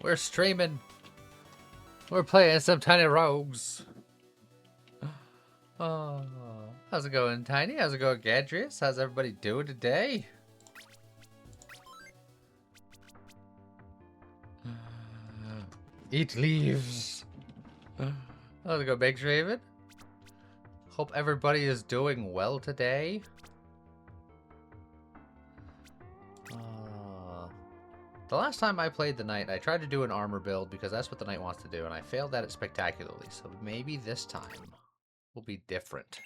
We're streaming. We're playing some Tiny Rogues. Oh, how's it going, Tiny? How's it going, Gadrius? How's everybody doing today? Eat leaves. How's it going, Bakes Raven? Hope everybody is doing well today. The last time I played the Knight, I tried to do an armor build because that's what the Knight wants to do, and I failed at it spectacularly, so maybe this time will be different.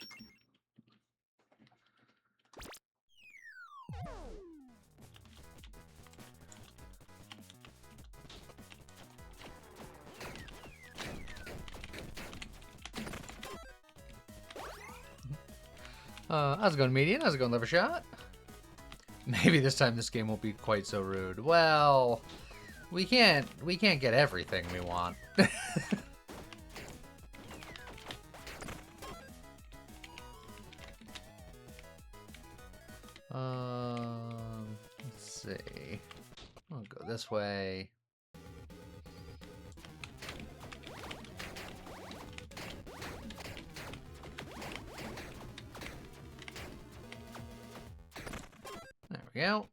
How's it going, Median? How's it going, Livershot? Maybe this time this game won't be quite so rude. Well, we can't get everything we want. Let's see. I'll go this way. There we go.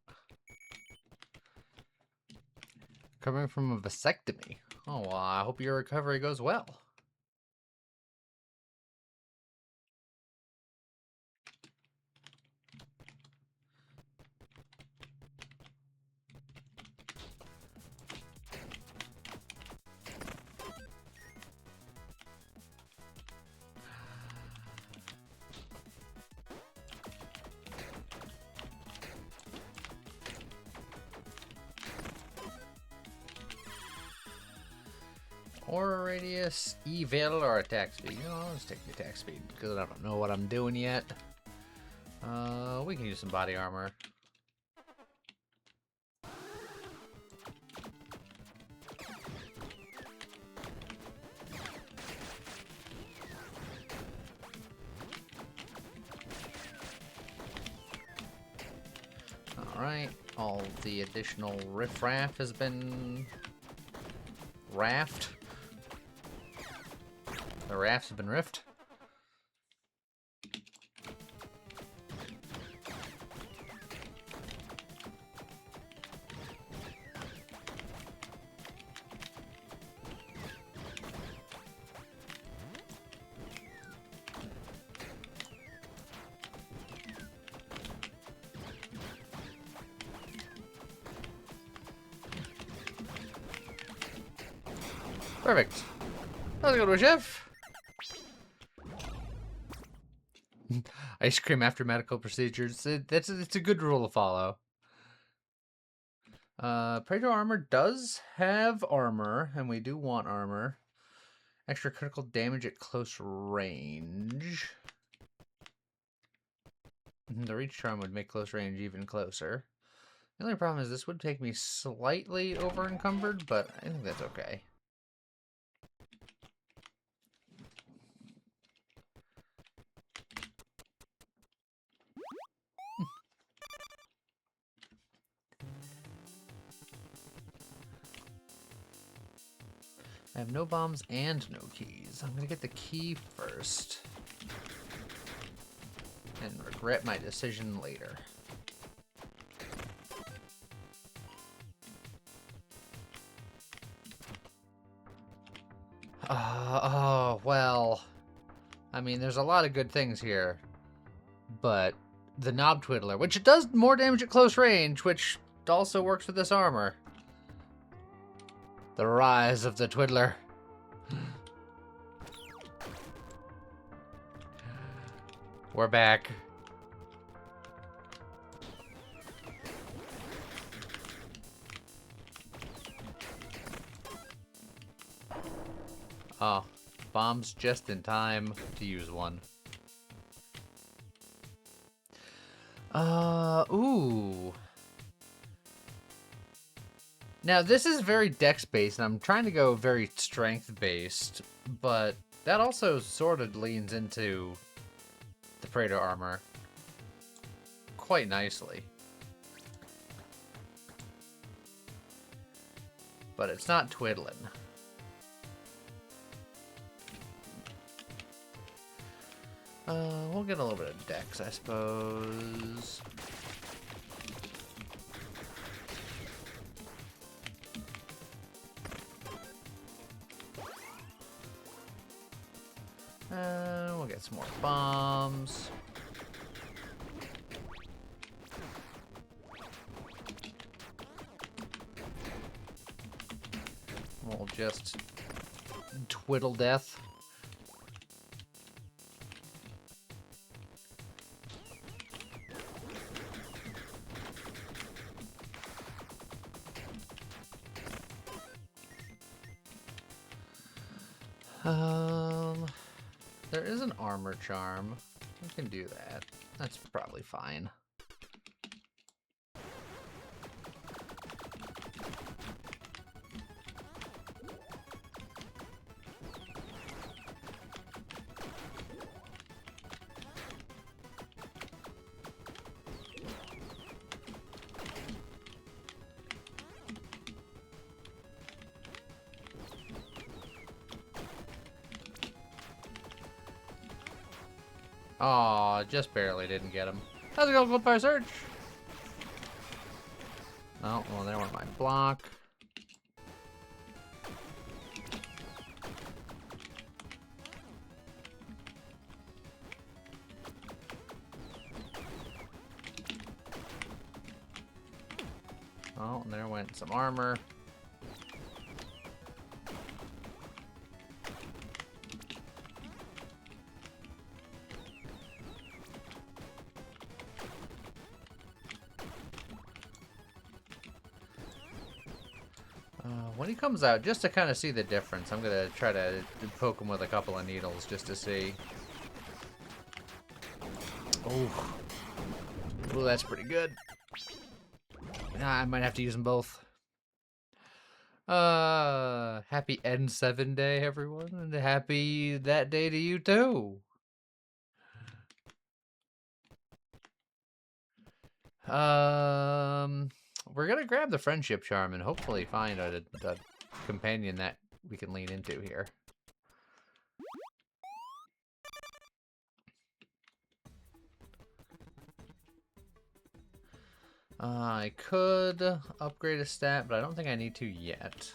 Coming from a vasectomy. Oh, well, I hope your recovery goes well. Aura radius, evil, or attack speed. Oh, let's take the attack speed because I don't know what I'm doing yet. We can use some body armor. Alright, all the additional riffraff has been raft. The rafts have been riffed. Perfect. How's it going, Chef? Ice cream after medical procedures. It's a good rule to follow. Praetor armor does have armor, and we do want armor. Extra critical damage at close range. The reach charm would make close range even closer. The only problem is this would take me slightly over encumbered, but I think that's okay. I have no bombs and no keys. I'm gonna get the key first. And regret my decision later. Oh, well. I mean, there's a lot of good things here. But the Knob Twiddler, which does more damage at close range, which also works with this armor. The rise of the Twiddler. We're back. Oh, bombs just in time to use one. Ooh. Now, this is very dex-based, and I'm trying to go very strength-based, but that also sort of leans into the Praetor armor quite nicely. but it's not twiddling. We'll get a little bit of dex, I suppose. We'll get some more bombs. We'll just twiddle death. There is an armor charm. We can do that. That's probably fine. Aw, just barely didn't get him. How's it going, Flipfire Surge? Oh, well, there went my block. Oh, and there went some armor. When he comes out, just to kind of see the difference, I'm going to try to poke him with a couple of needles just to see. Oh, ooh, that's pretty good. I might have to use them both. Happy N7 day, everyone, and happy that day to you too. We're gonna grab the friendship charm and hopefully find a companion that we can lean into here. I could upgrade a stat, but I don't think I need to yet.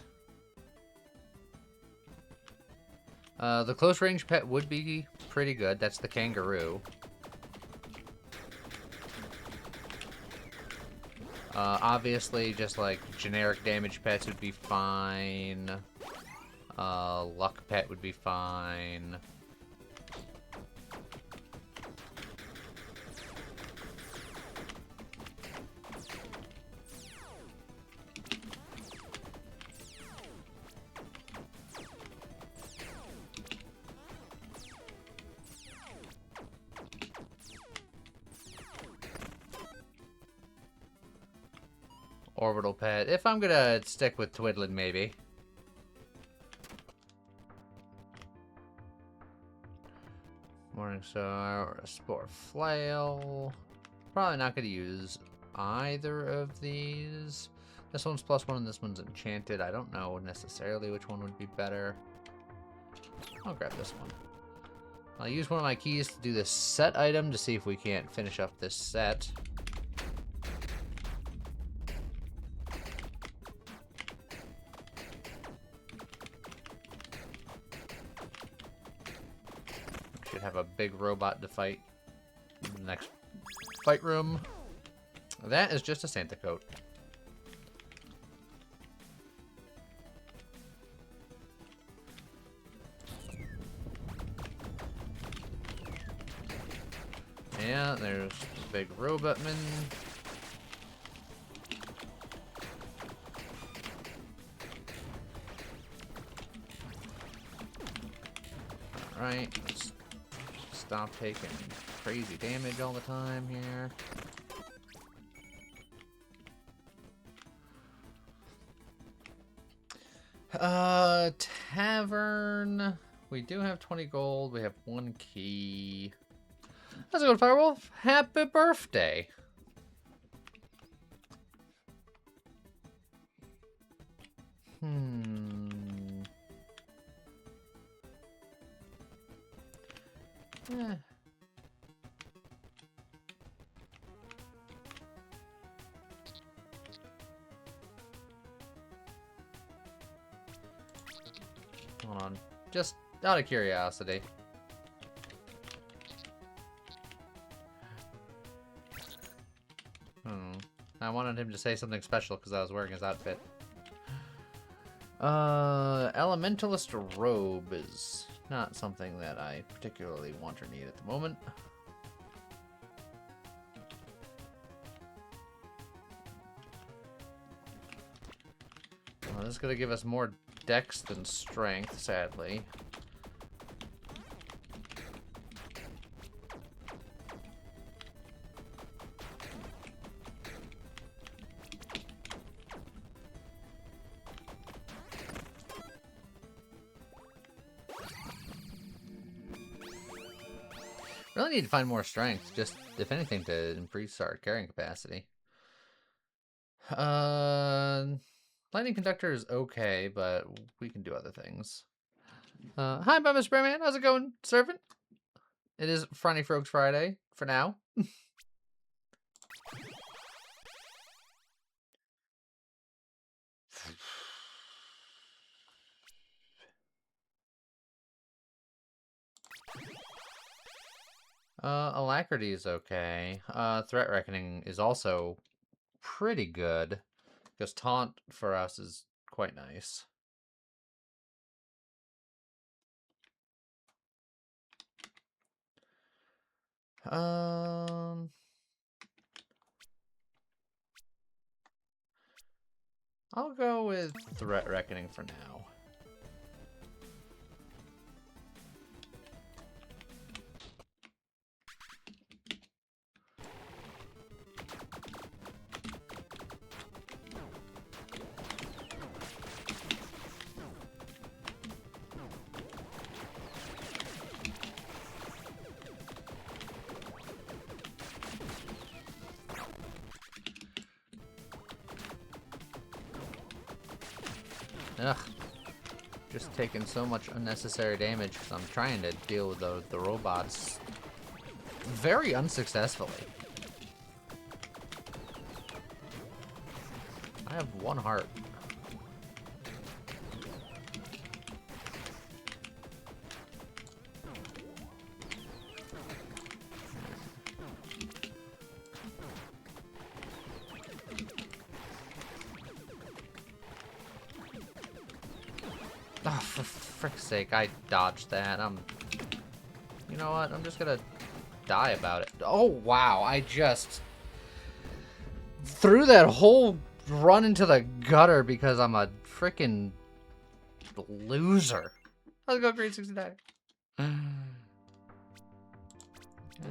The close range pet would be pretty good. That's the kangaroo. Obviously, just like generic damage pets would be fine. Luck pet would be fine. Orbital pet. If I'm gonna stick with Twiddlin, maybe. Morning Star or a Spore Flail. Probably not gonna use either of these. This one's +1 and this one's enchanted. I don't know necessarily which one would be better. I'll grab this one. I'll use one of my keys to do this set item to see if we can't finish up this set. Should have a big robot to fight in the next fight room. That is just a Santa coat. Yeah, there's the big robotman. Alright, let's stop taking crazy damage all the time here. Tavern. We do have 20 gold. We have 1 key. How's it going, Firewolf? Happy birthday. Eh. Hold on. Just out of curiosity. I wanted him to say something special because I was wearing his outfit. Elementalist robe is not something that I particularly want or need at the moment. Well, this is going to give us more dex than strength, sadly. Really need to find more strength, just if anything to increase our carrying capacity. Lightning conductor is okay, but we can do other things. Hi, Mr. Spearman. How's it going, servant? It is Franny Frogs Friday for now. Alacrity is okay. Threat Reckoning is also pretty good, because Taunt for us is quite nice. I'll go with Threat Reckoning for now. Ugh. Just taking so much unnecessary damage because I'm trying to deal with the robots very unsuccessfully. I have one heart. Oh, for frick's sake, I dodged that. You know what? I'm just gonna die about it. Oh, wow. I just threw that whole run into the gutter because I'm a freaking loser. Let's go, grade 69.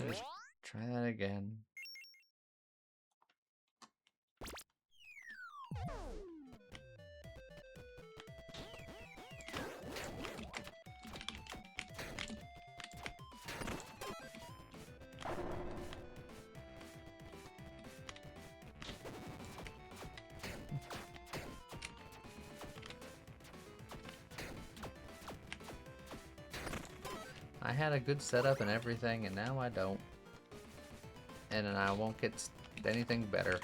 Let's try that again. I had a good setup and everything, and now I don't. And then I won't get anything better.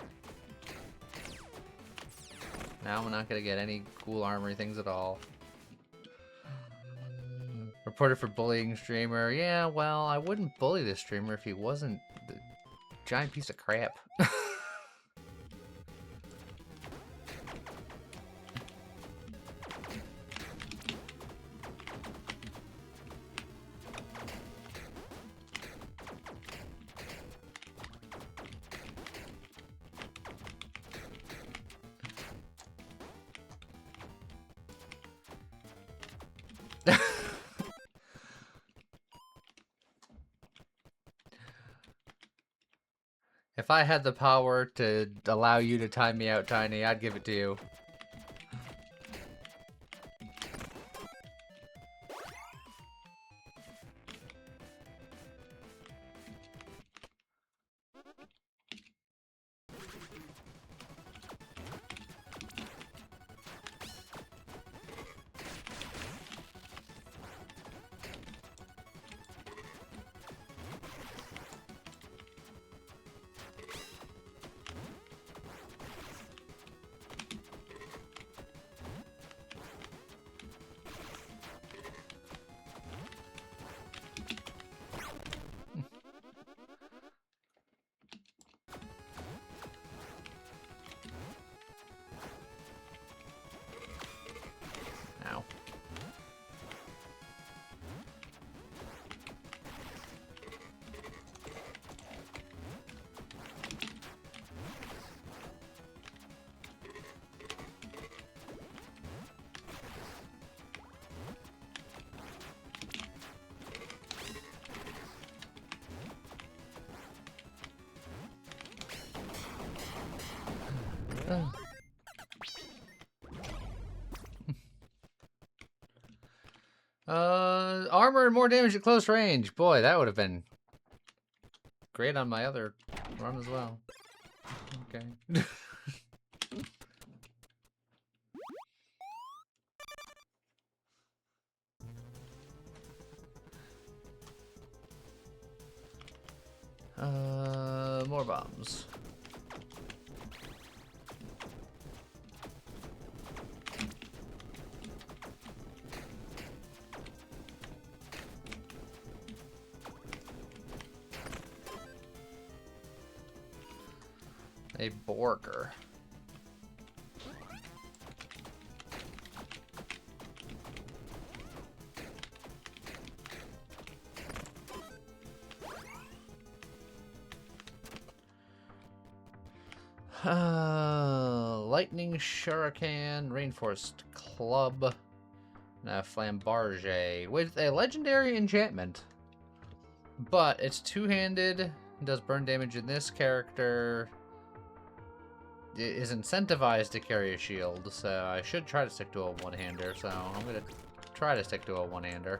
Now I'm not gonna get any cool armory things at all. Reported for bullying streamer. Yeah, well, I wouldn't bully this streamer if he wasn't the giant piece of crap. If I had the power to allow you to time me out, Tiny, I'd give it to you. Armor and more damage at close range. Boy, that would have been great on my other run as well. Okay. More bombs. A Borger. Lightning Shuriken, Rainforest Club, and a Flambarge with a legendary enchantment. But it's two-handed, does burn damage in this character, is incentivized to carry a shield, so I should try to stick to a one-hander, so I'm going to try to stick to a one-hander.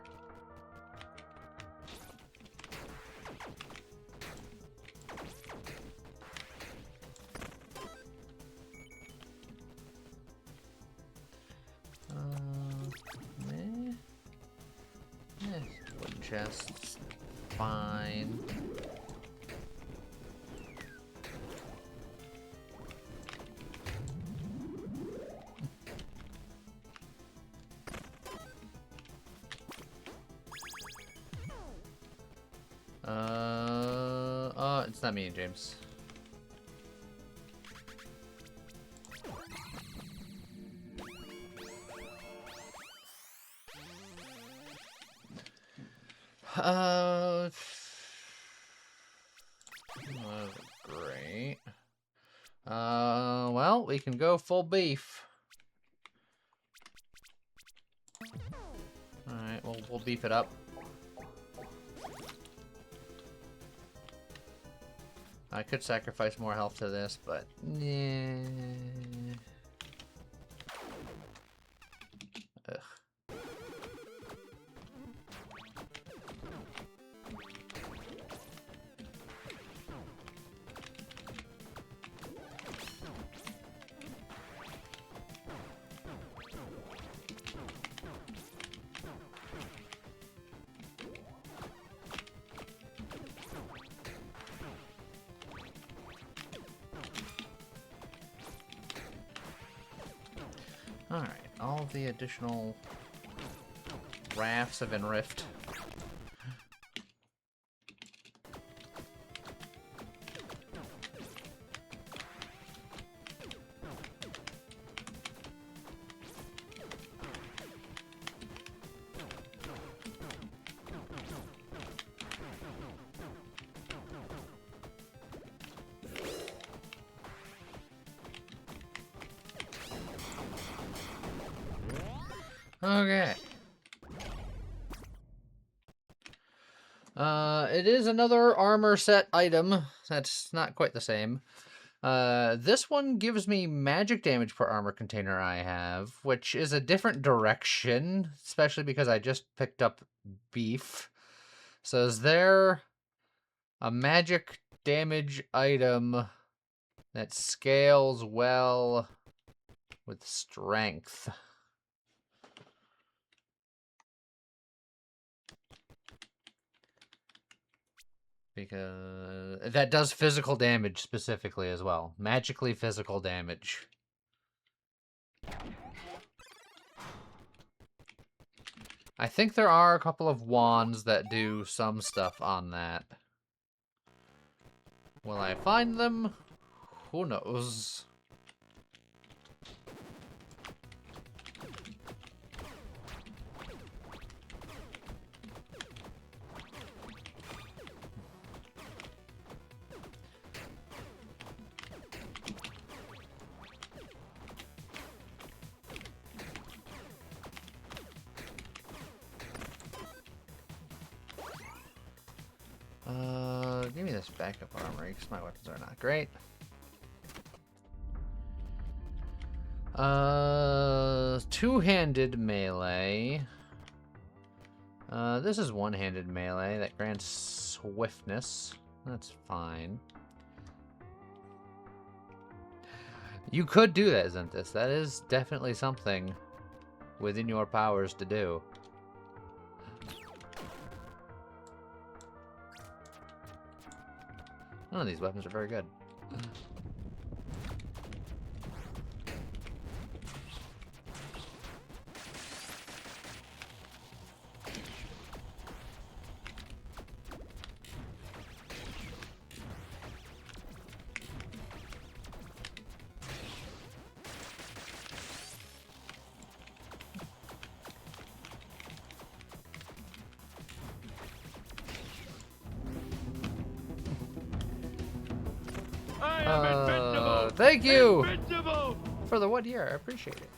Wooden chests, fine. It's not me and James. Great. Well, we can go full beef. Alright, we'll beef it up. I could sacrifice more health to this, but yeah. Ugh. Alright, all the additional rafts have been riffed. Okay. It is another armor set item. That's not quite the same. This one gives me magic damage per armor container I have, which is a different direction, especially because I just picked up beef. So is there a magic damage item that scales well with strength? Because that does physical damage specifically as well. Magically physical damage. I think there are a couple of wands that do some stuff on that. Will I find them? Who knows? Give me this backup armor, because my weapons are not great. Two-handed melee. This is one-handed melee that grants swiftness. That's fine. You could do that, Zenthis. That is definitely something within your powers to do. None of these weapons are very good. Thank you for the 1 year. I appreciate it.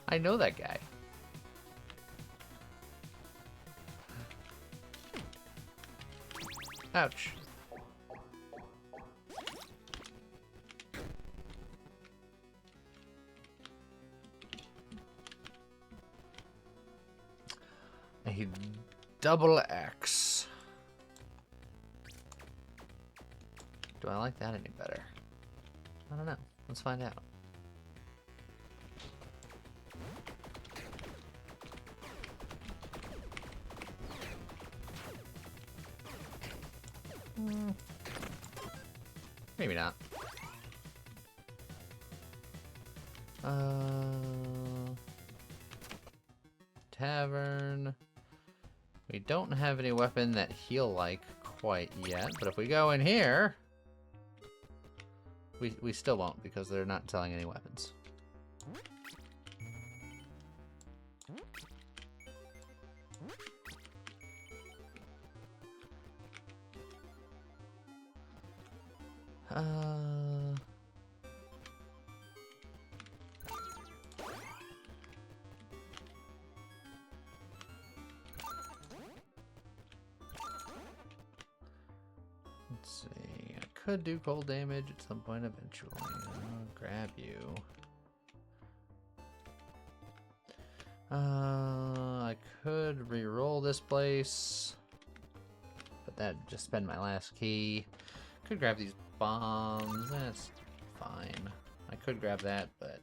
I know that guy. Ouch. A double axe. Do I like that any better? I don't know. Let's find out. Maybe not. Tavern. We don't have any weapon that heal-like quite yet, but if we go in here, we still won't because they're not selling any weapons. Let's see. I could do cold damage at some point eventually. I'll grab you. I could re-roll this place, but that'd just spend my last key. Could grab these bombs. That's fine. I could grab that, but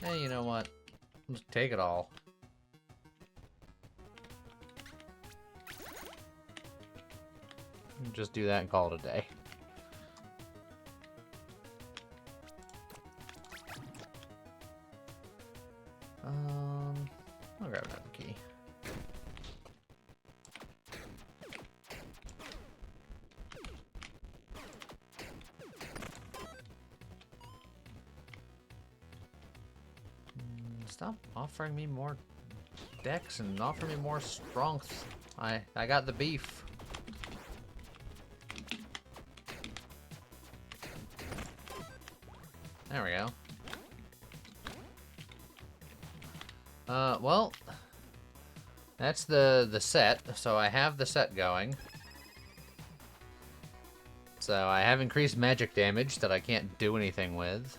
hey, you know what? Just take it all. Just do that and call it a day. I'll grab another key. Stop offering me more dex and offer me more strength. I got the beef. There we go. Well, that's the set. So I have the set going. So I have increased magic damage that I can't do anything with.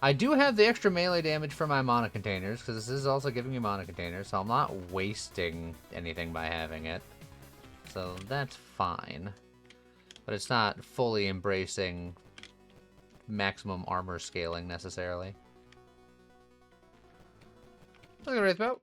I do have the extra melee damage for my mana containers, because this is also giving me mana containers, so I'm not wasting anything by having it. So that's fine. But it's not fully embracing maximum armor scaling necessarily. Look at Wraith Boat.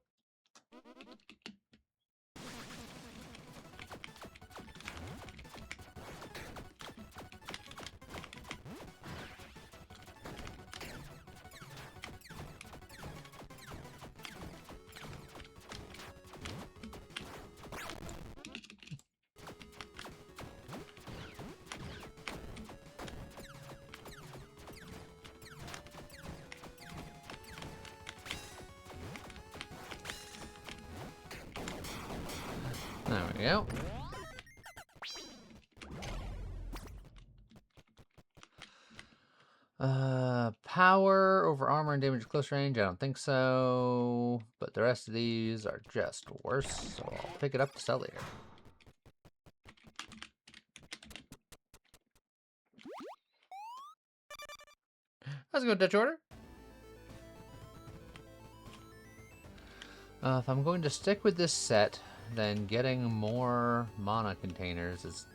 There we go. Power over armor and damage at close range. I don't think so. But the rest of these are just worse, so I'll pick it up to sell later. How's it going, Dutch Order? If I'm going to stick with this set, then getting more mana containers is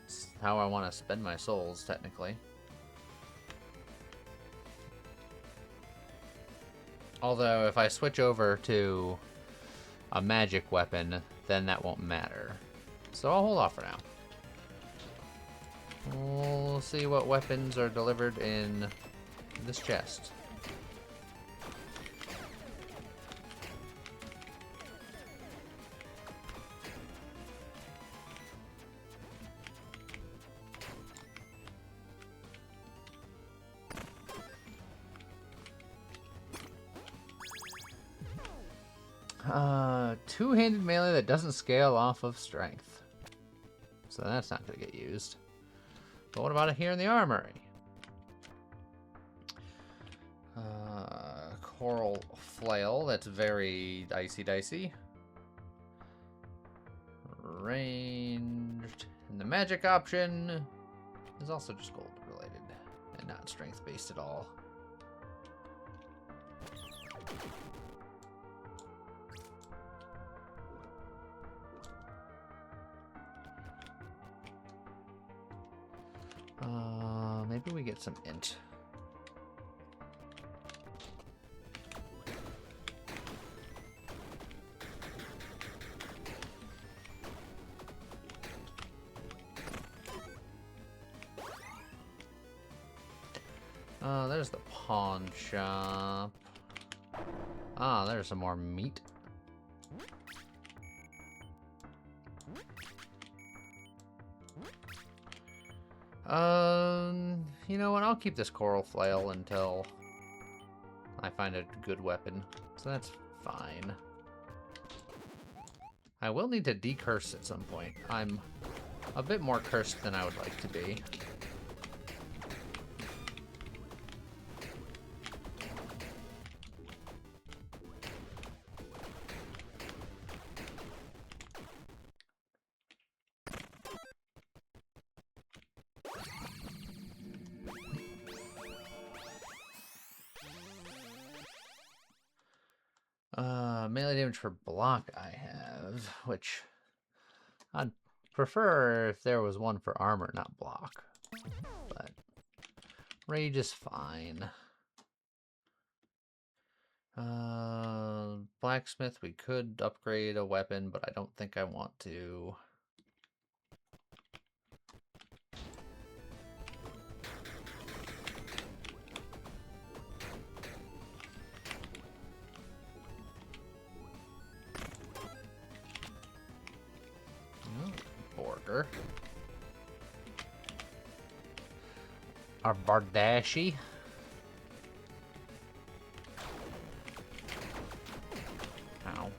how I want to spend my souls, technically. Although, if I switch over to a magic weapon, then that won't matter. So I'll hold off for now. We'll see what weapons are delivered in this chest. Two-handed melee that doesn't scale off of strength. So that's not going to get used. But what about it here in the armory? Coral flail, that's very dicey. Ranged. And the magic option is also just gold related and not strength based at all. Maybe we get some int. There's the pawn shop. Ah, there's some more meat. You know what? I'll keep this coral flail until I find a good weapon. So that's fine. I will need to decurse at some point. I'm a bit more cursed than I would like to be. Melee damage for block I have, which I'd prefer if there was one for armor, not block. But rage is fine. Blacksmith, we could upgrade a weapon, but I don't think I want to. Border. Our Bardashi. Ow.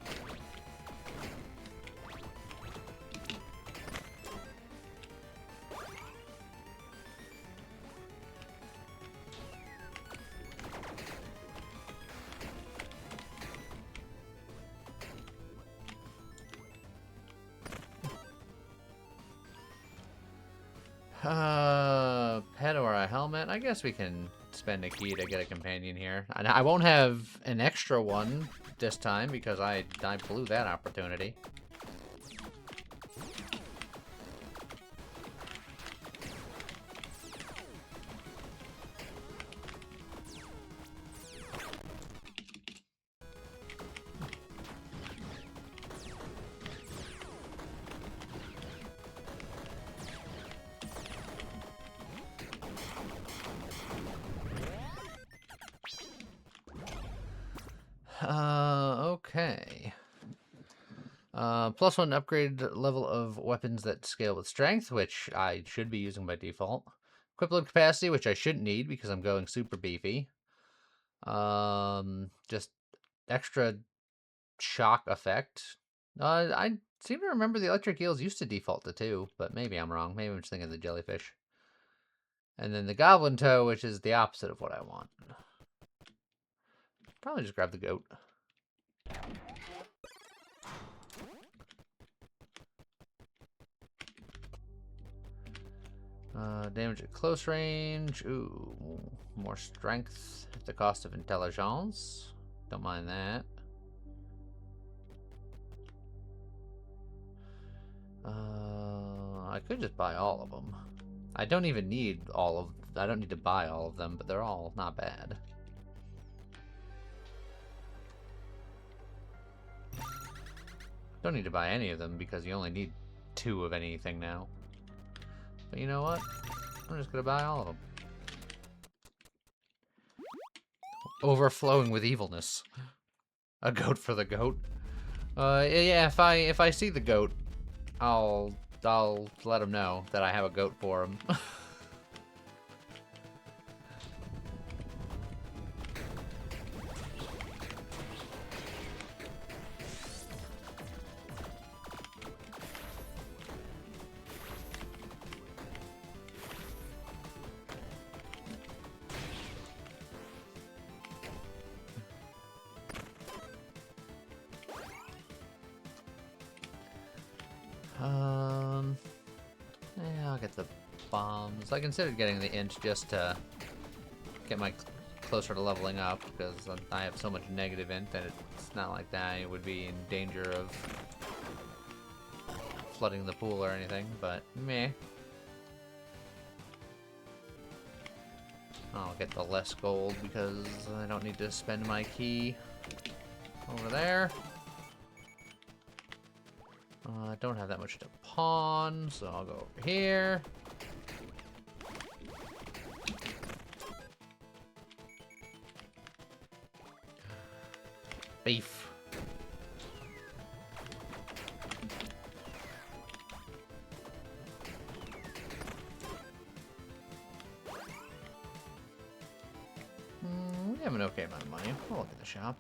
Pet or a helmet? I guess we can spend a key to get a companion here. I won't have an extra one this time because I blew that opportunity. Okay. +1 upgrade level of weapons that scale with strength, which I should be using by default. Equipment capacity, which I shouldn't need because I'm going super beefy. Just extra shock effect. I seem to remember the electric eels used to default to 2, but maybe I'm wrong. Maybe I'm just thinking of the jellyfish. And then the goblin toe, which is the opposite of what I want. Probably just grab the goat. Damage at close range. Ooh, more strength at the cost of intelligence. Don't mind that. I could just buy all of them. I don't even need all of... I don't need to buy all of them, but they're all not bad. Don't need to buy any of them because you only need 2 of anything now. But you know what? I'm just gonna buy all of them. Overflowing with evilness. A goat for the goat. Yeah, if I see the goat, I'll let him know that I have a goat for him. Yeah, I'll get the bombs. I considered getting the inch just to get my closer to leveling up, because I have so much negative int that it's not like that I would be in danger of flooding the pool or anything, but meh. I'll get the less gold because I don't need to spend my key over there. I don't have that much to pawn, so I'll go over here. Beef. We have an okay amount of money. We'll look at the shop.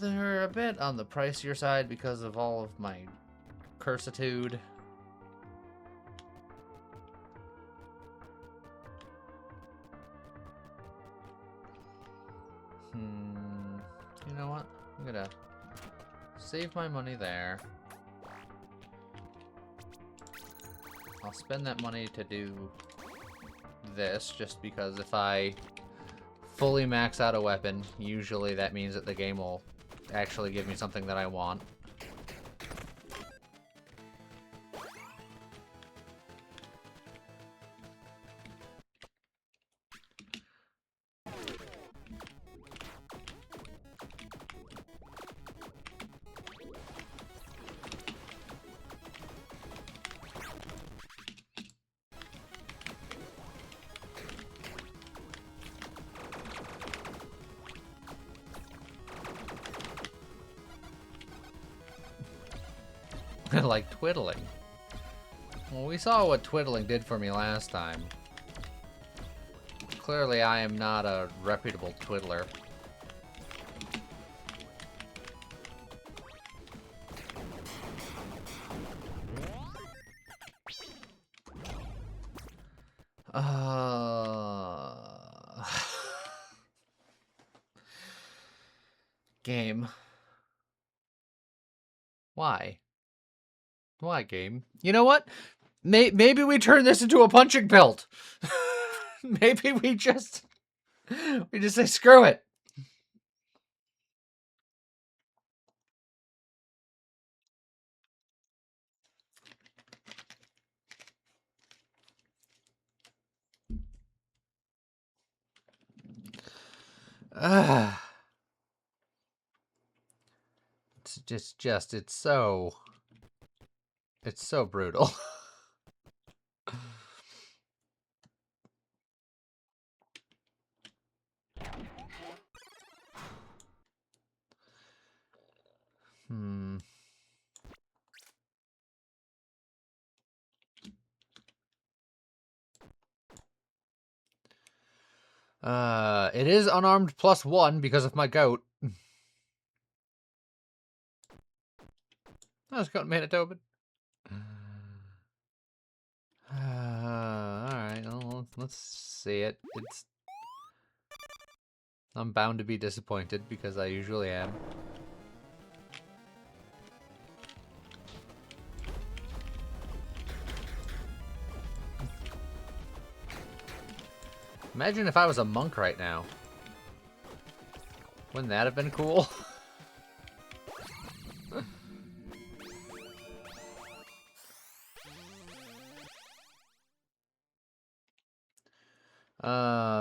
They're a bit on the pricier side because of all of my cursitude. You know what? I'm gonna save my money there. I'll spend that money to do this, just because if I fully max out a weapon, usually that means that the game will actually give me something that I want. Like twiddling. Well, we saw what twiddling did for me last time. Clearly, I am not a reputable twiddler. Game. Why? Why, game? You know what? Maybe we turn this into a punching belt. Maybe we just say screw it. It's so brutal. It is unarmed +1 because of my goat. I was got Manitoban. Alright, well, let's see it. I'm bound to be disappointed because I usually am. Imagine if I was a monk right now. Wouldn't that have been cool?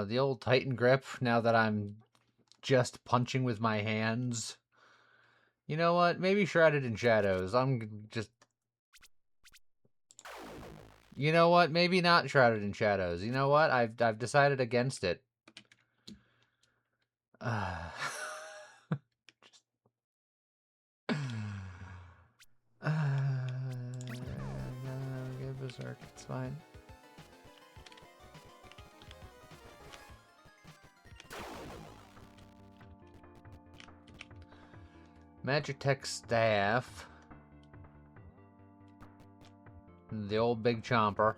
The old Titan grip, now that I'm just punching with my hands. You know what? Maybe Shrouded in Shadows. I'm just... You know what? Maybe not Shrouded in Shadows. You know what? I've decided against it. Get Berserk. It's fine. Magitech Staff. The old Big Chomper.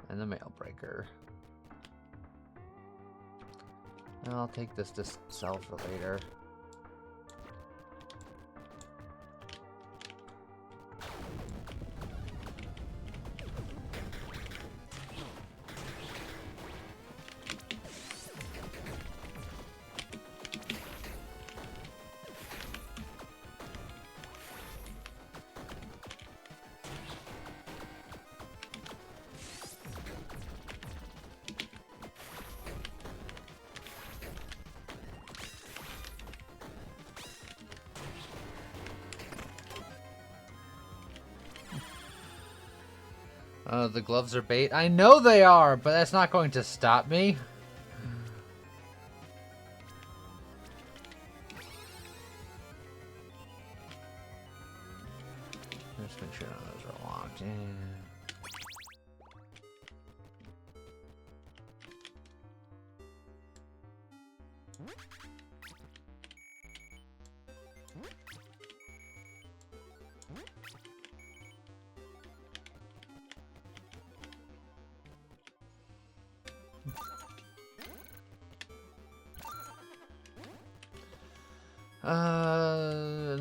And the Mail Breaker. I'll take this to sell for later. The gloves are bait. I know they are, but that's not going to stop me. Just make sure none of those are locked in.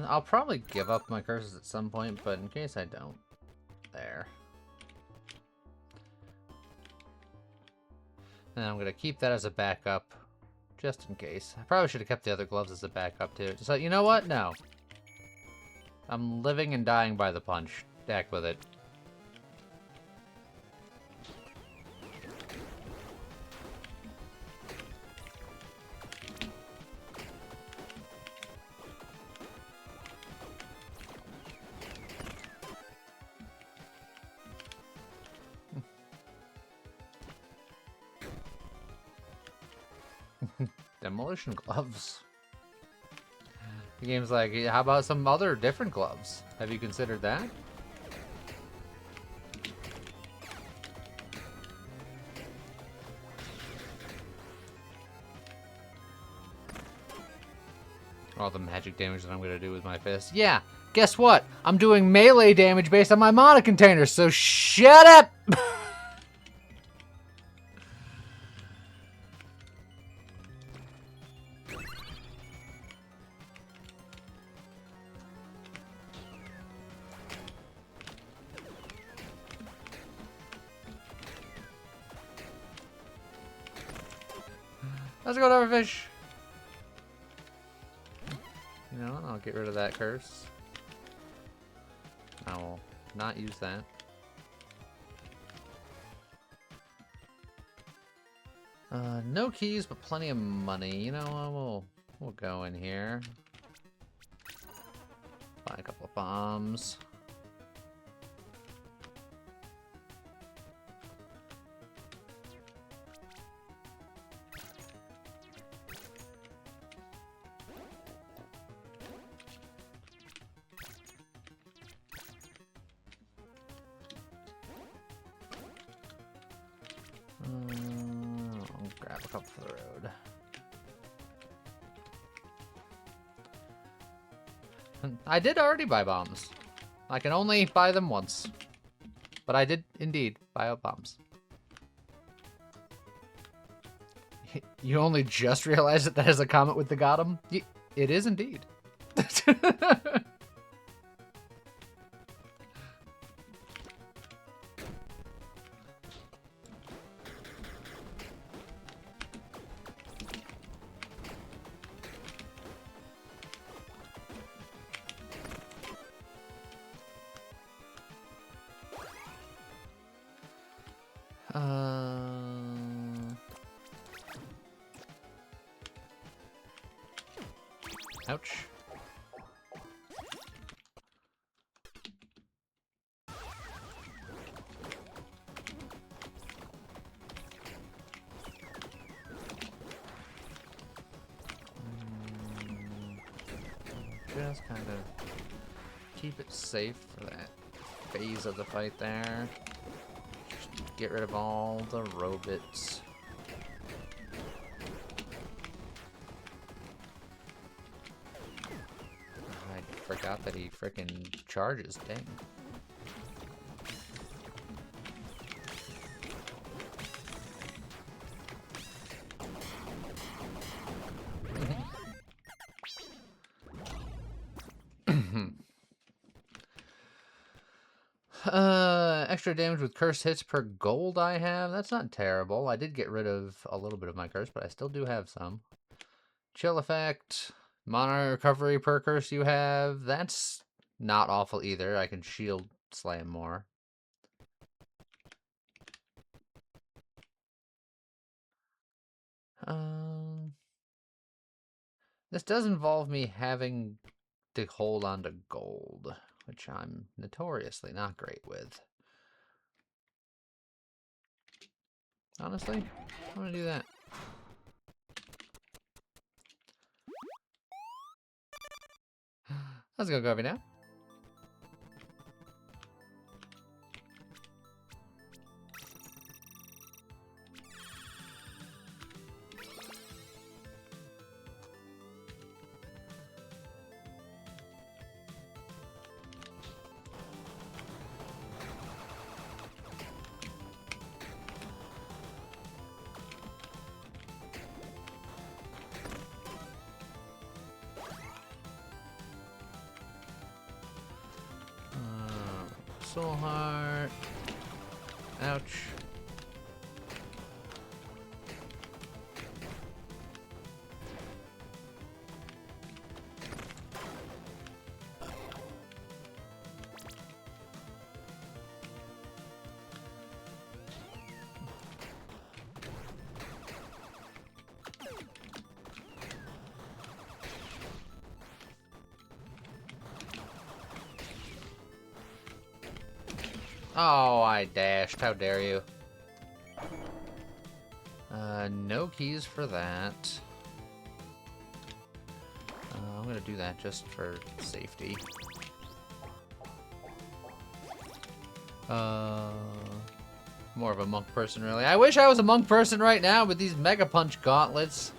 I'll probably give up my curses at some point, but in case I don't, there. And I'm gonna keep that as a backup, just in case. I probably should have kept the other gloves as a backup too. Just like, you know what? No. I'm living and dying by the punch. Heck with it. Demolition gloves. The game's like, how about some other different gloves? Have you considered that? All the magic damage that I'm gonna do with my fist. Yeah, guess what? I'm doing melee damage based on my mana container, so shut up! Let's go, Darvish. You know, I'll get rid of that curse. I will not use that. No keys, but plenty of money. You know, we'll go in here. Buy a couple of bombs. I'll grab a couple for the road. I did already buy bombs. I can only buy them once. But I did indeed buy out bombs. You only just realized that is a comment with the Gotham? It is indeed. Ouch. Just kind of keep it safe for that phase of the fight there. Just get rid of all the robots. I forgot that he frickin' charges, dang. Extra damage with curse hits per gold I have. That's not terrible. I did get rid of a little bit of my curse, but I still do have some. Chill effect. Mana recovery per curse you have. That's not awful either. I can shield slam more. This does involve me having to hold on to gold, which I'm notoriously not great with. Honestly, I'm gonna do that. Let's go, Govy, now. Soul Heart. Ouch. Oh, I dashed. How dare you? No keys for that. I'm gonna do that just for safety. More of a monk person, really. I wish I was a monk person right now with these Mega Punch gauntlets.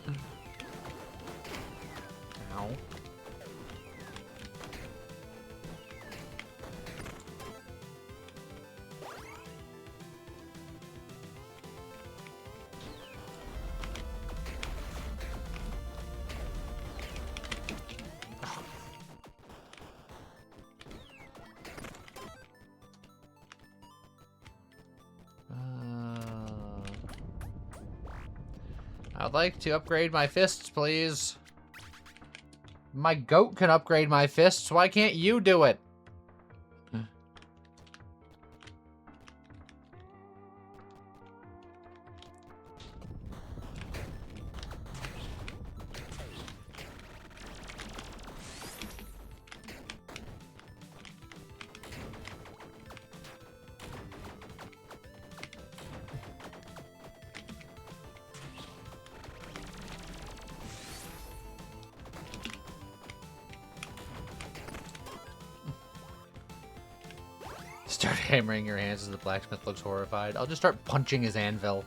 Ow. I'd like to upgrade my fists, please. My goat can upgrade my fists. Why can't you do it? Start hammering your hands as the blacksmith looks horrified. I'll just start punching his anvil.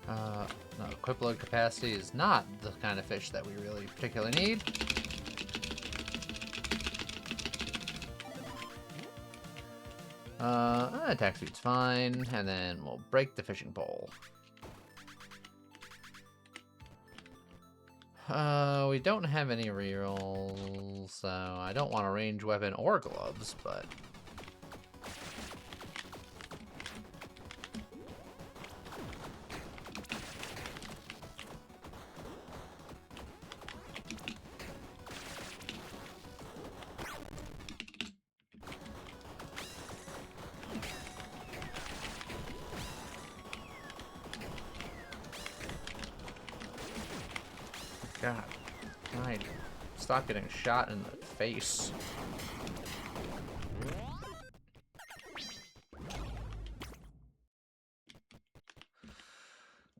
No, equip load capacity is not the kind of fish that we really particularly need. Attack speed's fine, and then we'll break the fishing pole. We don't have any rerolls, so I don't want a ranged weapon or gloves, but... God. Right. Stop getting shot in the face.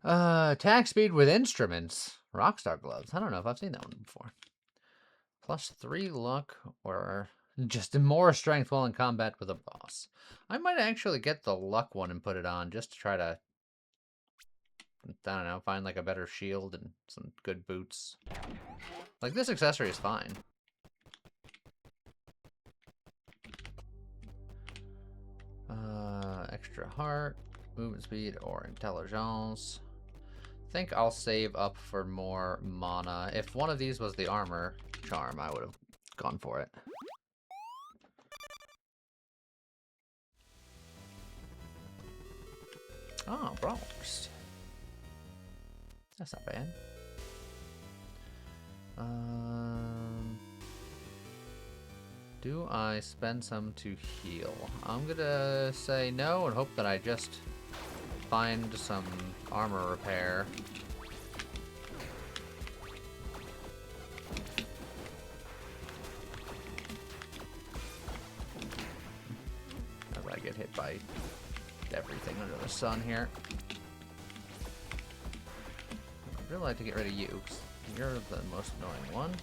Attack speed with instruments. Rockstar gloves. I don't know if I've seen that one before. +3 luck or just more strength while in combat with a boss. I might actually get the luck one and put it on just to try to, I don't know, find like a better shield and some good boots. Like this accessory is fine. Extra heart, movement speed, or intelligence. I think I'll save up for more mana. If one of these was the armor charm, I would have gone for it. Oh, Brawlers. That's not bad. Do I spend some to heal? I'm gonna say no and hope that I just find some armor repair. As I get hit by everything under the sun here. I'd really like to get rid of you, 'cause you're the most annoying one.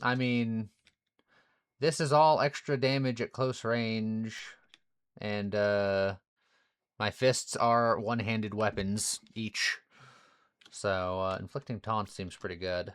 I mean, this is all extra damage at close range, and my fists are one-handed weapons each. So, inflicting taunt seems pretty good.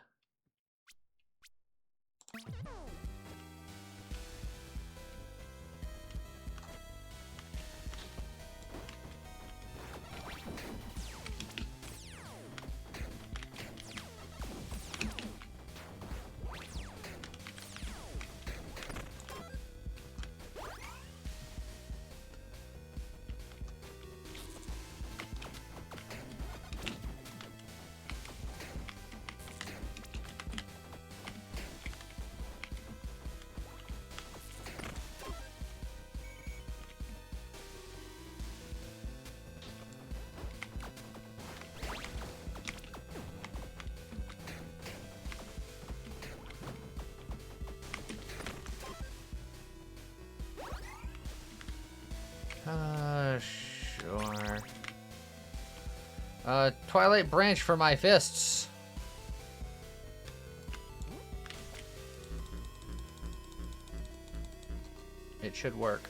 Sure. Twilight Branch for my fists. It should work.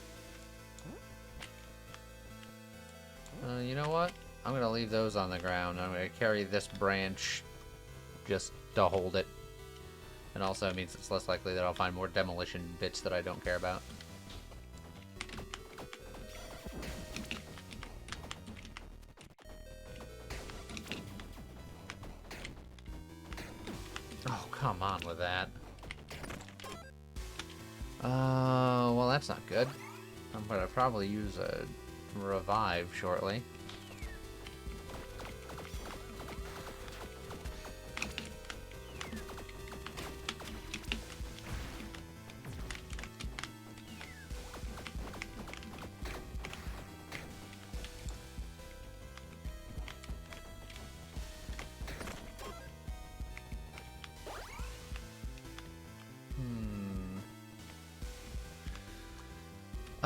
You know what? I'm gonna leave those on the ground. I'm gonna carry this branch just to hold it. And also it means it's less likely that I'll find more demolition bits that I don't care about. Oh, come on with that. Well, that's not good. I'm gonna probably use a revive shortly.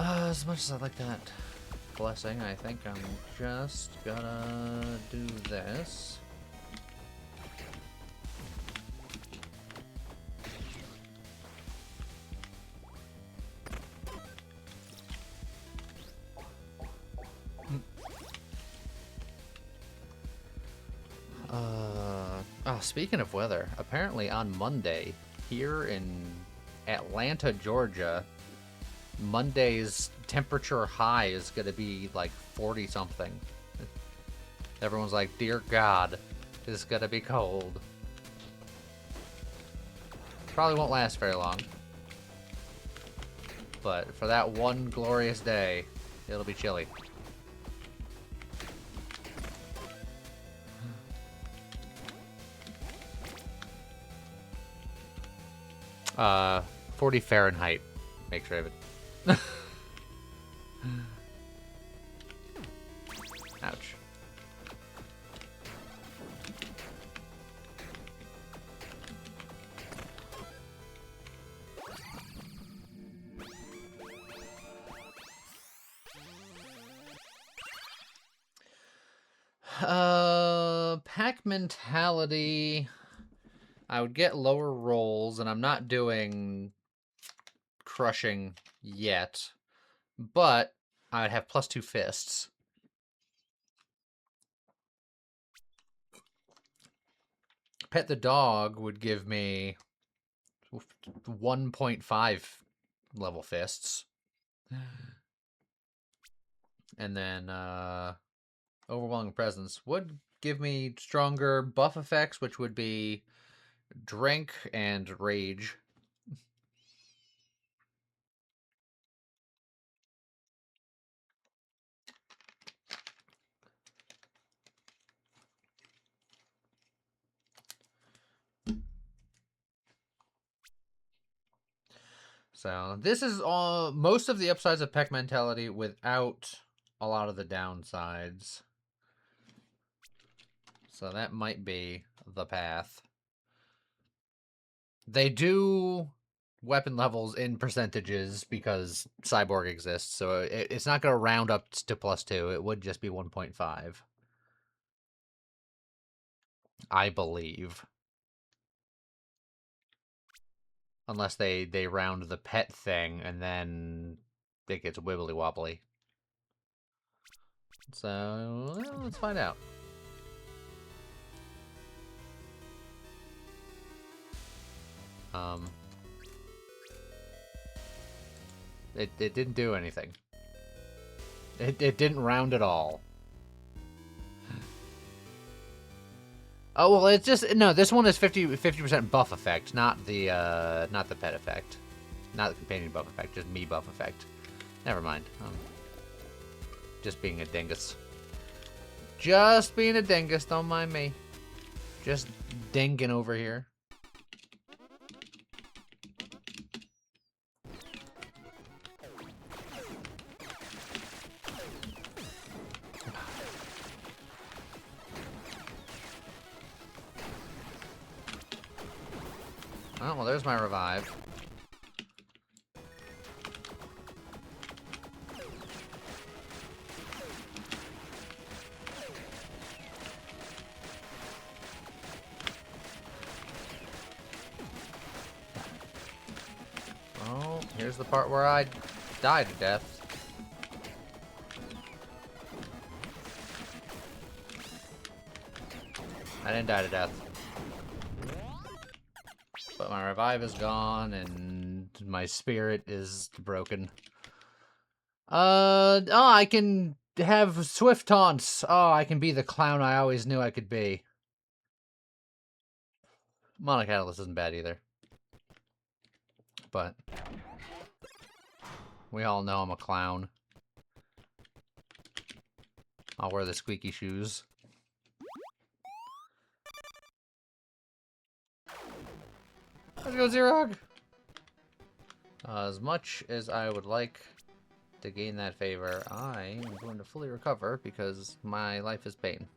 As much as I like that blessing, I think I'm just gonna do this. Oh, speaking of weather, apparently on Monday, here in Atlanta, Georgia, Monday's temperature high is going to be like 40 something. Everyone's like, dear God, this is going to be cold. Probably won't last very long. But for that one glorious day, it'll be chilly. 40 Fahrenheit makes Raven. Ouch. Pack mentality. I would get lower rolls, and I'm not doing crushing yet, but I'd have +2 fists. Pet the dog would give me 1.5 level fists. And then Overwhelming Presence would give me stronger buff effects, which would be Drink and Rage. So this is all most of the upsides of Peck Mentality without a lot of the downsides. So that might be the path. They do weapon levels in percentages because Cyborg exists, so it's not going to round up to +2. It would just be 1.5. I believe. Unless they round the pet thing and then it gets wibbly wobbly. So, well, let's find out. It didn't do anything. It didn't round at all. Oh well, it's just no. This one is 50% buff effect, not the pet effect, not the companion buff effect, just me buff effect. Never mind. Just being a dingus. Just being a dingus. Don't mind me. Just dinging over here. Oh, well, there's my revive. Oh, here's the part where I die to death. I didn't die to death. But my revive is gone, and my spirit is broken. Oh, I can have swift taunts. Oh, I can be the clown I always knew I could be. Mono Catalyst isn't bad either. But we all know I'm a clown. I'll wear the squeaky shoes. Let's go, Zerog! As much as I would like to gain that favor, I am going to fully recover because my life is pain.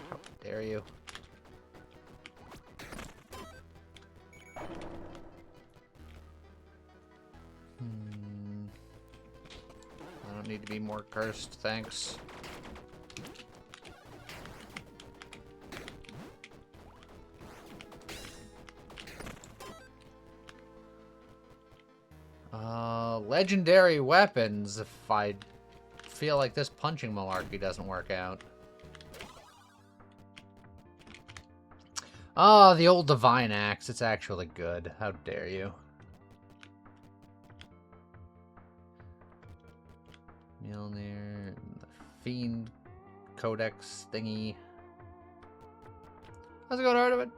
How dare you? I don't need to be more cursed, thanks. Legendary weapons if I feel like this punching malarkey doesn't work out. Oh, the old Divine Axe. It's actually good. How dare you. Mjolnir, the Fiend codex thingy. How's it going, Artemis?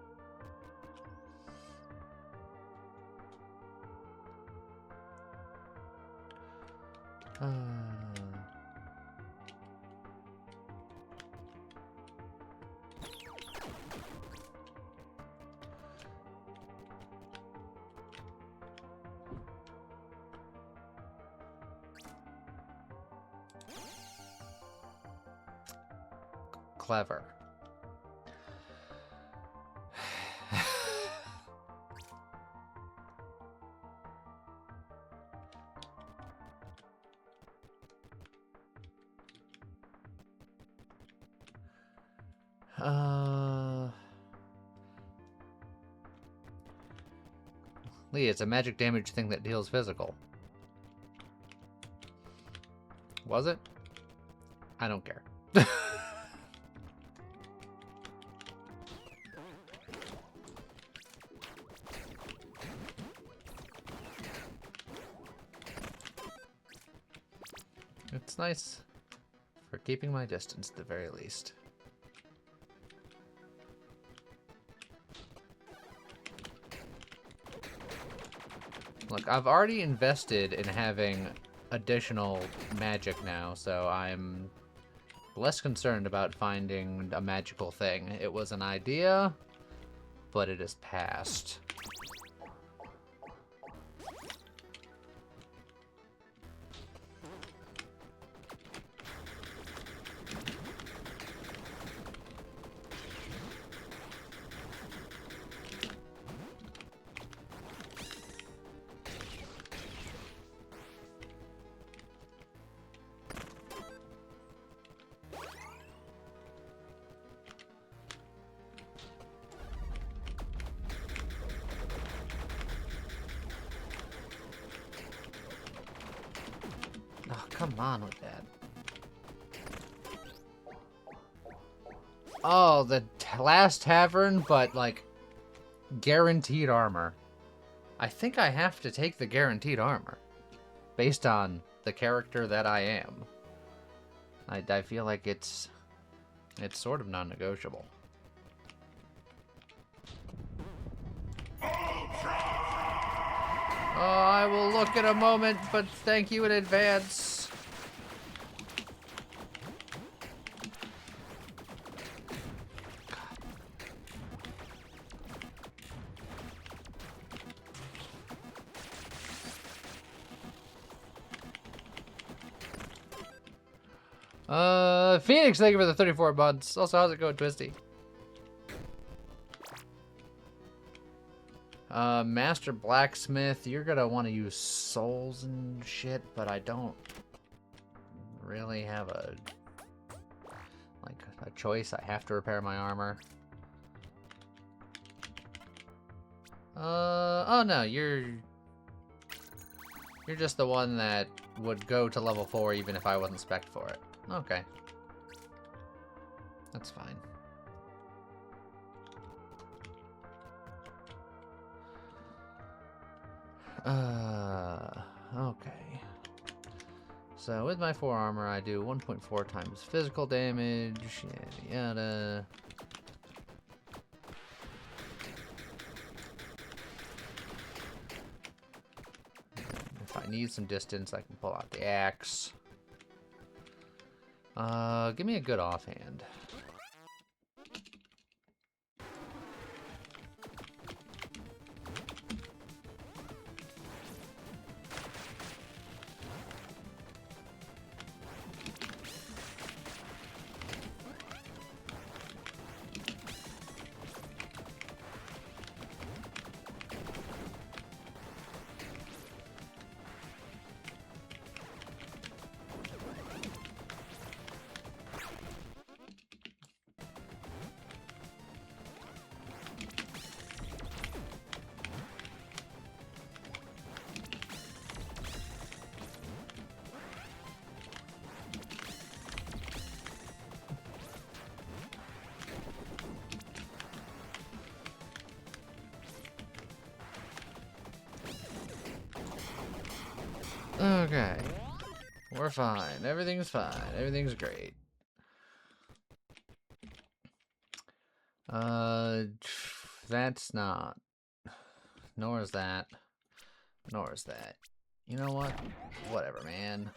Clever. Lee, it's a magic damage thing that deals physical. Was it? I don't care. It's nice for keeping my distance at the very least. Look, I've already invested in having additional magic now, so I'm less concerned about finding a magical thing. It was an idea, but it is past. Oh, come on with that. Oh, the last tavern, but, like, guaranteed armor. I think I have to take the guaranteed armor. Based on the character that I am. I feel like it's sort of non-negotiable. Oh, I will look in a moment, but thank you in advance. Phoenix, thank you for the 34 months. Also, how's it going, Twisty? Master Blacksmith, you're gonna want to use souls and shit, but I don't really have a choice. I have to repair my armor. Oh no, you're just the one that would go to level 4 even if I wasn't spec'd for it. Okay. That's fine. Okay. So with my 4 armor, I do 1.4 times physical damage, yada yada. If I need some distance, I can pull out the axe. Give me a good offhand. Okay. We're fine. Everything's fine. Everything's great. That's not. Nor is that. Nor is that. You know what? Whatever, man.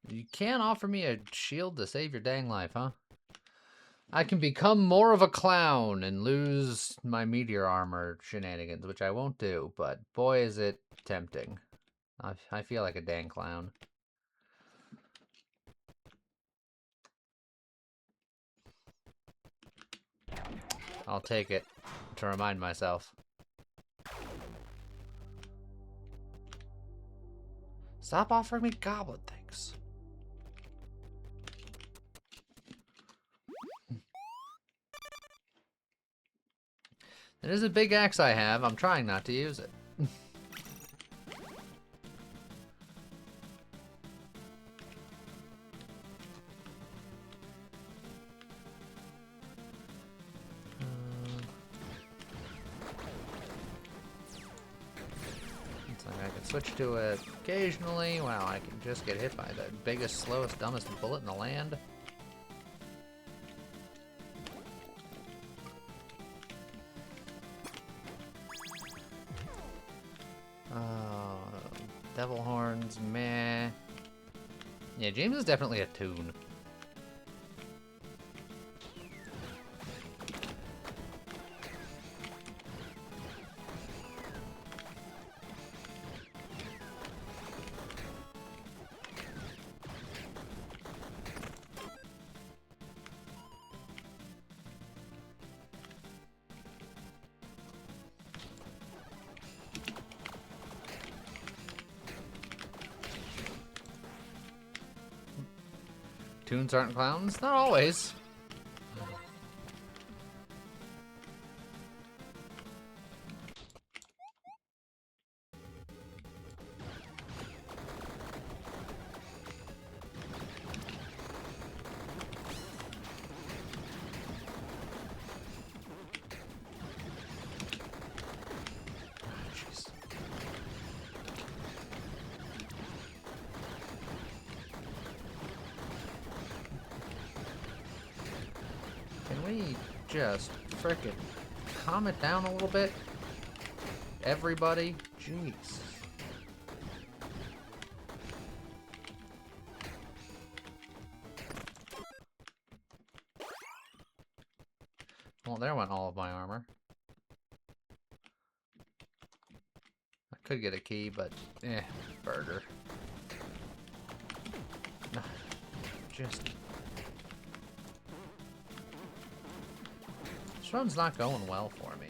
You can't offer me a shield to save your dang life, huh? I can become more of a clown and lose my meteor armor shenanigans, which I won't do, but boy is it tempting. I feel like a dang clown. I'll take it to remind myself. Stop offering me goblin things. It is a big axe I have. I'm trying not to use it. It's like I can switch to it occasionally. Wow, I can just get hit by the biggest, slowest, dumbest bullet in the land. Devil horns, meh. Yeah, James is definitely a toon. Toons aren't clowns? Not always. Can we just frickin' calm it down a little bit? Everybody? Jeez. Well, there went all of my armor. I could get a key, but burger. Just... This run's not going well for me.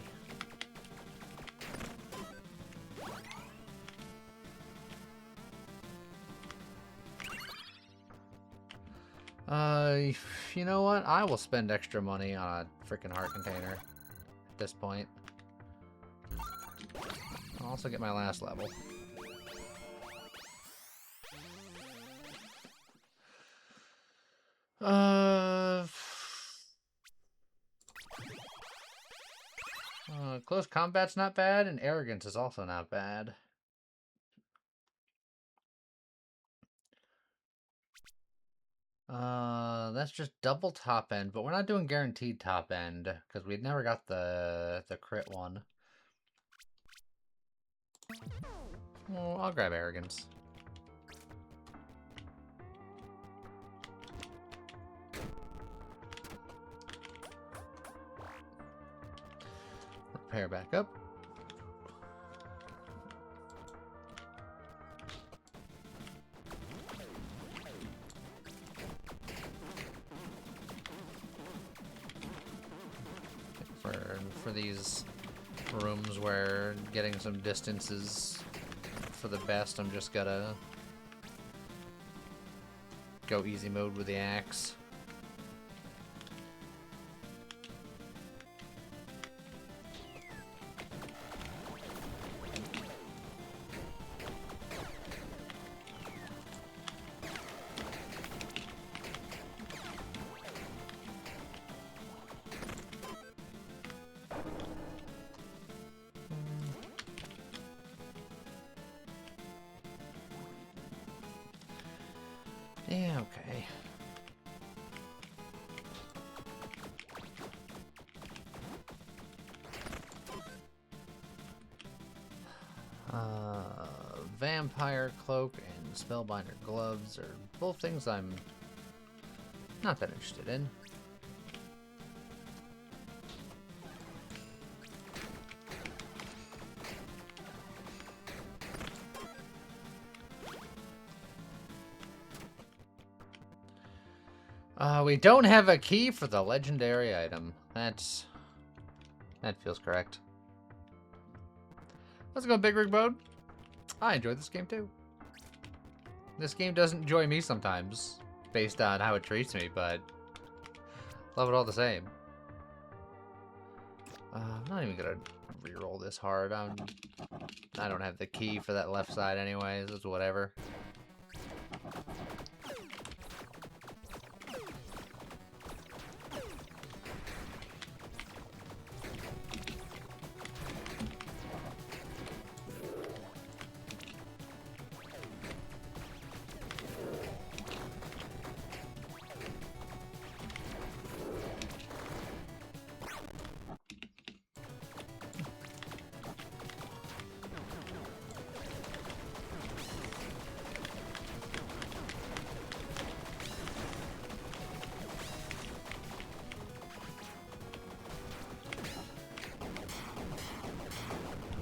You know what? I will spend extra money on a freaking heart container at this point. I'll also get my last level. Close combat's not bad, and arrogance is also not bad. That's just double top end, but we're not doing guaranteed top end because we never got the crit one. Well, I'll grab arrogance. Repair back up. For these rooms where getting some distance is for the best, I'm just gotta go easy mode with the axe. Yeah, okay. vampire cloak and spellbinder gloves are both things I'm not that interested in. We don't have a key for the legendary item. That feels correct. Let's go Big Rig mode. I enjoy this game too. This game doesn't enjoy me sometimes, based on how it treats me, but love it all the same. I'm not even gonna reroll this hard. I don't have the key for that left side anyways. It's whatever.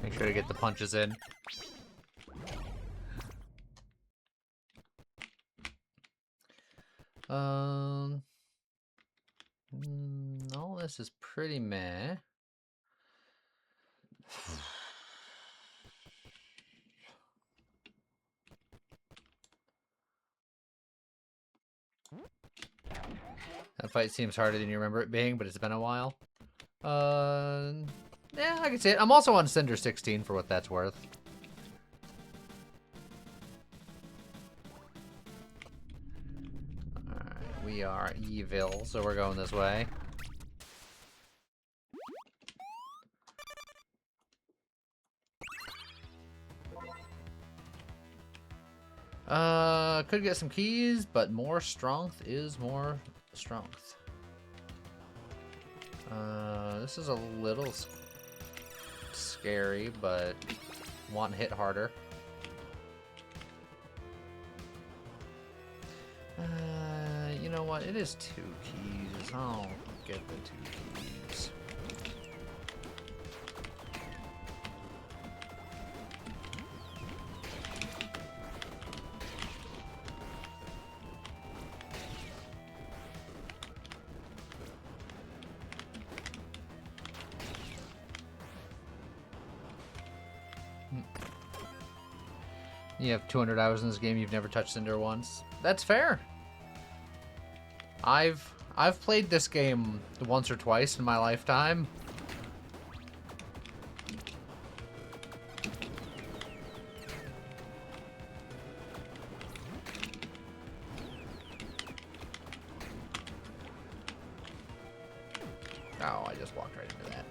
Make sure to get the punches in. All this is pretty meh. That fight seems harder than you remember it being, but it's been a while. Yeah, I can see it. I'm also on Cinder 16 for what that's worth. Alright, we are evil, so we're going this way. Could get some keys, but more strength is more strength. This is a little scary, but want to hit harder. You know what? It is 2 keys. I'll get the 2 keys. You have 200 hours in this game, you've never touched Cinder once. That's fair. I've played this game once or twice in my lifetime. Oh, I just walked right into that.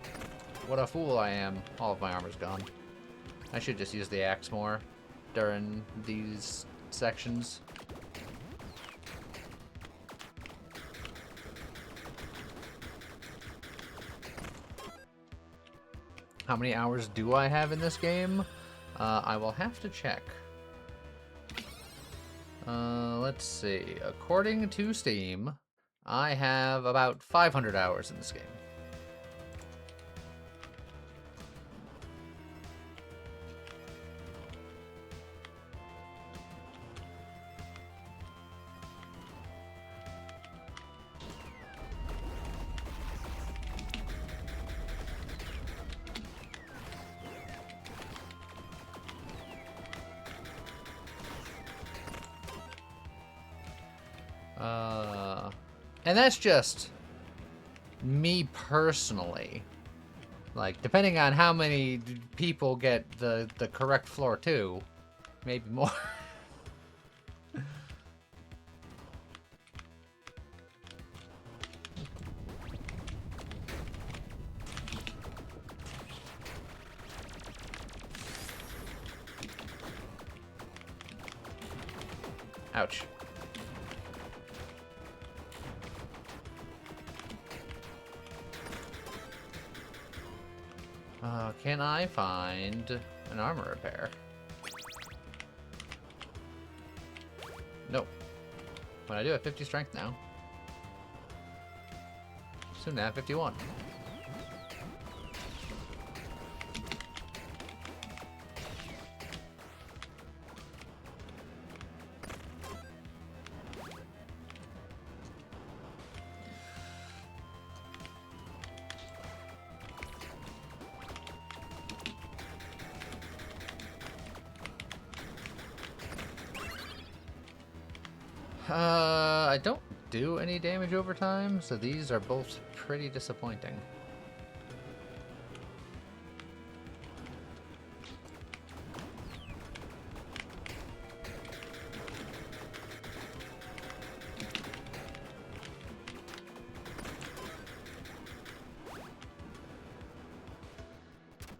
What a fool I am. All of my armor's gone. I should just use the axe more during these sections. How many hours do I have in this game? I will have to check. Let's see. According to Steam, I have about 500 hours in this game. And that's just me personally. Like, depending on how many people get the correct floor too, maybe more. Ouch. Can I find an armor repair? But I do have 50 strength now. Soon to have 51. I don't do any damage over time, so these are both pretty disappointing.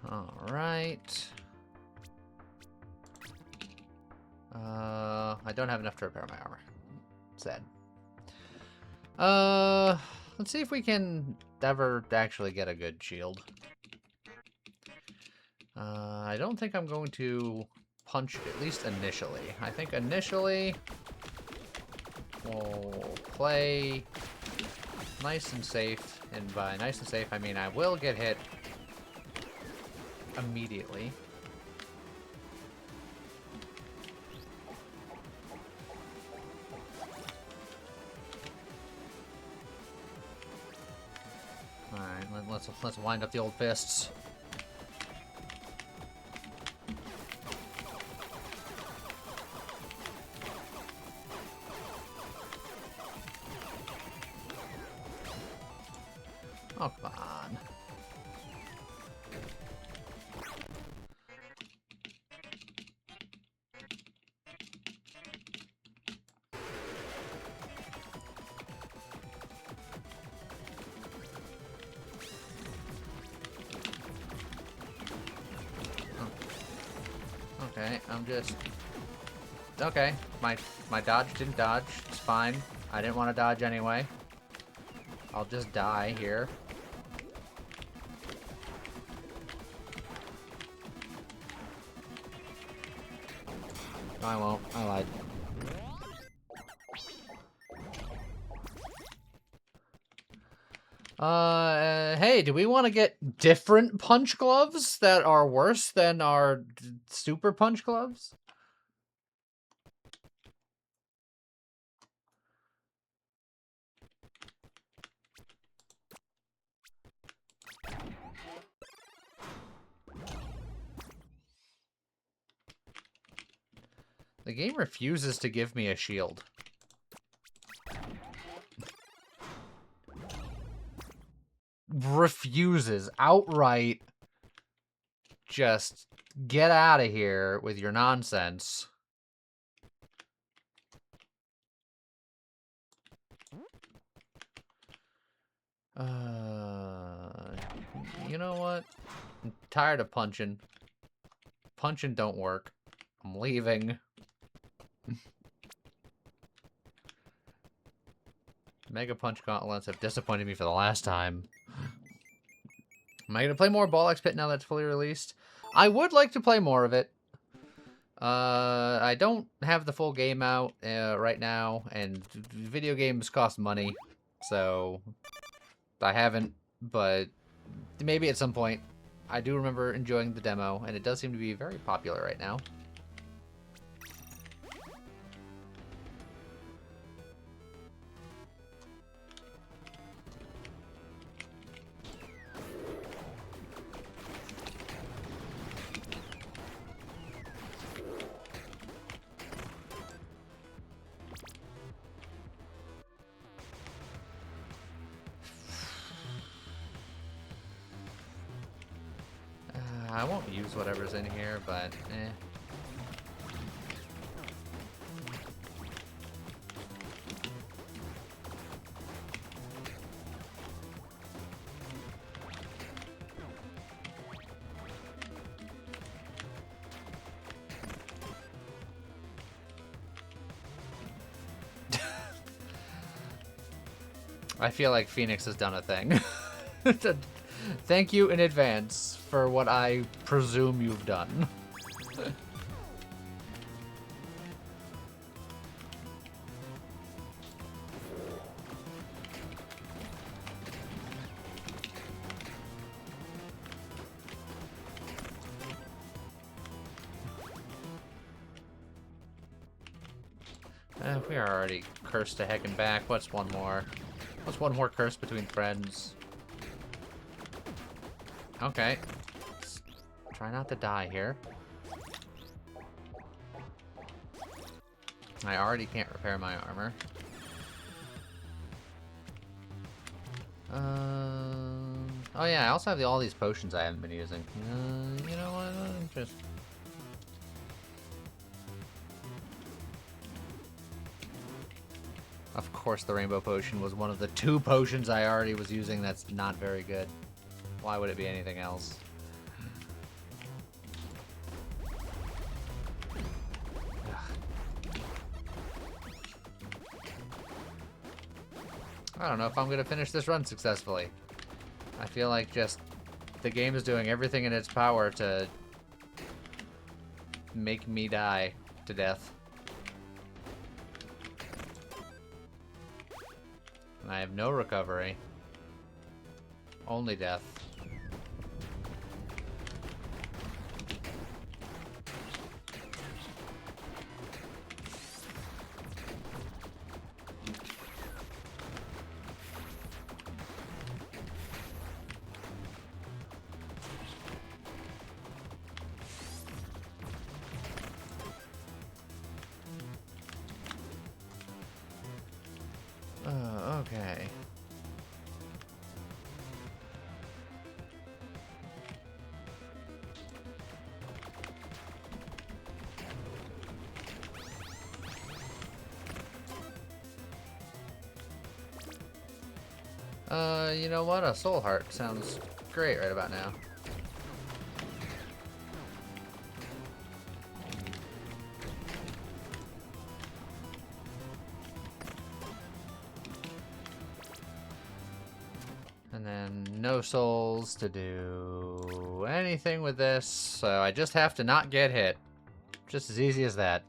All right. I don't have enough to repair my armor. Sad. Let's see if we can ever actually get a good shield. I don't think I'm going to punch, at least initially. I think initially we'll play nice and safe, and by nice and safe I mean I will get hit immediately. Alright, let's wind up the old fists. Oh, come on. Okay, I'm just... Okay, my dodge didn't dodge. It's fine. I didn't want to dodge anyway. I'll just die here. No, I won't. I lied. Hey, do we want to get different punch gloves that are worse than our super punch gloves? The game refuses to give me a shield. Refuses outright. Just get out of here with your nonsense. You know what? I'm tired of punching. Punching don't work. I'm leaving. Mega Punch Gauntlets have disappointed me for the last time. Am I going to play more Ball X Pit now that's fully released? I would like to play more of it. I don't have the full game out right now, and video games cost money, so I haven't, but maybe at some point. I do remember enjoying the demo, and it does seem to be very popular right now. I won't use whatever's in here, but eh. I feel like Phoenix has done a thing. Thank you in advance for what I presume you've done. We are already cursed to heck and back. What's one more? What's one more curse between friends? Okay. Let's try not to die here. I already can't repair my armor. Oh yeah, I also have all these potions I haven't been using. You know what? Just... Of course the rainbow potion was one of the 2 potions I already was using that's not very good. Why would it be anything else? I don't know if I'm gonna finish this run successfully. I feel like just the game is doing everything in its power to make me die to death. And I have no recovery. Only death. Okay. You know what? A soul heart sounds great right about now. And then no souls to do anything with this, so I just have to not get hit. Just as easy as that.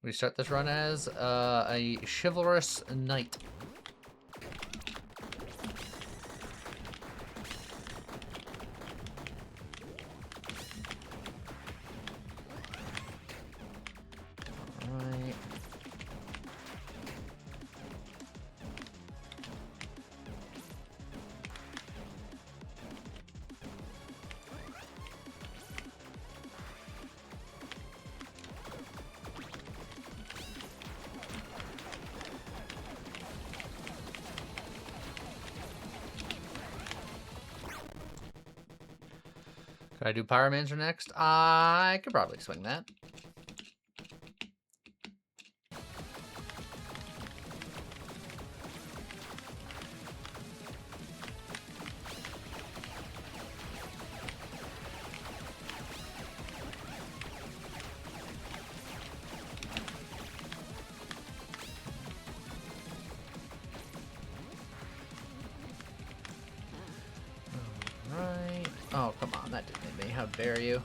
We start this run as a chivalrous knight. Alright. Could I do Pyromancer next? I could probably swing that. Alright. Oh, come on, that didn't hit me. How dare you?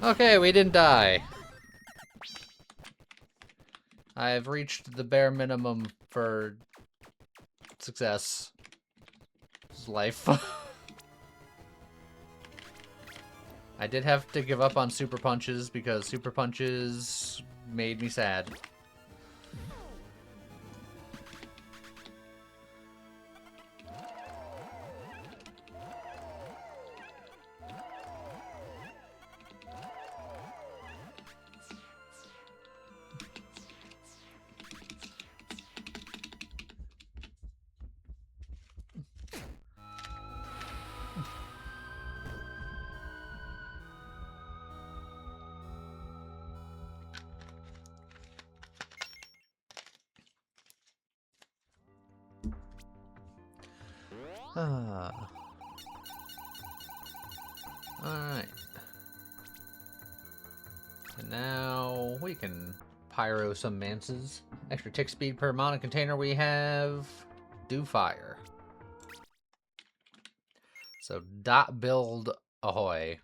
Okay, we didn't die. I've reached the bare minimum for success. This is life. I did have to give up on super punches because super punches made me sad. Alright. And now we can pyro some mances. Extra tick speed per mana container we have. Do fire. So dot build ahoy.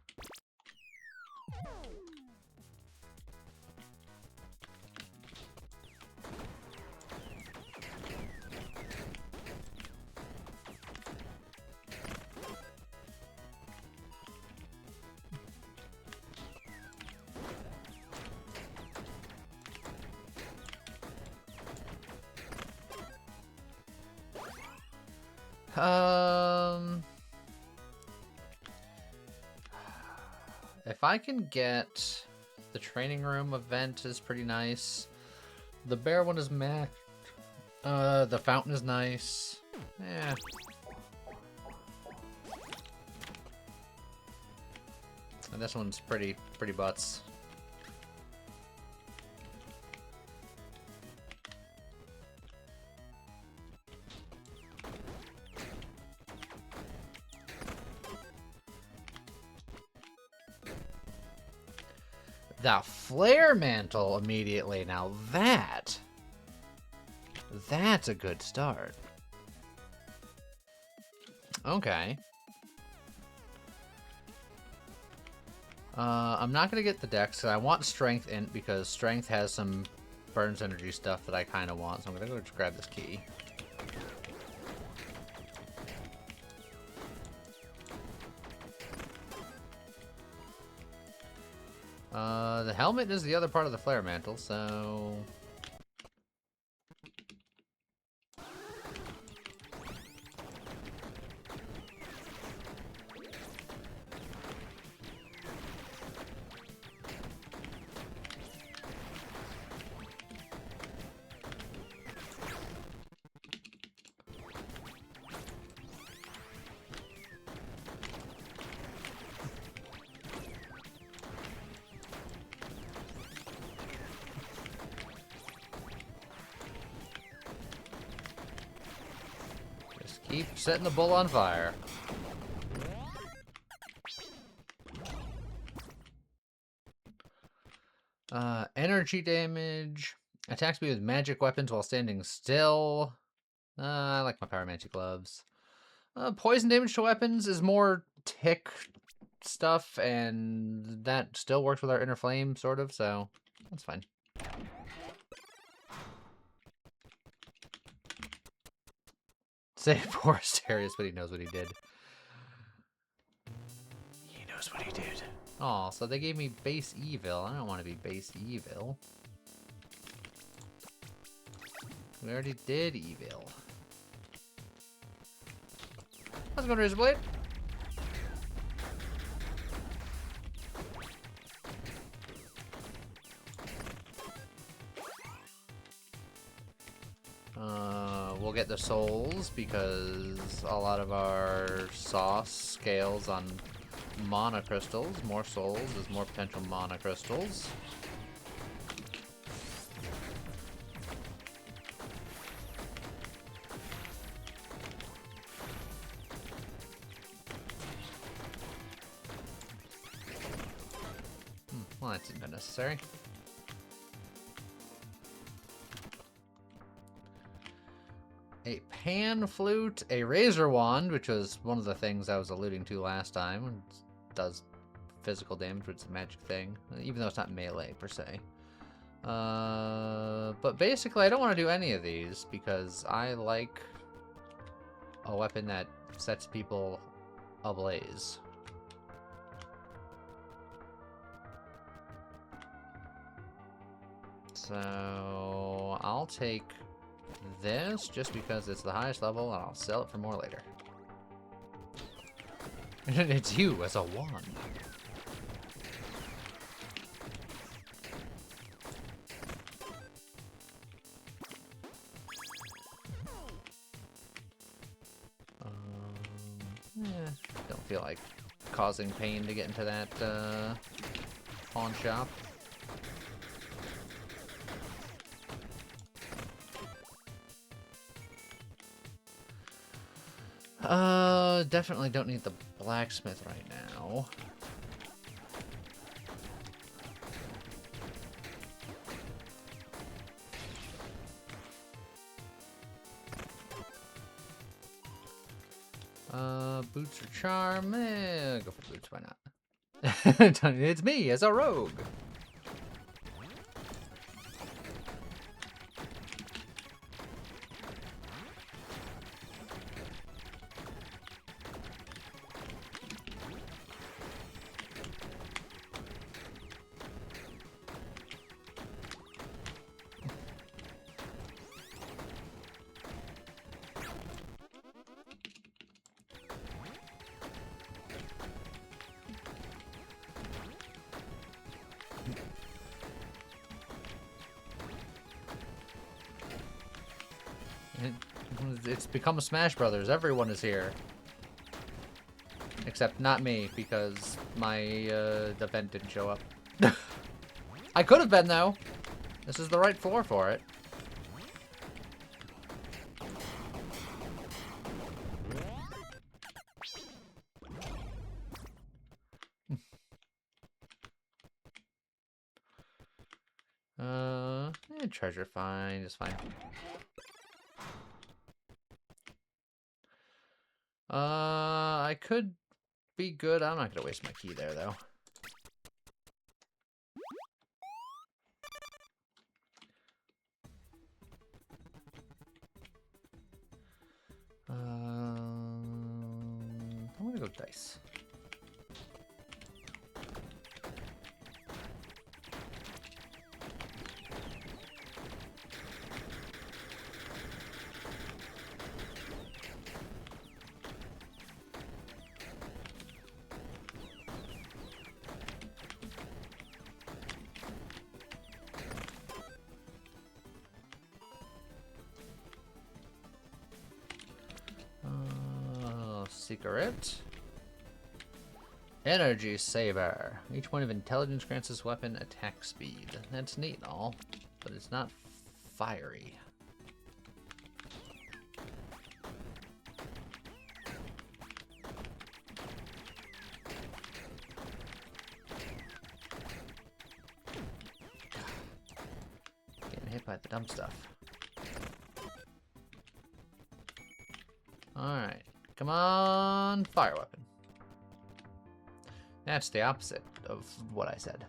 If I can get the training room event is pretty nice. The bear one is meh. The fountain is nice. Yeah. And this one's pretty butts. The flare mantle immediately. Now that's a good start. Okay. I'm not gonna get the dex. I want strength in because strength has some burns energy stuff that I kind of want. So I'm gonna go just grab this key. The helmet is the other part of the flare mantle, so... keep setting the bull on fire. Energy damage. Attacks me with magic weapons while standing still. I like my pyromancy gloves. Poison damage to weapons is more tick stuff, and that still works with our inner flame, sort of, so that's fine. Say poor Asterius, but he knows what he did. He knows what he did. Oh, so they gave me base evil. I don't want to be base evil. We already did evil. How's it going, Razorblade? We'll get the souls because a lot of our sauce scales on mana crystals. More souls is more potential mana crystals. Well, that's unnecessary. A pan flute, a razor wand, which was one of the things I was alluding to last time. It does physical damage, which is a magic thing, even though it's not melee per se. But basically, I don't want to do any of these because I like a weapon that sets people ablaze. So I'll take this just because it's the highest level, and I'll sell it for more later. And it's you as a wand. Don't feel like causing pain to get into that pawn shop. Definitely don't need the blacksmith right now. Boots or charm? Go for boots, why not? It's me as a rogue. It's become a Smash Brothers. Everyone is here. Except not me, because my event didn't show up. I could have been, though. This is the right floor for it. Treasure find is fine. I could be good. I'm not gonna waste my key there, though. I'm gonna go dice. Secret. Energy Saber. Each point of intelligence grants this weapon attack speed. That's neat and all, but it's not fiery. Getting hit by the dumb stuff. Alright. Come on, fire weapon. That's the opposite of what I said.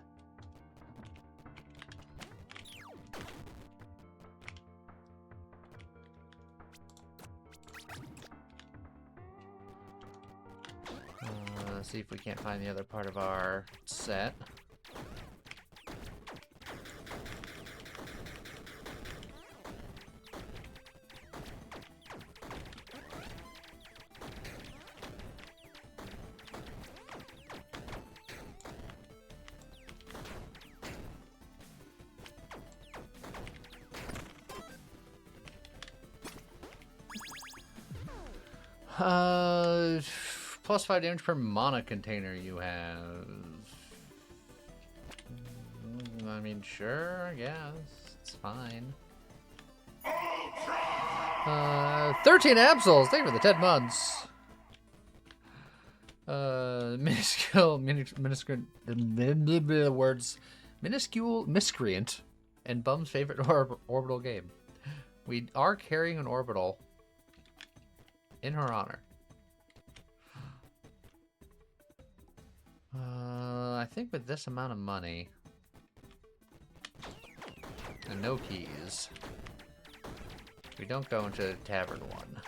Let's see if we can't find the other part of our set. Plus 5 damage per mana container you have. I mean, sure, I guess. It's fine. 13 Absols! Thank you for the 10 months. Minuscule Miscreant and Bum's favorite orbital game. We are carrying an orbital in her honor. I think with this amount of money and no keys, we don't go into Tavern 1.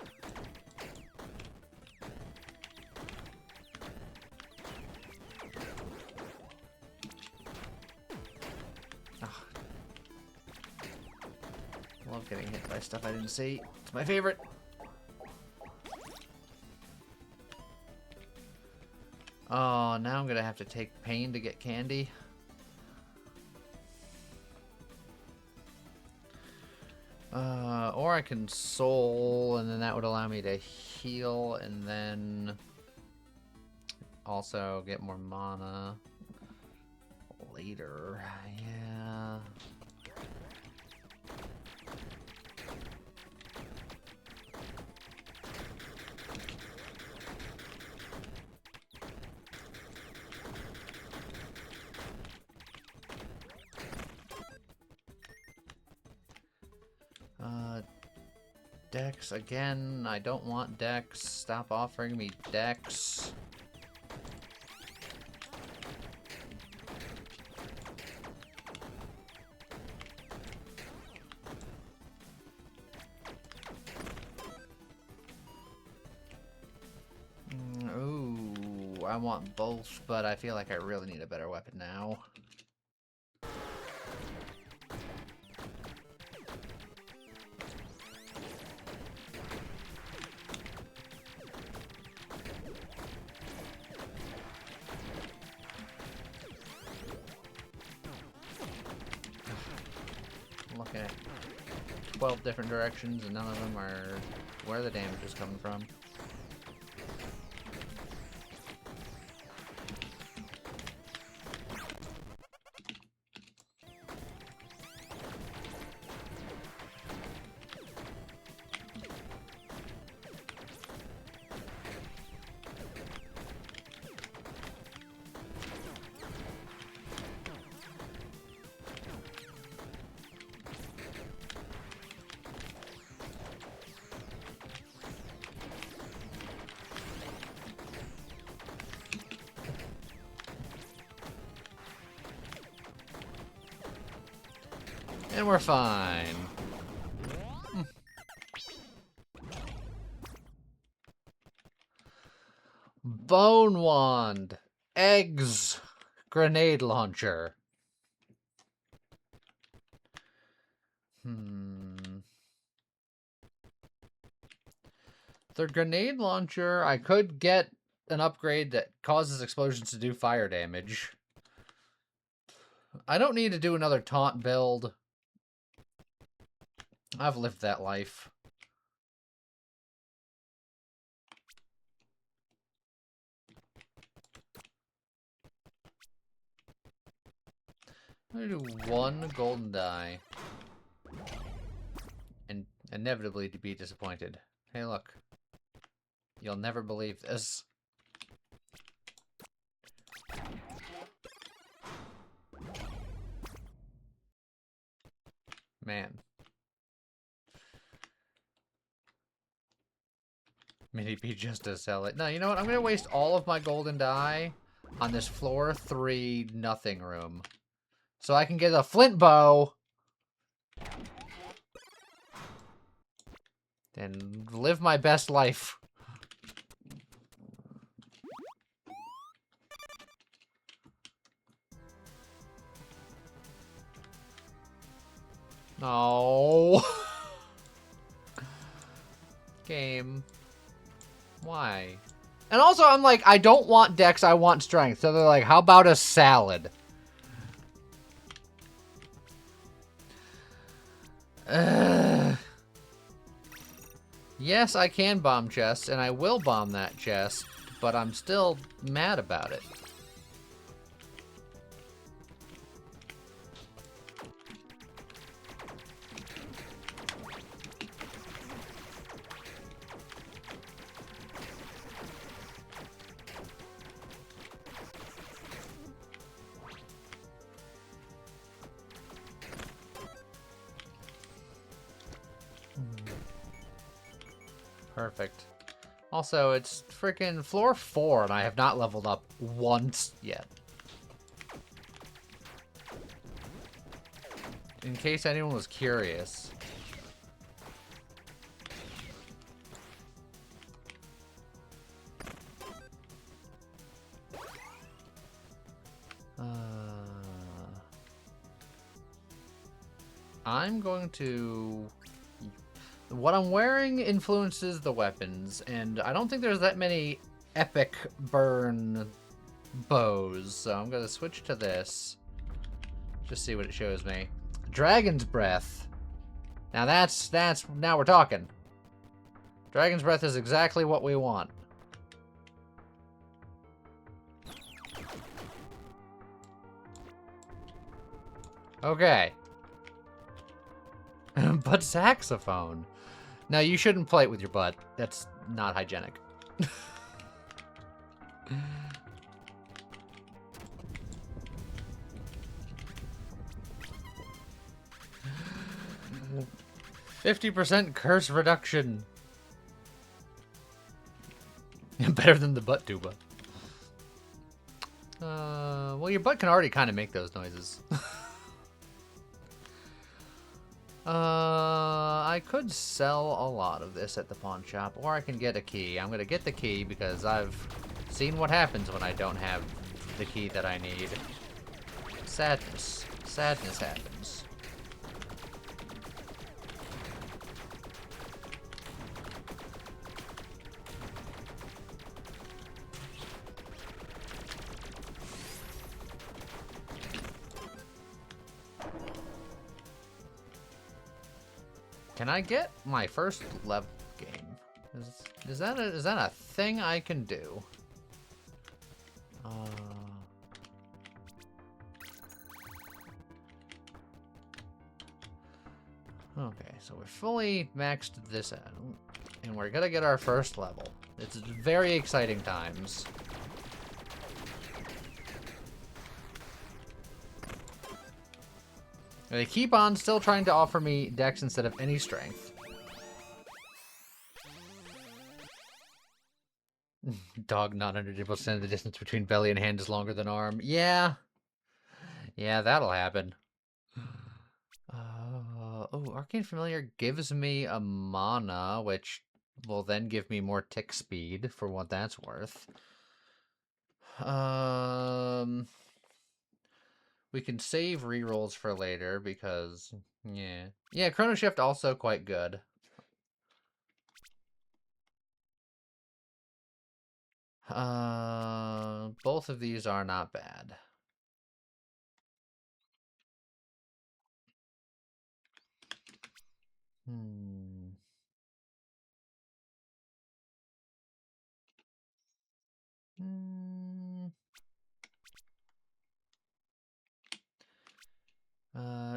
Oh. Love getting hit by stuff I didn't see. It's my favorite. Oh, now I'm gonna have to take pain to get candy. Or I can soul, and then that would allow me to heal, and then also get more mana later. Yeah. Dex again. I don't want Dex. Stop offering me Dex. Ooh, I want both, but I feel like I really need a better weapon now. I'm looking at 12 different directions and none of them are where the damage is coming from. And we're fine. Bone Wand. Eggs. Grenade launcher. The grenade launcher, I could get an upgrade that causes explosions to do fire damage. I don't need to do another taunt build. I've lived that life. I'm gonna do one golden die. And inevitably to be disappointed. Hey, look. You'll never believe this. Man. Mini P just to sell it. No, you know what? I'm gonna waste all of my golden die on this floor 3 nothing room. So I can get a flint bow and live my best life. No. Game. Why? And also, I'm like, I don't want Dex, I want Strength. So they're like, how about a salad? Yes, I can bomb chests, and I will bomb that chest, but I'm still mad about it. Perfect. Also, it's freaking floor 4, and I have not leveled up once yet. In case anyone was curious. I'm going to... What I'm wearing influences the weapons, and I don't think there's that many epic burn bows, so I'm going to switch to this. Just see what it shows me. Dragon's Breath. Now now we're talking. Dragon's Breath is exactly what we want. Okay. But saxophone. No, you shouldn't play it with your butt. That's not hygienic. 50% curse reduction. Better than the butt tuba. Well, your butt can already kind of make those noises. I could sell a lot of this at the pawn shop, or I can get a key. I'm gonna get the key because I've seen what happens when I don't have the key that I need. Sadness. Sadness happens. Can I get my first level game? Is that a thing I can do? Okay, so we're fully maxed this out, and we're gonna get our first level. It's very exciting times. They keep on still trying to offer me dex instead of any strength. Dog not 100% of the distance between belly and hand is longer than arm. Yeah. Yeah, that'll happen. Oh, Arcane Familiar gives me a mana, which will then give me more tick speed for what that's worth. We can save rerolls for later because, yeah. Yeah, Chrono Shift also quite good. Both of these are not bad.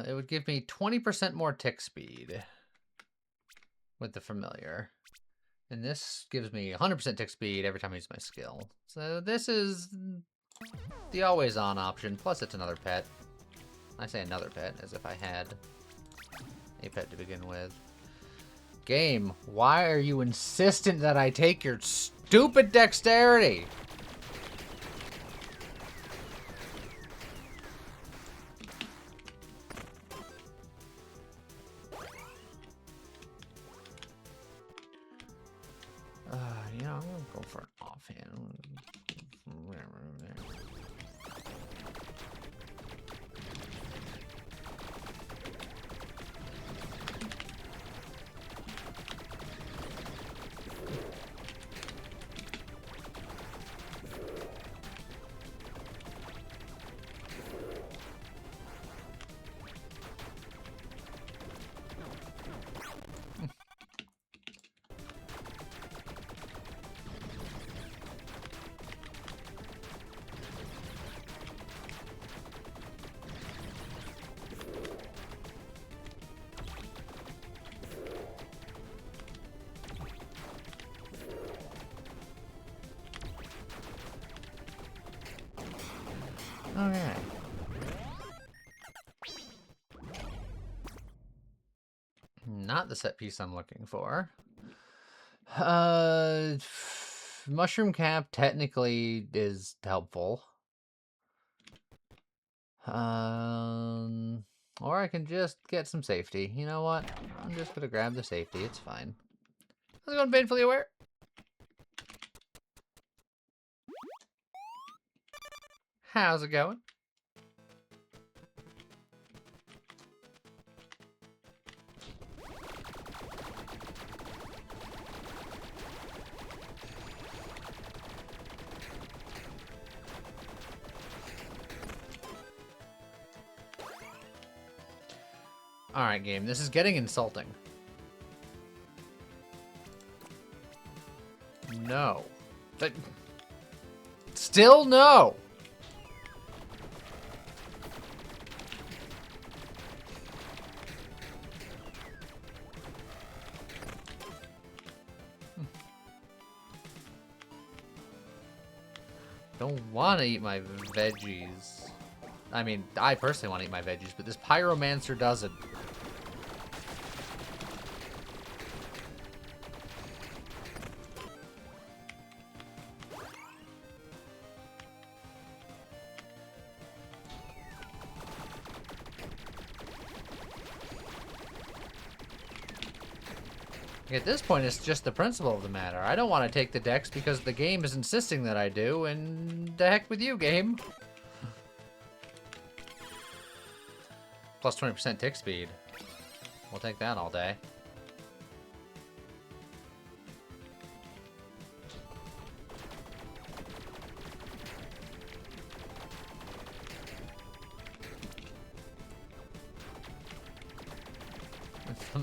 It would give me 20% more tick speed with the familiar. And this gives me 100% tick speed every time I use my skill. So this is the always on option, plus it's another pet. I say another pet as if I had a pet to begin with. Game, why are you insistent that I take your stupid dexterity? You know, I'm gonna go for an offhand. Okay. Not the set piece I'm looking for. Mushroom Cap technically is helpful. Or I can just get some safety. You know what? I'm just gonna grab the safety. It's fine. How's it going, Painfully Aware? How's it going? Alright, game. This is getting insulting. No. But still no! Don't want to eat my veggies. I mean, I personally want to eat my veggies, but this Pyromancer doesn't. At this point, it's just the principle of the matter. I don't want to take the dex because the game is insisting that I do, and the heck with you, game. Plus 20% tick speed. We'll take that all day.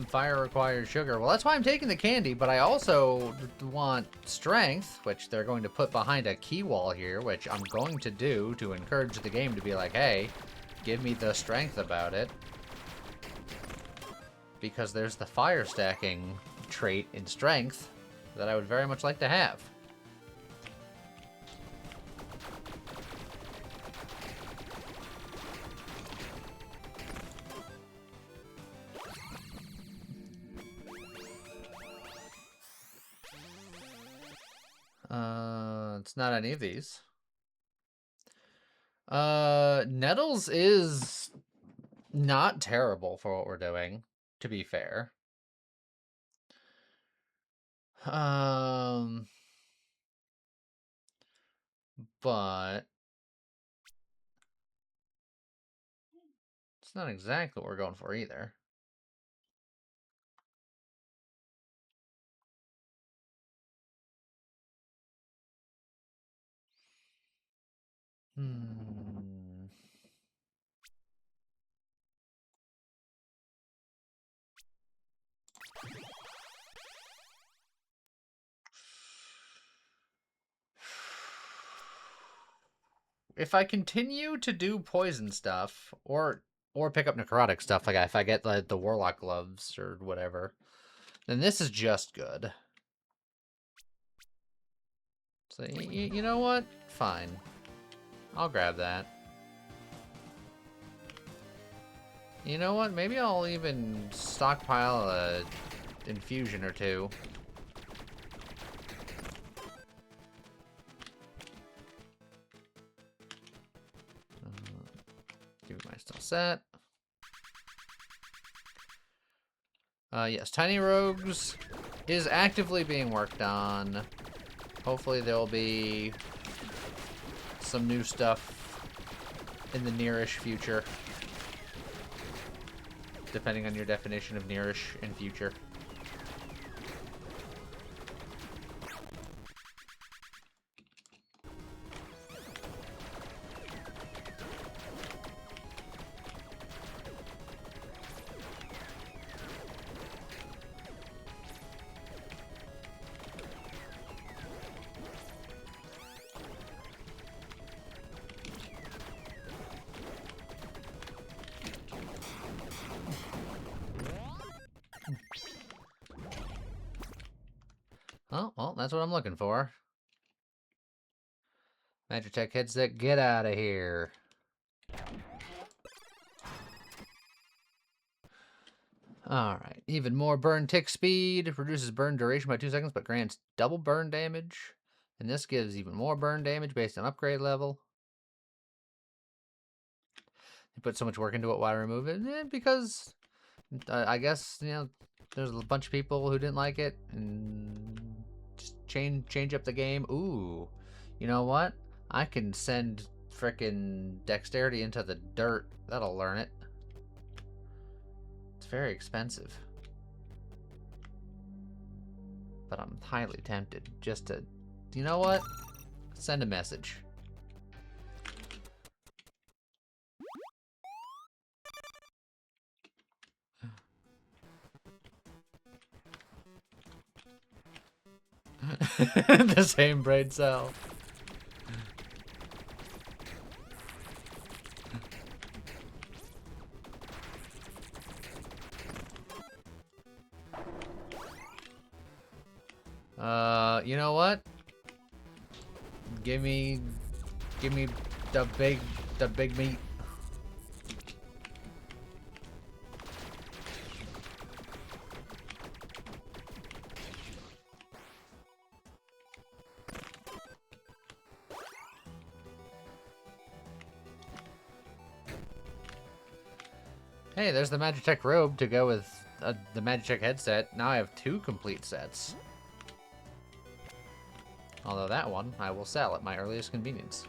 Fire requires sugar. Well, that's why I'm taking the candy, but I also want strength, which they're going to put behind a key wall here, which I'm going to do to encourage the game to be like, hey, give me the strength about it. Because there's the fire stacking trait in strength that I would very much like to have. It's not any of these. Nettles is not terrible for what we're doing, to be fair. But it's not exactly what we're going for either. If I continue to do poison stuff, or pick up necrotic stuff, like if I get the warlock gloves or whatever, then this is just good. So you know what? Fine. I'll grab that. You know what? Maybe I'll even stockpile a infusion or two. Give me my still set. Yes, Tiny Rogues is actively being worked on. Hopefully there'll be some new stuff in the nearish future. Depending on your definition of nearish and future. Oh, well, that's what I'm looking for. Magitech headset, get out of here. Alright, even more burn tick speed. Reduces burn duration by 2 seconds, but grants double burn damage. And this gives even more burn damage based on upgrade level. You put so much work into it, why remove it? Because I guess, you know, there's a bunch of people who didn't like it. And just change up the game. Ooh, you know what? I can send frickin' dexterity into the dirt. That'll learn it. It's very expensive. But I'm highly tempted just to, you know what? Send a message. The same brain cell. You know what? Give me the big meat. Hey, there's the Magitech robe to go with the Magitech headset. Now I have 2 complete sets. Although that one I will sell at my earliest convenience.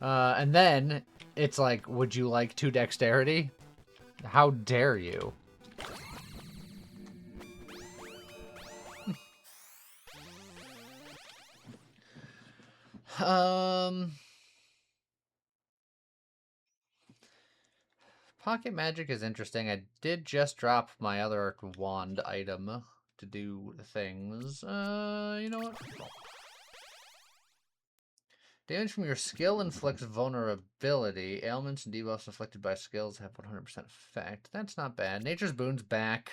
And then it's like, would you like 2 dexterity? How dare you? Pocket magic is interesting. I did just drop my other wand item to do things. You know what? Damage from your skill inflicts vulnerability. Ailments and debuffs inflicted by skills have 100% effect. That's not bad. Nature's Boon's back.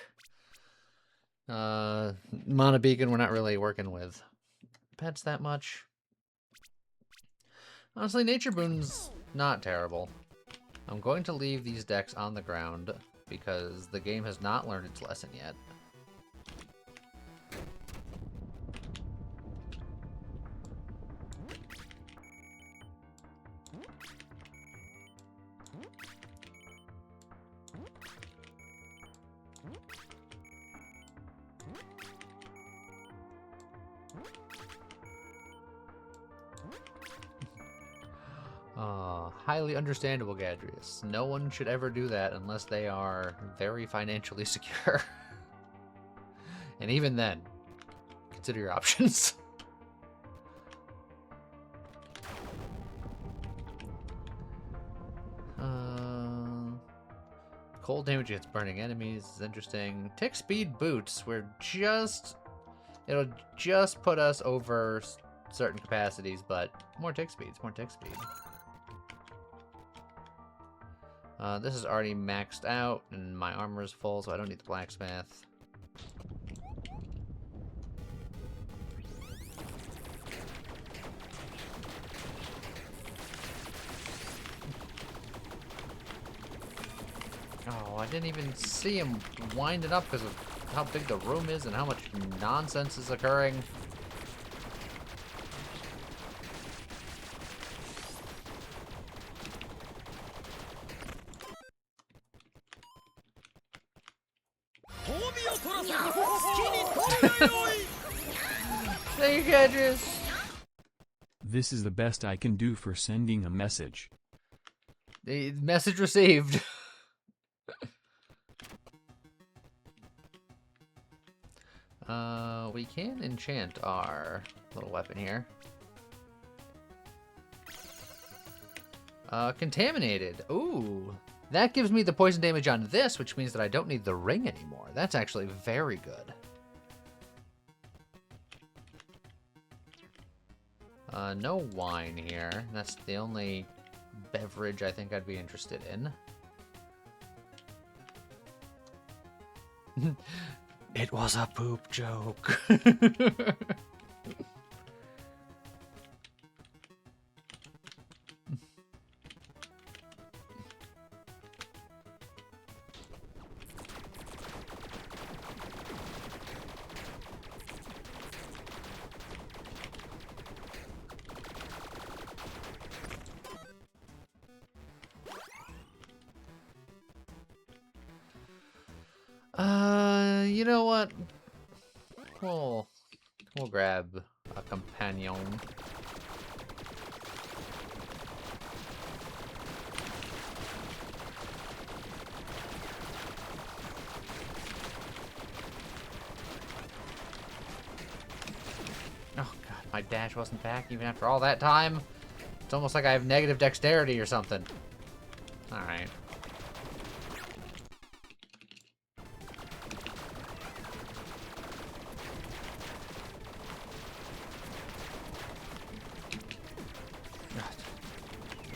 Mana Beacon we're not really working with pets that much. Honestly, Nature Boon's not terrible. I'm going to leave these decks on the ground because the game has not learned its lesson yet. Highly understandable, Gadrius. No one should ever do that unless they are very financially secure. And even then, consider your options. Cold damage against burning enemies is interesting. Tick speed boots. It'll just put us over certain capacities, but more tick speeds, more tick speed. This is already maxed out, and my armor is full, so I don't need the blacksmith. Oh, I didn't even see him wind it up because of how big the room is and how much nonsense is occurring. Thank you, Gadrius. This is the best I can do for sending a message. The message received. We can enchant our little weapon here. Contaminated. Ooh. That gives me the poison damage on this, which means that I don't need the ring anymore. That's actually very good. No wine here. That's the only beverage I think I'd be interested in. It was a poop joke. You know what? We'll grab a companion. Oh god, my dash wasn't back even after all that time. It's almost like I have negative dexterity or something. Alright.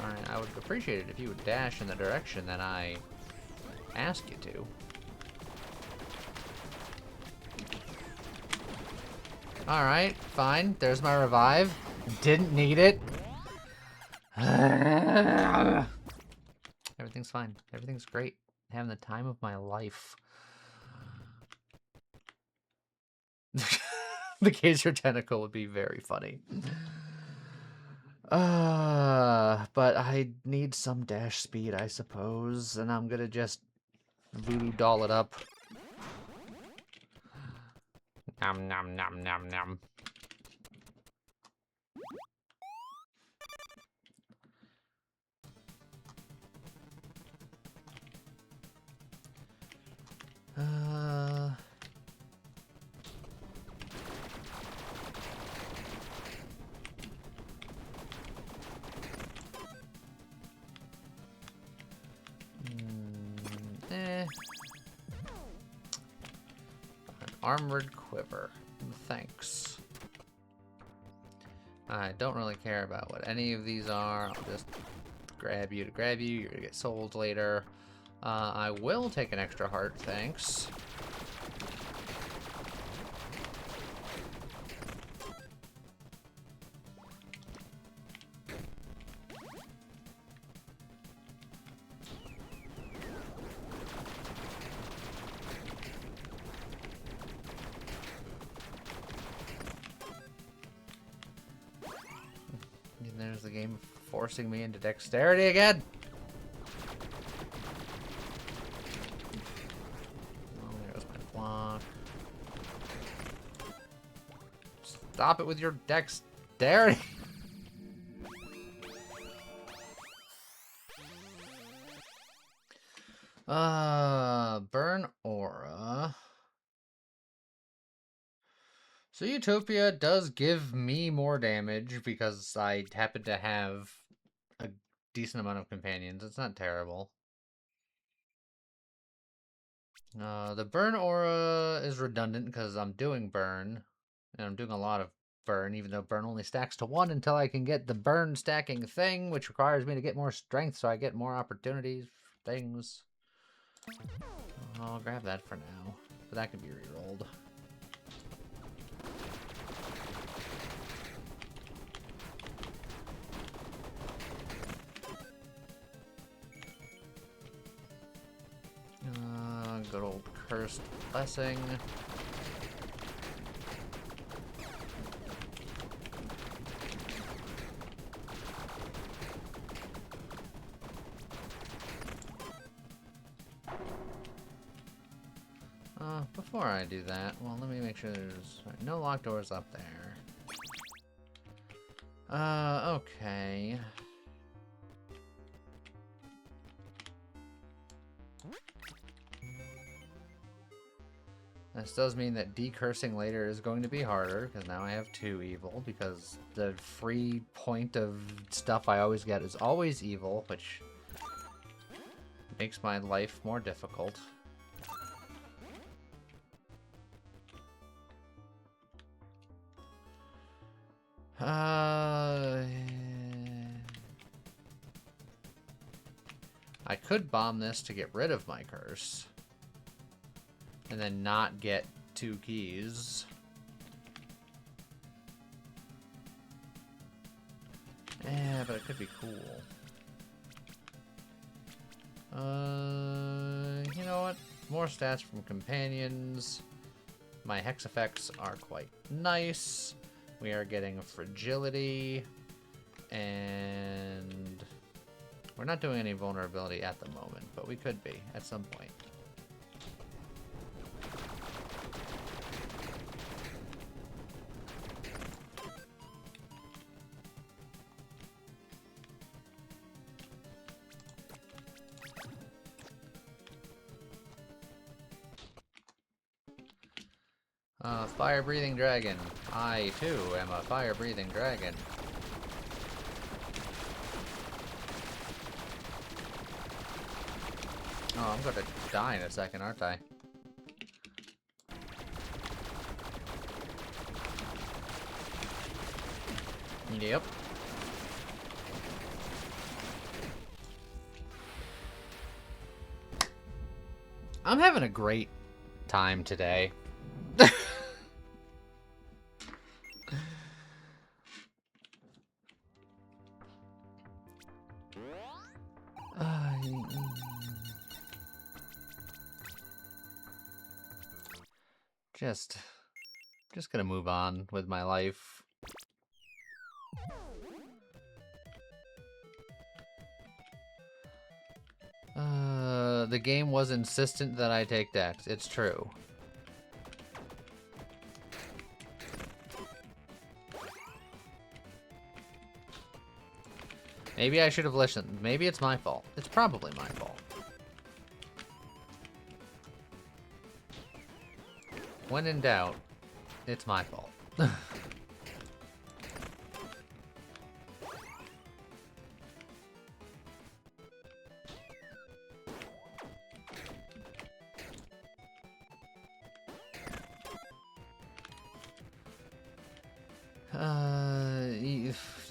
Alright, I would appreciate it if you would dash in the direction that I ask you to. Alright, fine. There's my revive. Didn't need it. Everything's fine. Everything's great. Having the time of my life. The Gazer Tentacle would be very funny. But I need some dash speed, I suppose, and I'm gonna just voodoo doll it up. Nom nom nom nom nom. An armored quiver. Thanks. I don't really care about what any of these are. I'll just grab you to grab you. You're gonna get sold later. I will take an extra heart, thanks. And there's the game forcing me into dexterity again. Stop it with your dexterity. Burn aura. So Utopia does give me more damage because I happen to have a decent amount of companions. It's not terrible. The burn aura is redundant because I'm doing burn. And I'm doing a lot of burn, even though burn only stacks to 1 until I can get the burn stacking thing, which requires me to get more strength so I get more opportunities, things. I'll grab that for now, but that can be rerolled. Good old Cursed Blessing. Before I do that, well, let me make sure there's no locked doors up there. Okay. This does mean that decursing later is going to be harder, because now I have 2 evil, because the free point of stuff I always get is always evil, which makes my life more difficult. I could bomb this to get rid of my curse. And then not get 2 keys. Yeah, but it could be cool. You know what? More stats from companions. My hex effects are quite nice. We are getting fragility. And we're not doing any vulnerability at the moment, but we could be at some point. Fire-breathing dragon. I, too, am a fire-breathing dragon. Oh, I'm gonna die in a second, aren't I? Yep. I'm having a great time today. Just gonna move on with my life. The game was insistent that I take Dex. It's true. Maybe I should have listened. Maybe it's my fault. It's probably my fault. When in doubt, it's my fault.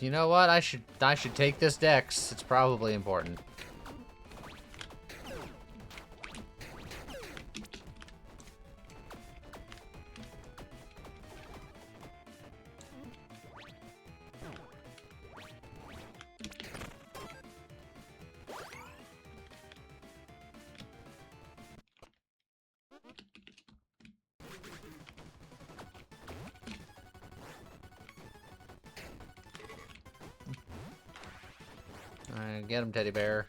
You know what? I should take this Dex. It's probably important. Alright, get him, teddy bear.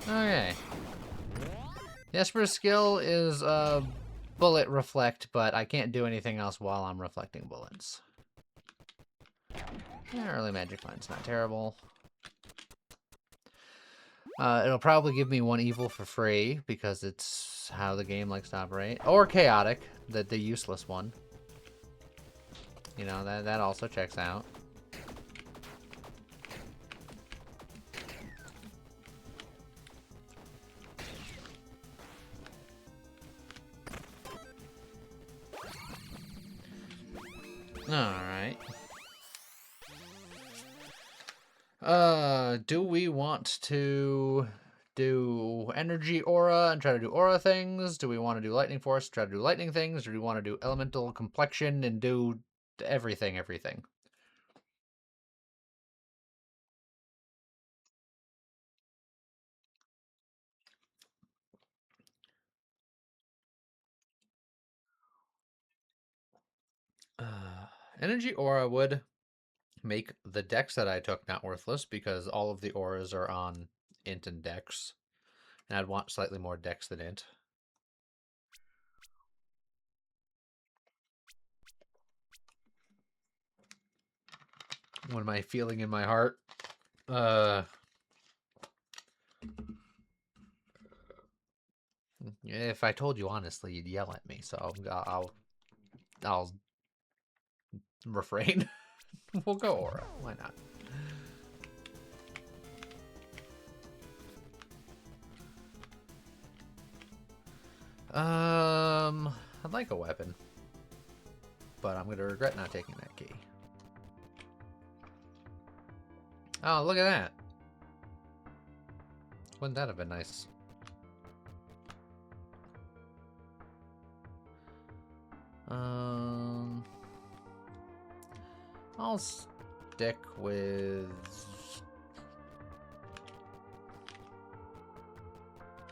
Okay. Jesper's skill is bullet reflect, but I can't do anything else while I'm reflecting bullets. Yeah, early magic mine's not terrible. It'll probably give me one evil for free because it's how the game likes to operate. Or chaotic, the useless one. You know, that also checks out. Alright. Do we want to do energy aura and try to do aura things? Do we want to do lightning force, try to do lightning things? Or do we want to do elemental complexion and do everything? Energy aura would make the dex that I took not worthless because all of the auras are on int and dex. And I'd want slightly more dex than int. What am I feeling in my heart? If I told you honestly, you'd yell at me, so I'll refrain. We'll go aura. Why not? I'd like a weapon, but I'm gonna regret not taking that key. Oh, look at that! Wouldn't that have been nice? I'll stick with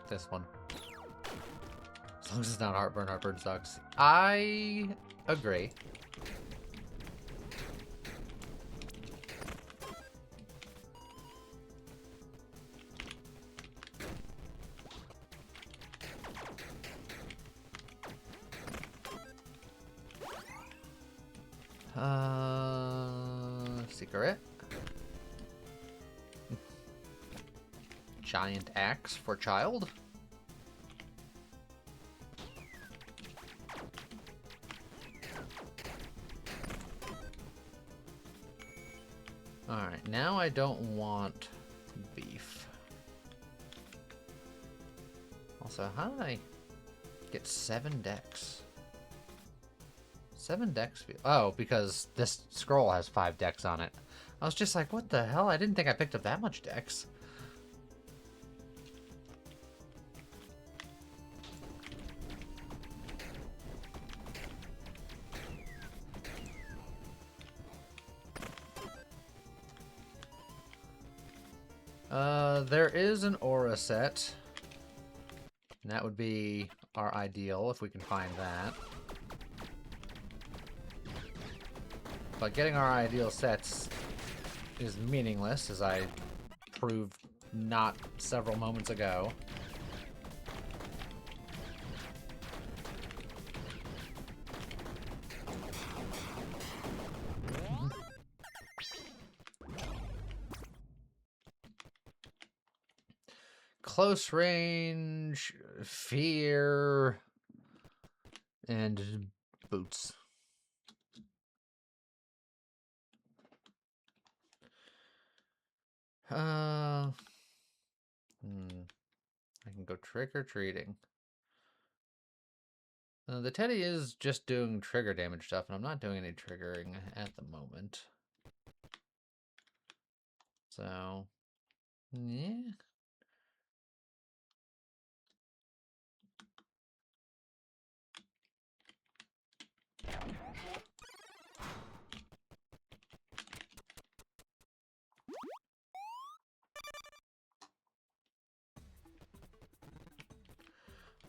this one. As long as it's not Heartburn. Heartburn sucks. I agree. Secret. Giant axe for child. Alright, now I don't want beef. Also, how did I get 7 decks? 7 decks? Oh, because this scroll has 5 decks on it. I was just like, what the hell? I didn't think I picked up that much decks. There is an aura set. And that would be our ideal if we can find that. But getting our ideal sets is meaningless, as I proved not several moments ago. Close range, fear, and boots. I can go trick-or-treating. The Teddy is just doing trigger damage stuff, and I'm not doing any triggering at the moment. So, yeah.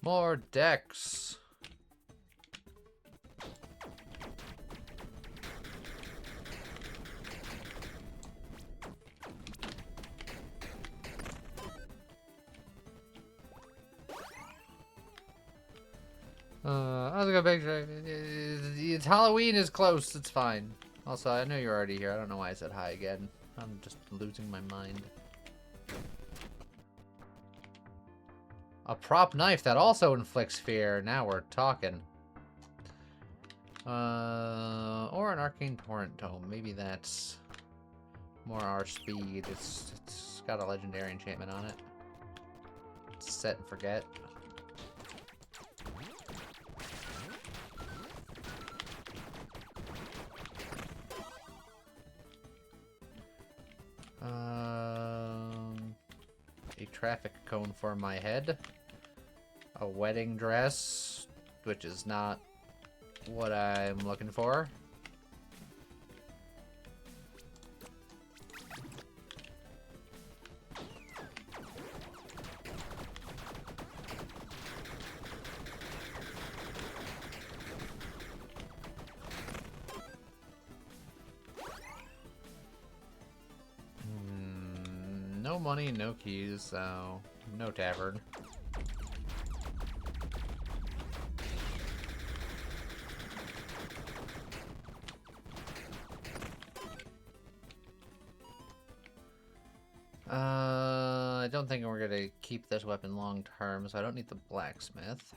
More decks. I was gonna make sure it's Halloween is close. It's fine. Also, I know you're already here. I don't know why I said hi again. I'm just losing my mind. A prop knife that also inflicts fear. Now we're talking. Or an arcane torrent tome. Maybe that's more our speed. It's got a legendary enchantment on it. It's set and forget. A traffic cone for my head. A wedding dress, which is not what I'm looking for. No money, no keys, so no tavern. I don't think we're gonna keep this weapon long term, so I don't need the blacksmith.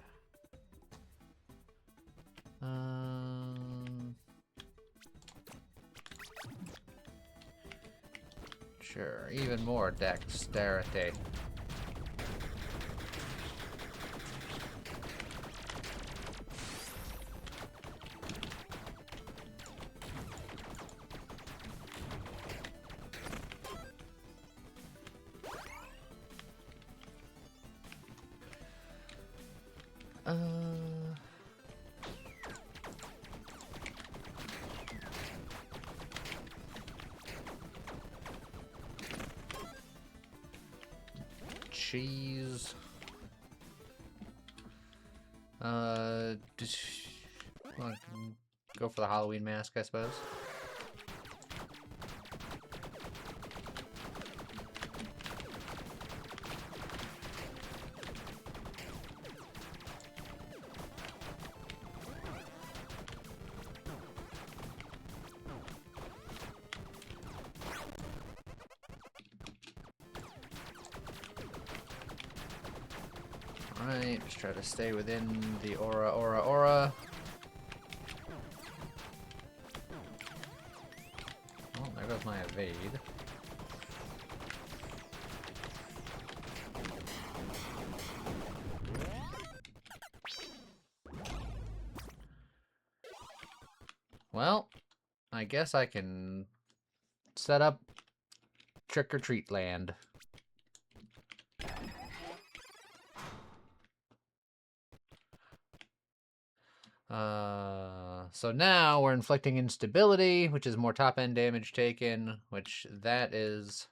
Sure, even more dexterity. Cheese. Just wanna go for the Halloween mask, I suppose. Alright, just try to stay within the aura. Oh, there goes my evade. fade. Well, I guess I can set up Trick or Treat Land. So now we're inflicting instability, which is more top-end damage taken, which that is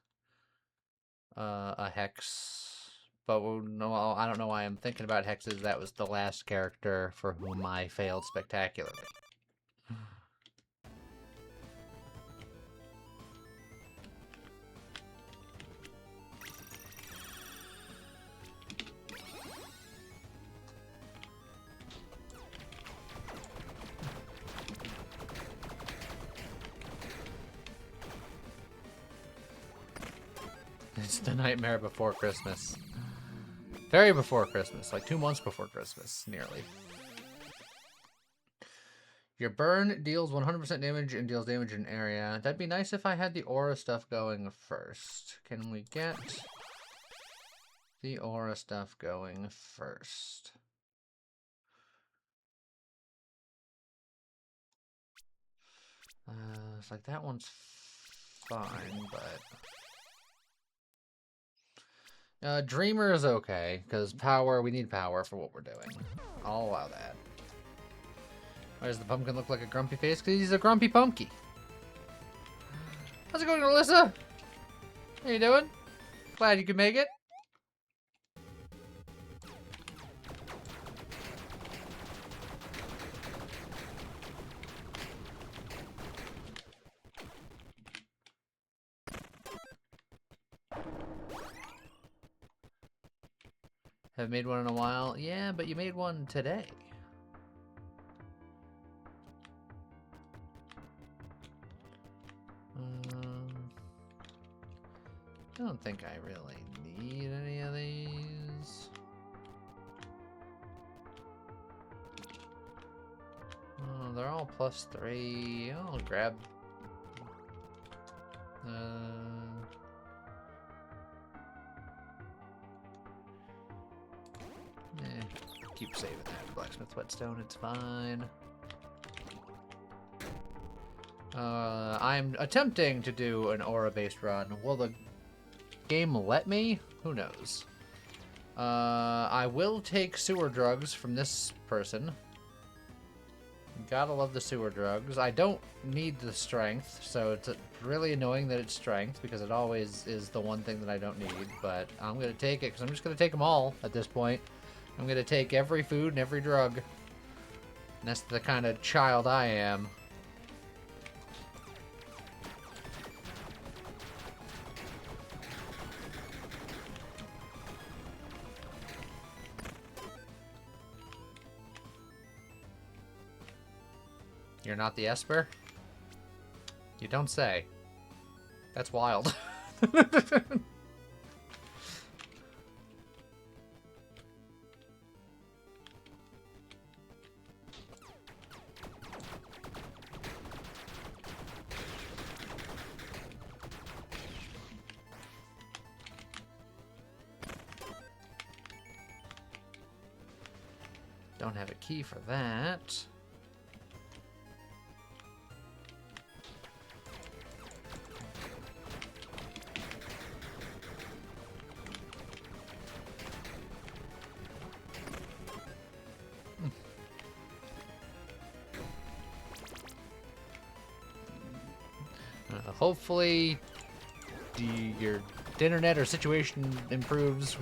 a hex. But no, I don't know why I'm thinking about hexes. That was the last character for whom I failed spectacularly. It's the nightmare before Christmas. Very before Christmas, like 2 months before Christmas, nearly. Your burn deals 100% damage and deals damage in area. That'd be nice if I had the aura stuff going first. Can we get the aura stuff going first? It's like that one's fine, but... Dreamer is okay, because power, we need power for what we're doing. I'll allow that. Why does the pumpkin look like a grumpy face? Because he's a grumpy pumpkin. How's it going, Alyssa? How you doing? Glad you could make it. Have made one in a while? Yeah, but you made one today. I don't think I really need any of these. Oh, they're all +3. I'll grab... keep saving that blacksmith whetstone, it's fine. I'm attempting to do an aura-based run. Will the game let me? Who knows? I will take sewer drugs from this person. Gotta love the sewer drugs. I don't need the strength, so it's really annoying that it's strength, because it always is the one thing that I don't need, but I'm gonna take it, because I'm just gonna take them all at this point. I'm gonna take every food and every drug. And that's the kind of child I am. You're not the Esper? You don't say. That's wild. Don't have a key for that. Hopefully, your internet or situation improves,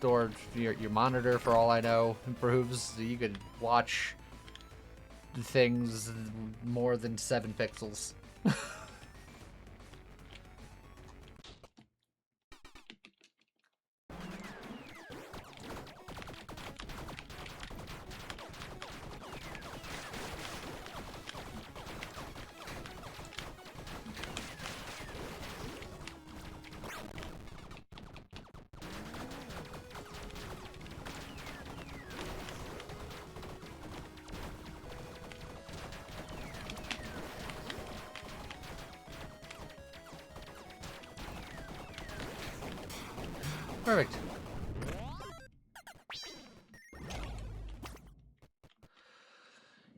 or your monitor, for all I know, improves, so you could watch things more than 7 pixels. Perfect.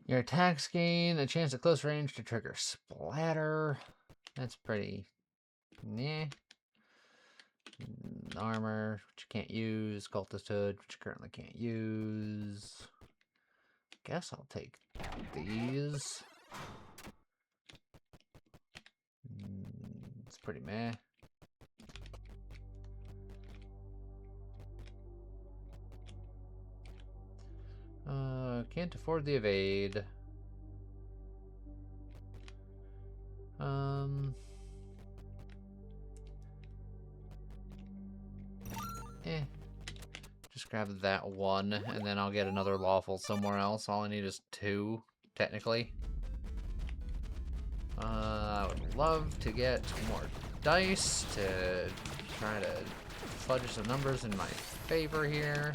Your attacks gain a chance at close range to trigger splatter. That's pretty... Nah. Armor, which you can't use. Cultist Hood, which you currently can't use. Guess I'll take these. It's pretty meh. Can't afford the evade. Just grab that one, and then I'll get another lawful somewhere else. All I need is 2, technically. I would love to get more dice to try to fudge some numbers in my favor here.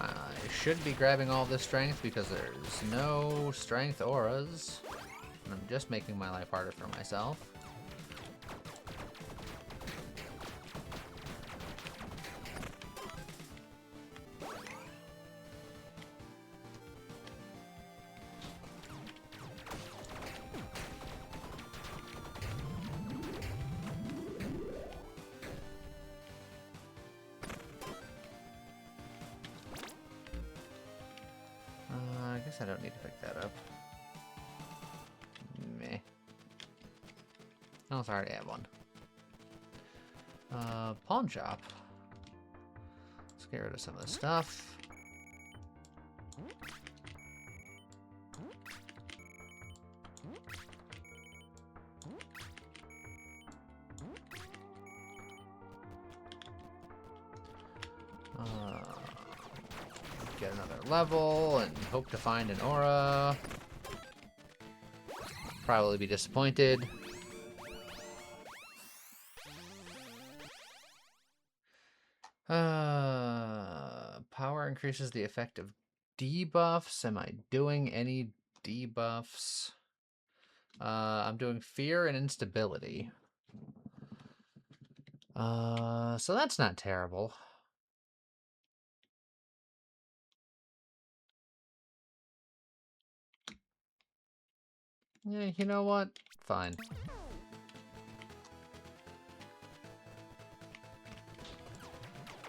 I should be grabbing all this strength because there's no strength auras. And I'm just making my life harder for myself. I guess I don't need to pick that up. Meh. Oh, I already have one. Pawn shop. Let's get rid of some of this stuff. Get another level and hope to find an aura. Probably be disappointed. Power increases the effect of debuffs. Am I doing any debuffs? I'm doing fear and instability. So that's not terrible. Yeah, you know what? Fine.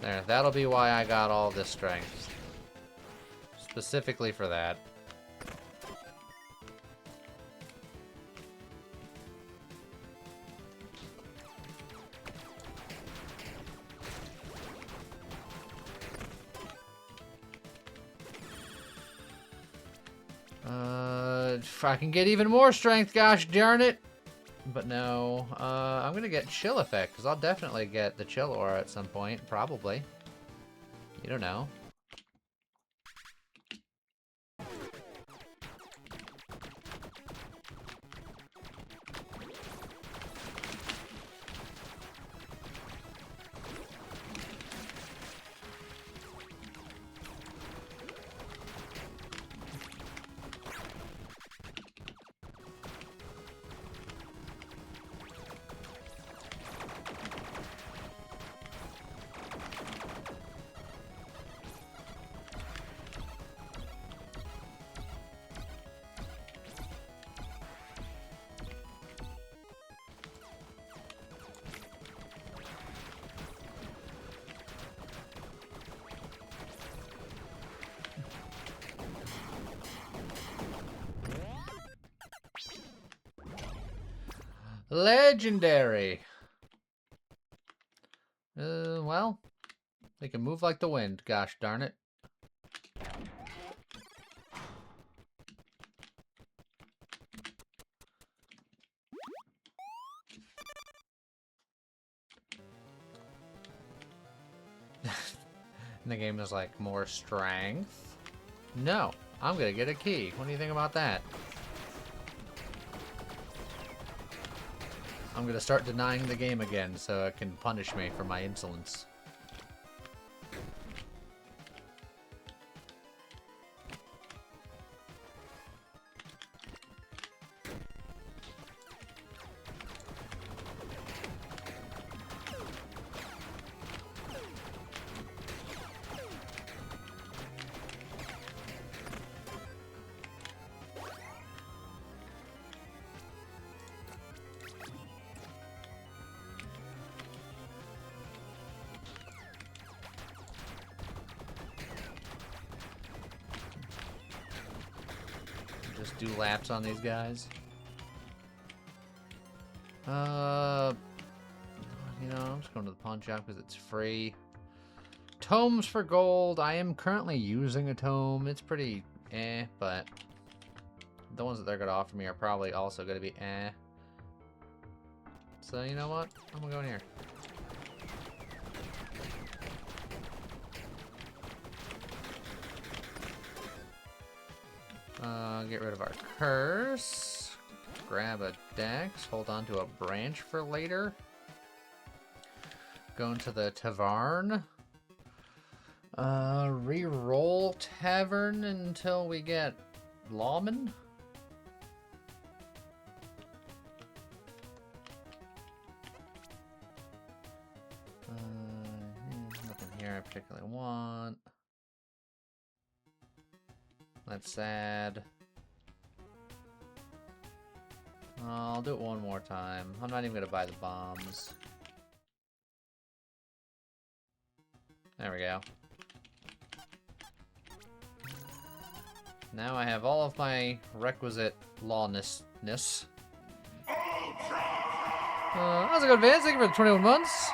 There, that'll be why I got all this strength. Specifically for that. If I can get even more strength, gosh darn it. But no, I'm gonna get chill effect, because I'll definitely get the chill aura at some point, probably. You don't know. Legendary. Well, they can move like the wind, gosh darn it. And the game is like, more strength? No, I'm gonna get a key. What do you think about that? I'm gonna start denying the game again so it can punish me for my insolence. do laps on these guys. You know, I'm just going to the pawn shop because it's free. Tomes for gold. I am currently using a tome. It's pretty but the ones that they're going to offer me are probably also going to be So, you know what? I'm going to go in here. Get rid of our curse. Grab a dex. Hold on to a branch for later. Go into the tavern. Re-roll tavern until we get lawman. Nothing here I particularly want. That's sad. I'll do it one more time. I'm not even gonna buy the bombs. There we go. Now I have all of my requisite lawlessness. How's it going, Vance? Thank you for the 21 months.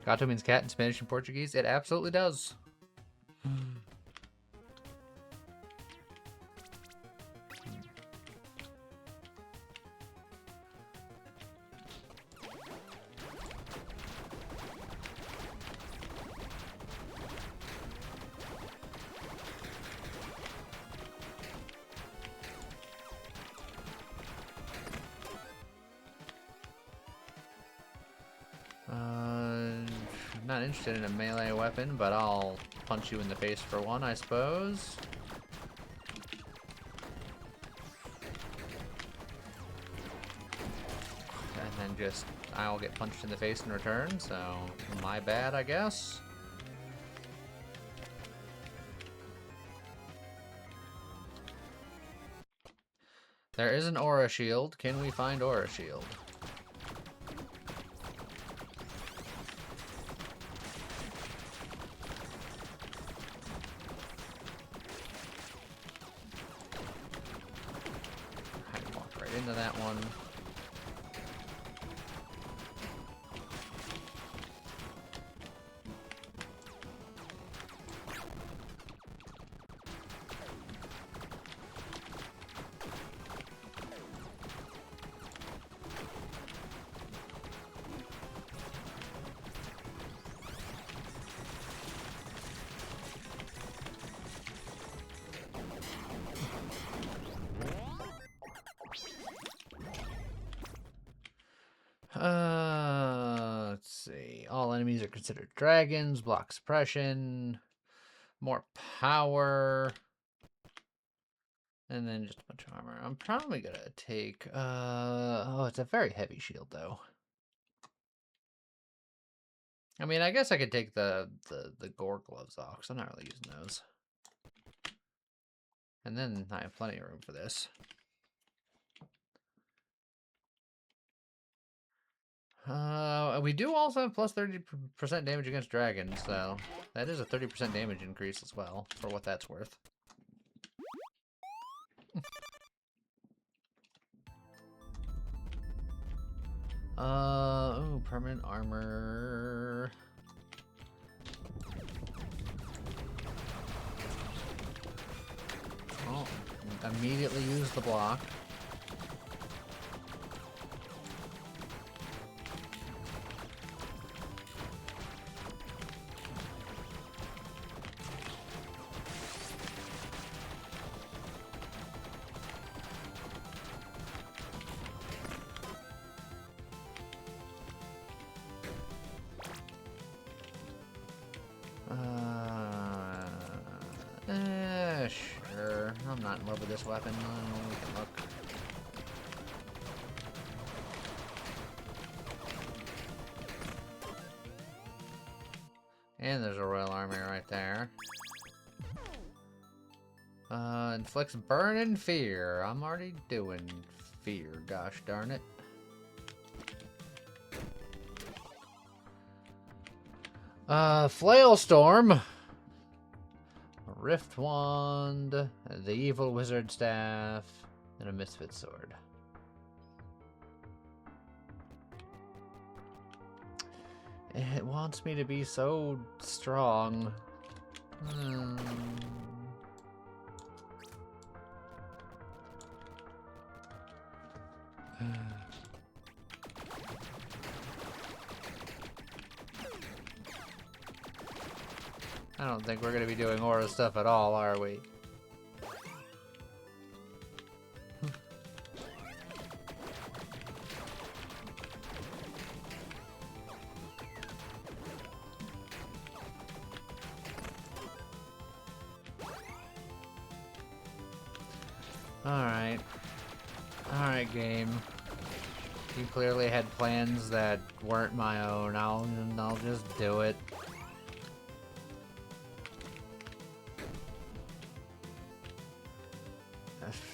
Gato means cat in Spanish and Portuguese. It absolutely does. Not interested in a melee weapon, but I'll punch you in the face for one, I suppose. And then just, I'll get punched in the face in return, so my bad, I guess. There is an aura shield. Can we find aura shield? Into that one. Let's see. All enemies are considered dragons. Block suppression. More power. And then just a bunch of armor. I'm probably gonna take, oh, it's a very heavy shield, though. I mean, I guess I could take the gore gloves off, because I'm not really using those. And then I have plenty of room for this. We do also have plus 30% damage against dragons, so that is a 30% damage increase as well, for what that's worth. Oh, permanent armor. Oh, immediately use the block. Sure. I'm not in love with this weapon. We can look. And there's a royal army right there. Inflicts burn and fear. I'm already doing fear, gosh darn it. Flail storm. Rift Wand, the Evil Wizard Staff, and a Misfit Sword. It wants me to be so strong. I don't think we're going to be doing aura stuff at all, are we? Alright. Alright, game. You clearly had plans that weren't my own. I'll just do it.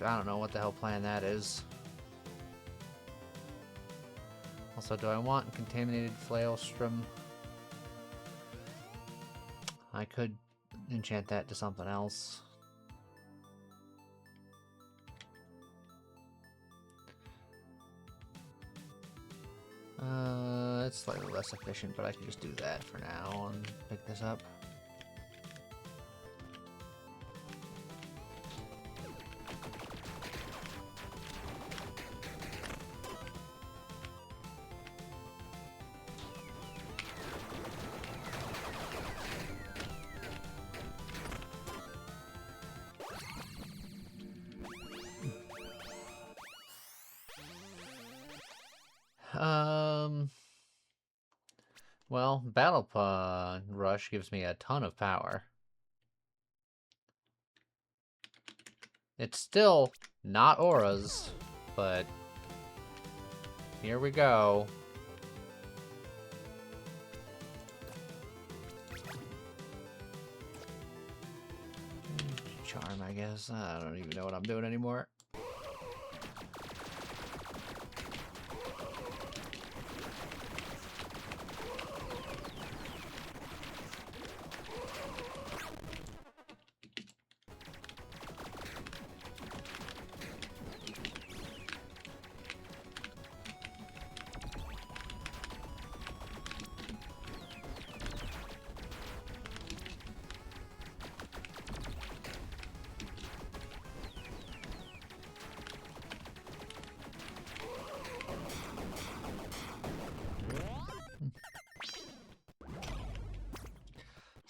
I don't know what the hell plan that is. Also, do I want Contaminated Flailstrom? I could enchant that to something else. It's slightly less efficient, but I can just do that for now and pick this up. Well, Battle Rush gives me a ton of power. It's still not auras, but here we go. Charm, I guess. I don't even know what I'm doing anymore.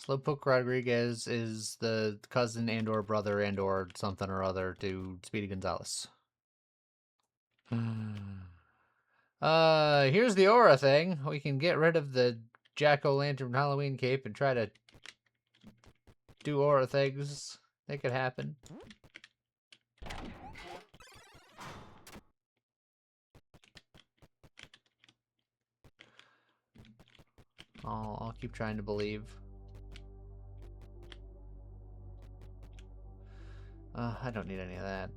Slowpoke Rodriguez is the cousin and or brother and or something or other to Speedy Gonzalez. Here's the aura thing. We can get rid of the Jack-o'-lantern Halloween cape and try to do aura things. They could happen. I'll keep trying to believe. I don't need any of that.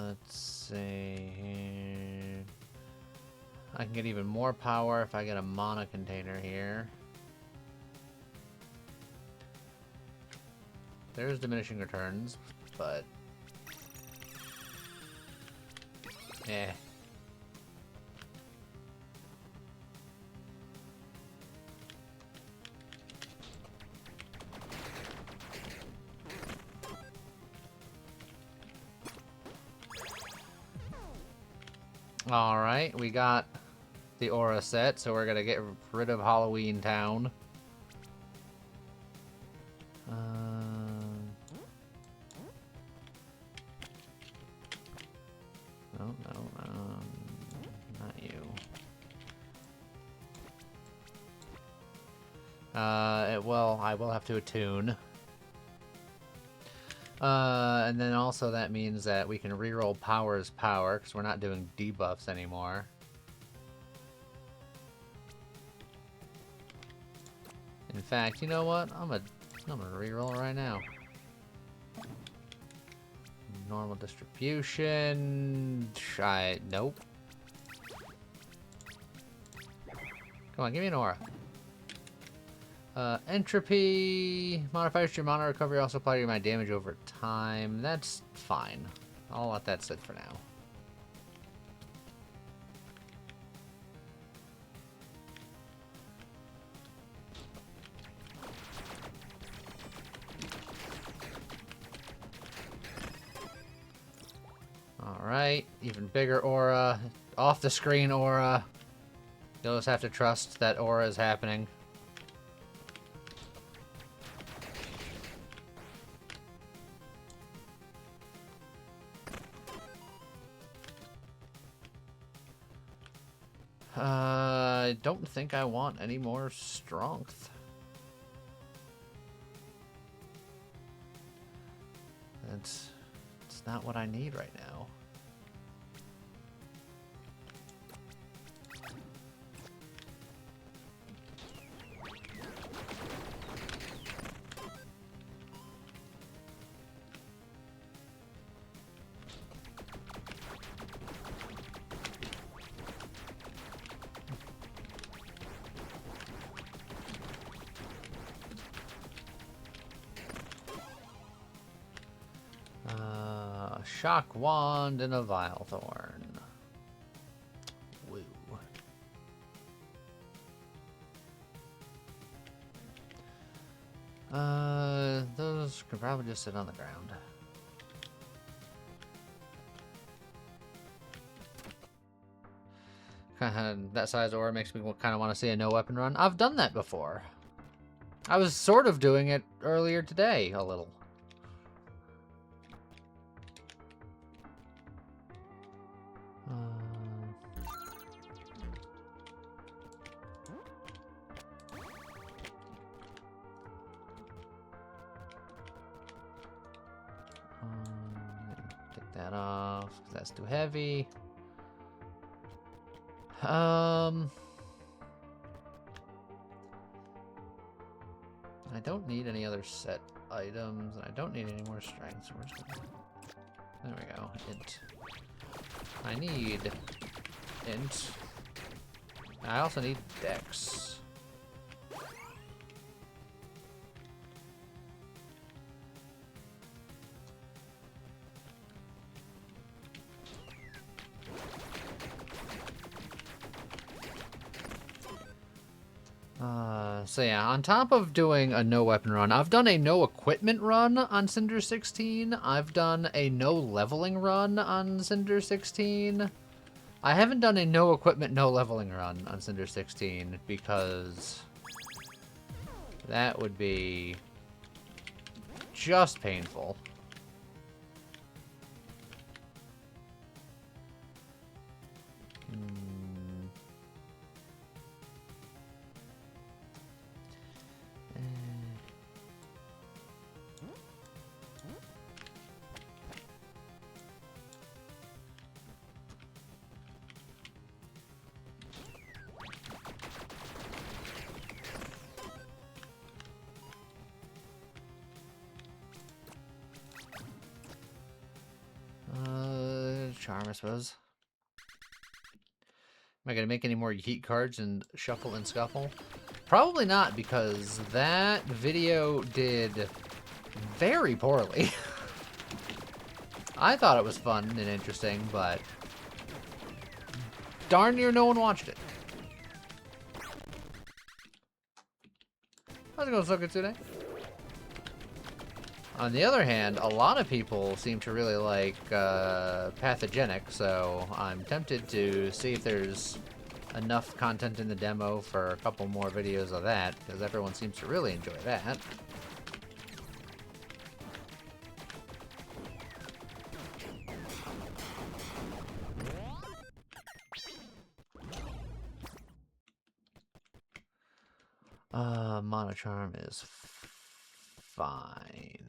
Let's see here. I can get even more power if I get a mana container here. There's diminishing returns, but eh. Alright, we got the aura set, so we're gonna get rid of Halloween Town. No, not you. Well, I will have to attune. And then also that means that we can reroll Power's power, because we're not doing debuffs anymore. In fact, you know what? I'm gonna reroll right now. Normal distribution. Nope. Come on, give me an aura. Entropy modifiers to your mana recovery also apply to my damage over time. That's fine. I'll let that sit for now. Alright, even bigger aura. Off the screen aura. You'll just have to trust that aura is happening. I don't think I want any more strength. It's not what I need right now. Shock Wand and a Vile Thorn. Woo. Those could probably just sit on the ground. That size aura makes me kind of want to see a no weapon run. I've done that before. I was sort of doing it earlier today, a little. Take that off, 'cause that's too heavy. I don't need any other set items, and I don't need any more strength, so we're just gonna... There we go. Int. I need int. I also need dex. So yeah, on top of doing a no weapon run, I've done a no equipment run on Cinder 16. I've done a no leveling run on Cinder 16. I haven't done a no equipment, no leveling run on Cinder 16 because that would be just painful. Charm, I suppose. Am I gonna make any more Yeet cards and Shuffle and Scuffle? Probably not, because that video did very poorly. I thought it was fun and interesting, but darn near no one watched it. How's it going, Sokatsune? On the other hand, a lot of people seem to really like Pathogenic, so I'm tempted to see if there's enough content in the demo for a couple more videos of that, because everyone seems to really enjoy that. Mana Charm is fine.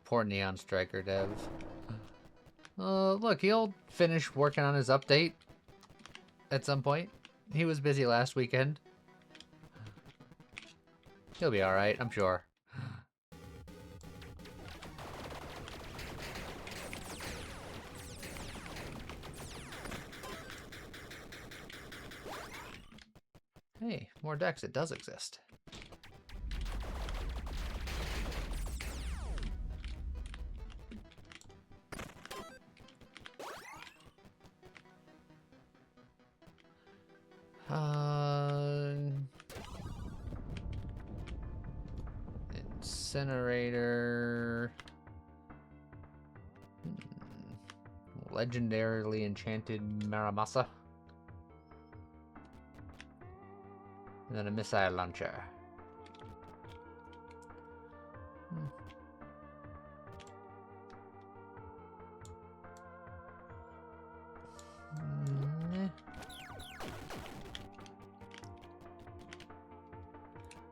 Poor Neon Striker dev. Look, he'll finish working on his update at some point. He was busy last weekend. He'll be alright, I'm sure. Hey, more decks. It does exist. Incinerator. Legendarily enchanted Maramasa. And then a missile launcher.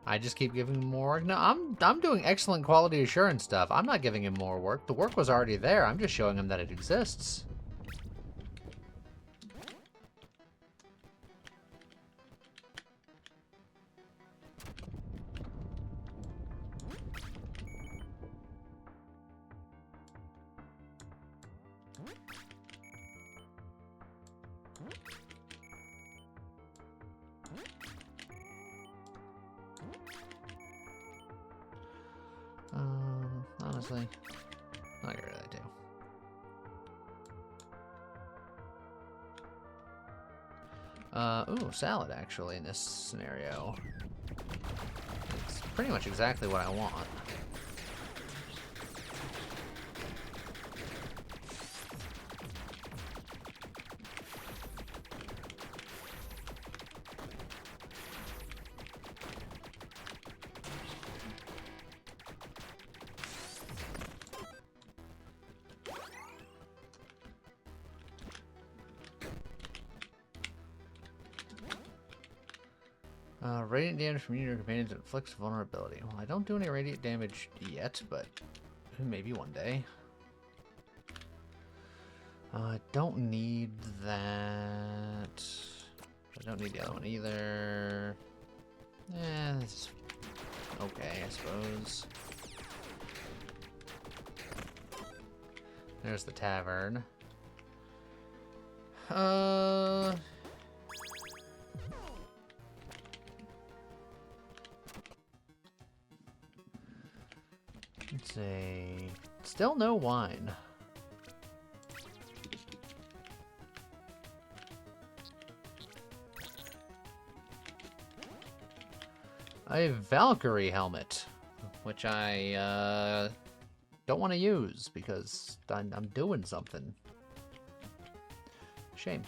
I just keep giving him more work. No, I'm doing excellent quality assurance stuff. I'm not giving him more work. The work was already there. I'm just showing him that it exists. Honestly, I'll get rid of that too. Ooh, salad actually in this scenario. It's pretty much exactly what I want. Radiant damage from you and your companions inflicts vulnerability. Well, I don't do any radiant damage yet, but maybe one day. I don't need that. I don't need the other one either. It's okay, I suppose. There's the tavern. Let's see. Still no wine. A Valkyrie helmet, which I don't want to use because I'm doing something. Shame.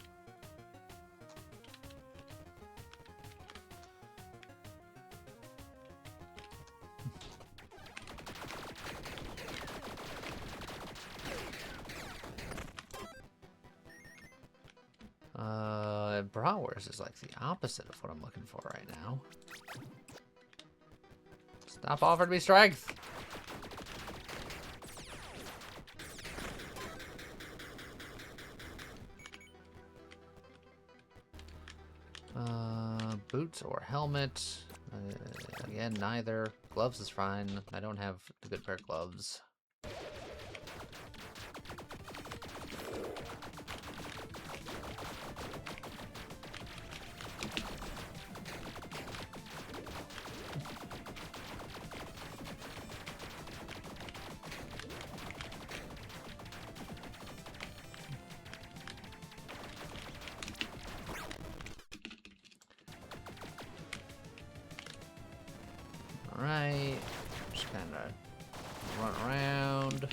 Bratwurst is like the opposite of what I'm looking for right now. Stop offering me strength! Boots or helmet? Again, neither. Gloves is fine. I don't have a good pair of gloves. Alright, just kind of run around.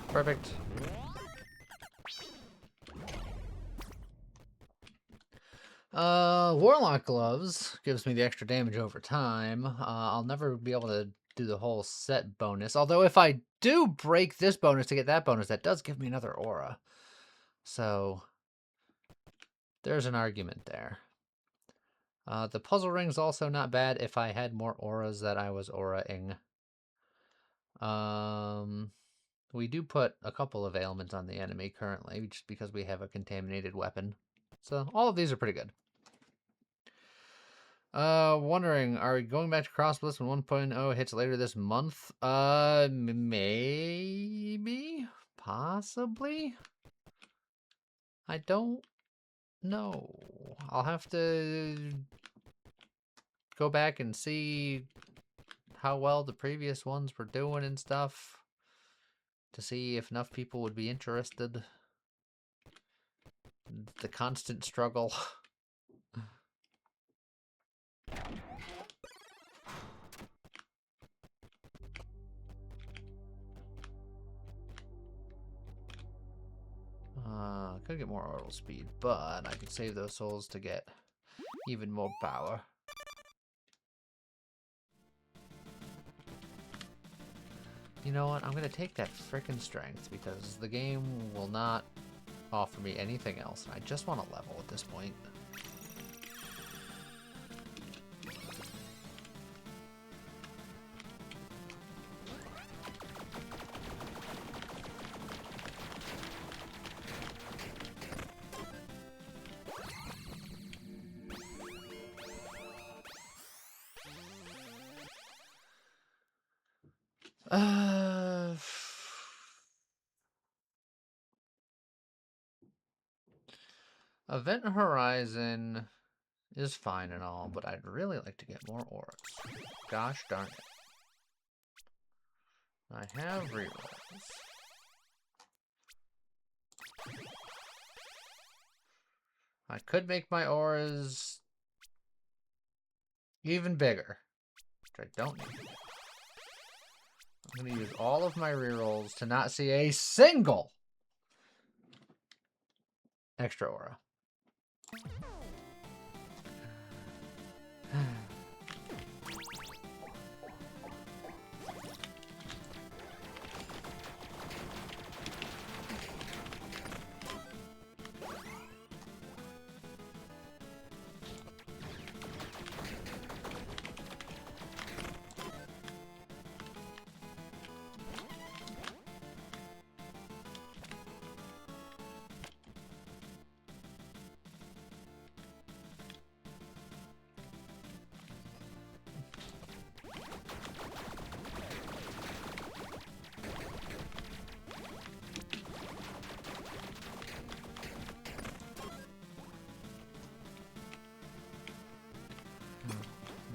Perfect. Warlock Gloves gives me the extra damage over time. I'll never be able to do the whole set bonus. Although if I do break this bonus to get that bonus, that does give me another aura. So there's an argument there. The puzzle ring's also not bad if I had more auras that I was aura-ing. We do put a couple of ailments on the enemy currently, just because we have a contaminated weapon. So all of these are pretty good. Wondering, are we going back to Cross Bliss when 1.0 hits later this month? Maybe? Possibly? I don't know. I'll have to go back and see how well the previous ones were doing and stuff to see if enough people would be interested. The constant struggle. Could get more orbital speed, but I could save those souls to get even more power. You know what? I'm gonna take that frickin' strength because the game will not offer me anything else, and I just want to level at this point. Event Horizon is fine and all, but I'd really like to get more auras. Gosh darn it. I have rerolls. I could make my auras even bigger, which I don't need. I'm going to use all of my rerolls to not see a single extra aura.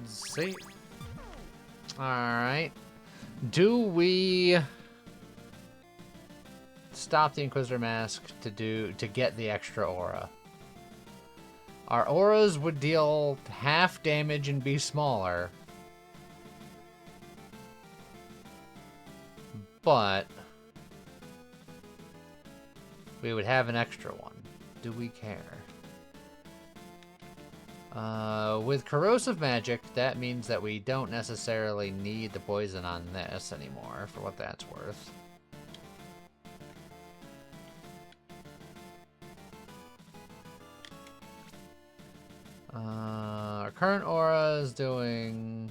See. Alright. Do we stop the Inquisitor Mask to get the extra aura? Our auras would deal half damage and be smaller. But we would have an extra one. Do we care? With Corrosive Magic, that means that we don't necessarily need the poison on this anymore, for what that's worth. Our current aura is doing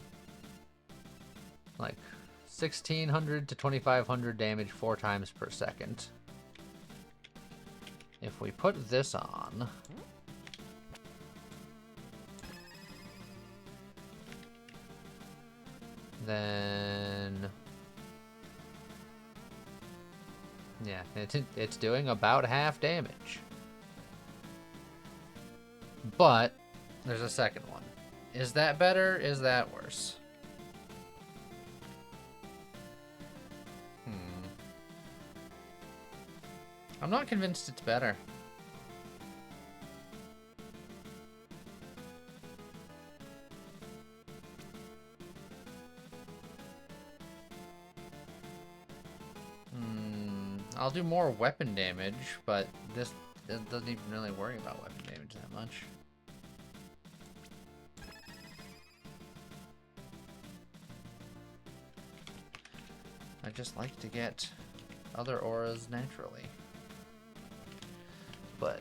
like 1600 to 2500 damage 4 times per second. If we put this on, then yeah, it's doing about half damage. But there's a second one. Is that better? Is that worse? I'm not convinced it's better. I'll do more weapon damage, but this doesn't even really worry about weapon damage that much. I just like to get other auras naturally. But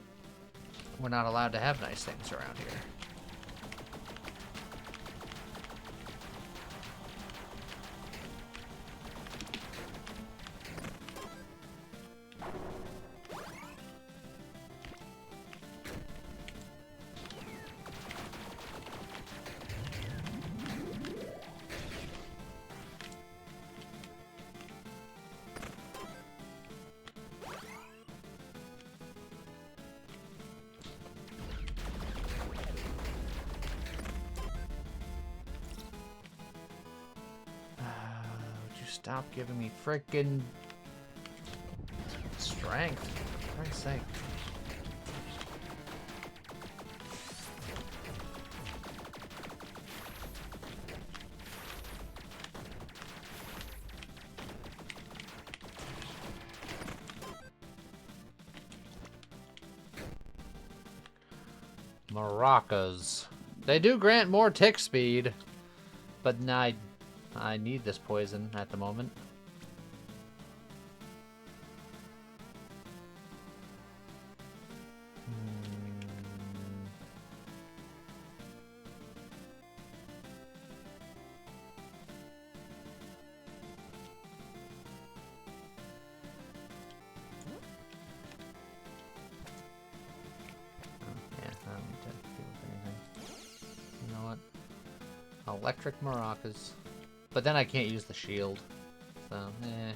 we're not allowed to have nice things around here. Stop giving me frickin' strength. For Christ's sake. Maracas. They do grant more tick speed, but I need this poison at the moment. Electric maracas. But then I can't use the shield. So, eh.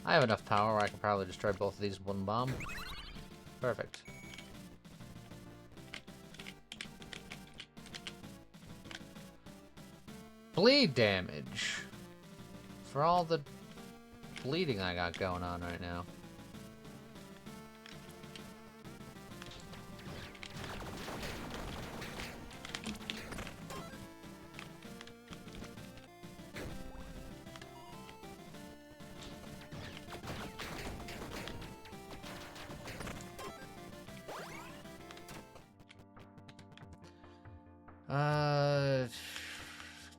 I have enough power where I can probably destroy both of these with one bomb. Perfect. Bleed damage. For all the bleeding I got going on right now.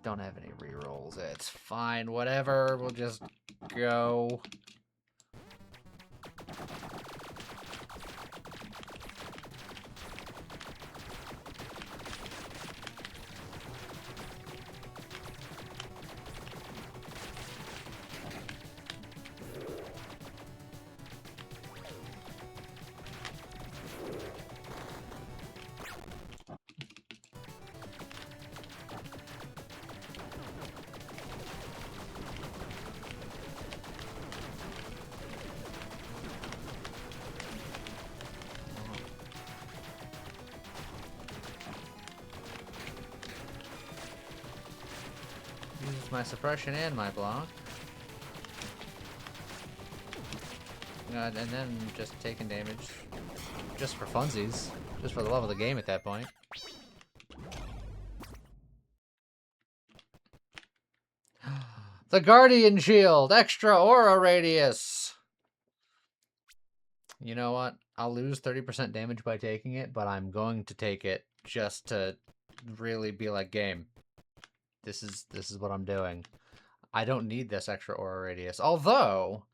Don't have any rerolls. It's fine. Whatever. We'll just go. My suppression and my block. And then just taking damage. Just for funsies. Just for the love of the game at that point. The Guardian Shield! Extra Aura Radius! You know what? I'll lose 30% damage by taking it, but I'm going to take it just to really be like, game. This is what I'm doing. I don't need this extra aura radius. Although,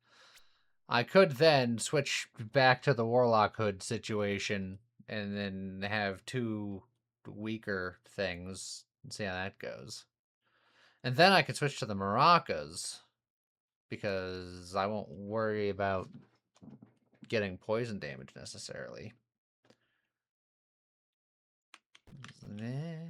I could then switch back to the Warlock Hood situation and then have two weaker things and see how that goes. And then I could switch to the Maracas because I won't worry about getting poison damage necessarily. Nah.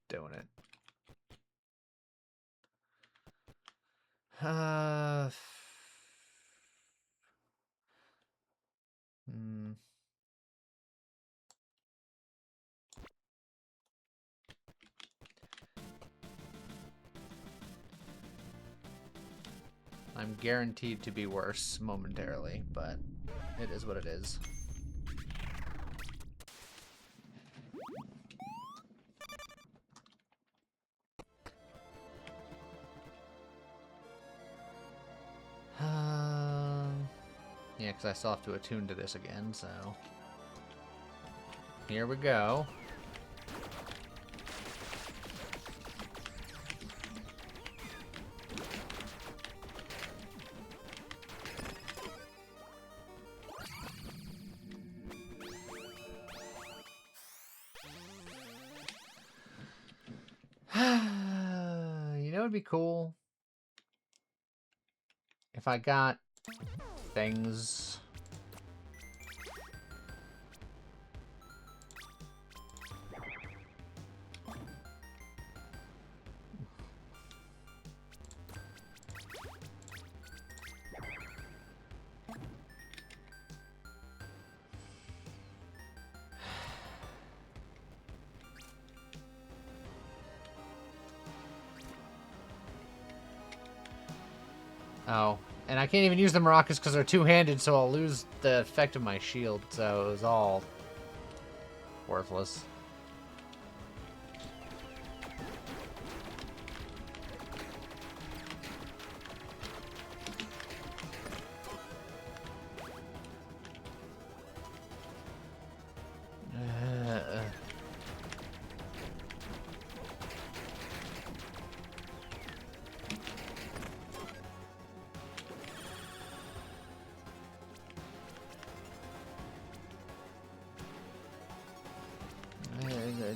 Doing it. I'm guaranteed to be worse momentarily, but it is what it is. Yeah, because I still have to attune to this again, so... Here we go. You know, it'd be cool if I got things. Oh, and I can't even use the maracas because they're two-handed, so I'll lose the effect of my shield, so it was all worthless.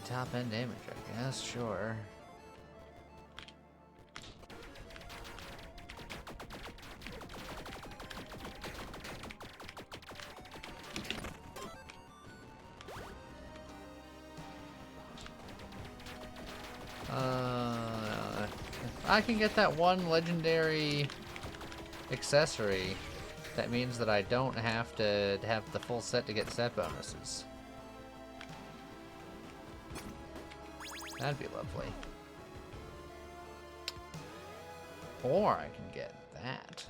Top end damage, I guess, sure. If I can get that one legendary accessory, that means that I don't have to have the full set to get set bonuses. That'd be lovely. Or I can get that.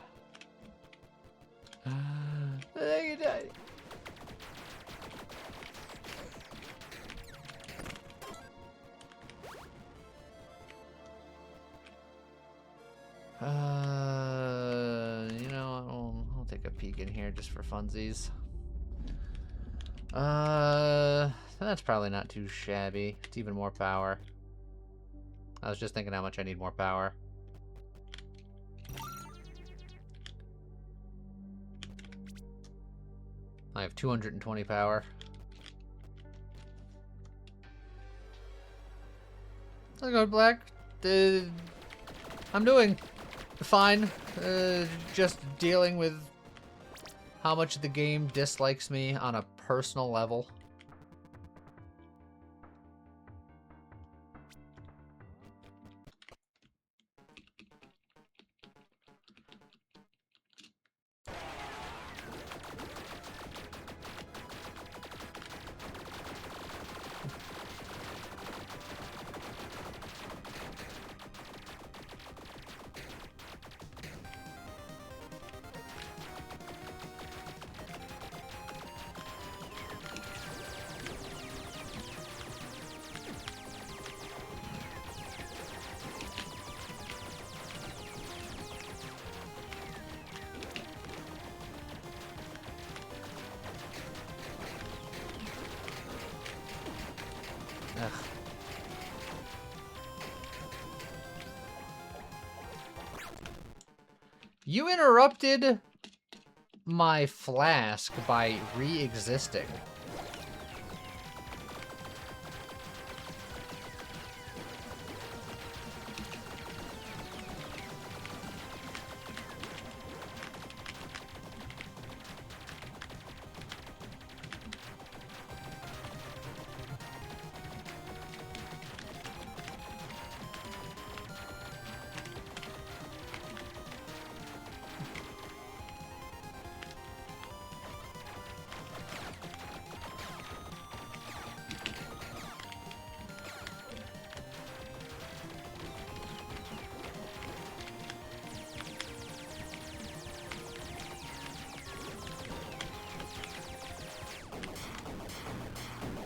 You know, I'll take a peek in here just for funsies. That's probably not too shabby. It's even more power. I was just thinking how much I need more power. I have 220 power. Let's go, Black. I'm doing fine. Just dealing with how much the game dislikes me on a personal level. Ugh. You interrupted my flask by re-existing.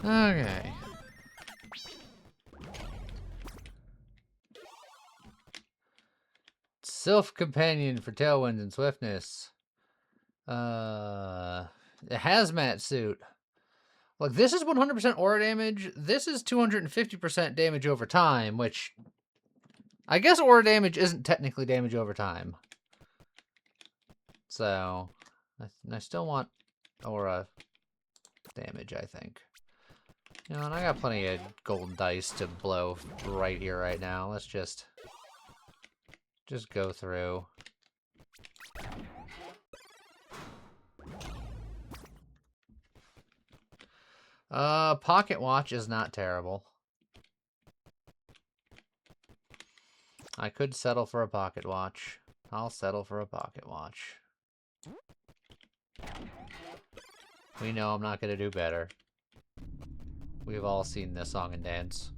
Okay. Sylph Companion for Tailwind and Swiftness. A hazmat suit. Look, this is 100% aura damage. This is 250% damage over time, which I guess aura damage isn't technically damage over time. So, I still want aura damage, I think. You know, and I got plenty of golden dice to blow right here, right now. Let's just go through. Pocket watch is not terrible. I could settle for a pocket watch. I'll settle for a pocket watch. We know I'm not gonna do better. We've all seen this song and dance.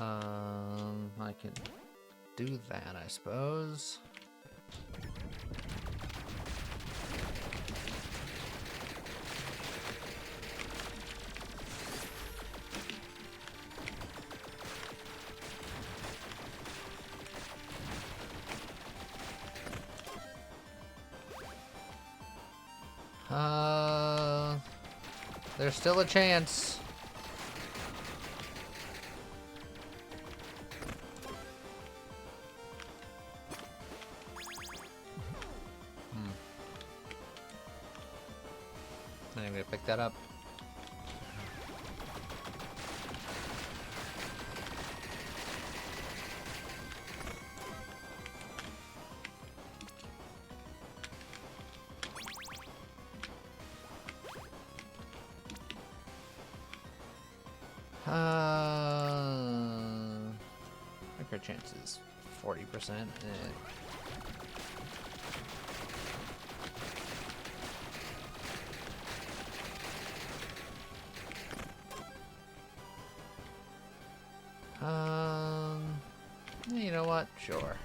I can do that, I suppose. There's still a chance. I'm gonna pick that up. Crit chances 40%. You know what? Sure.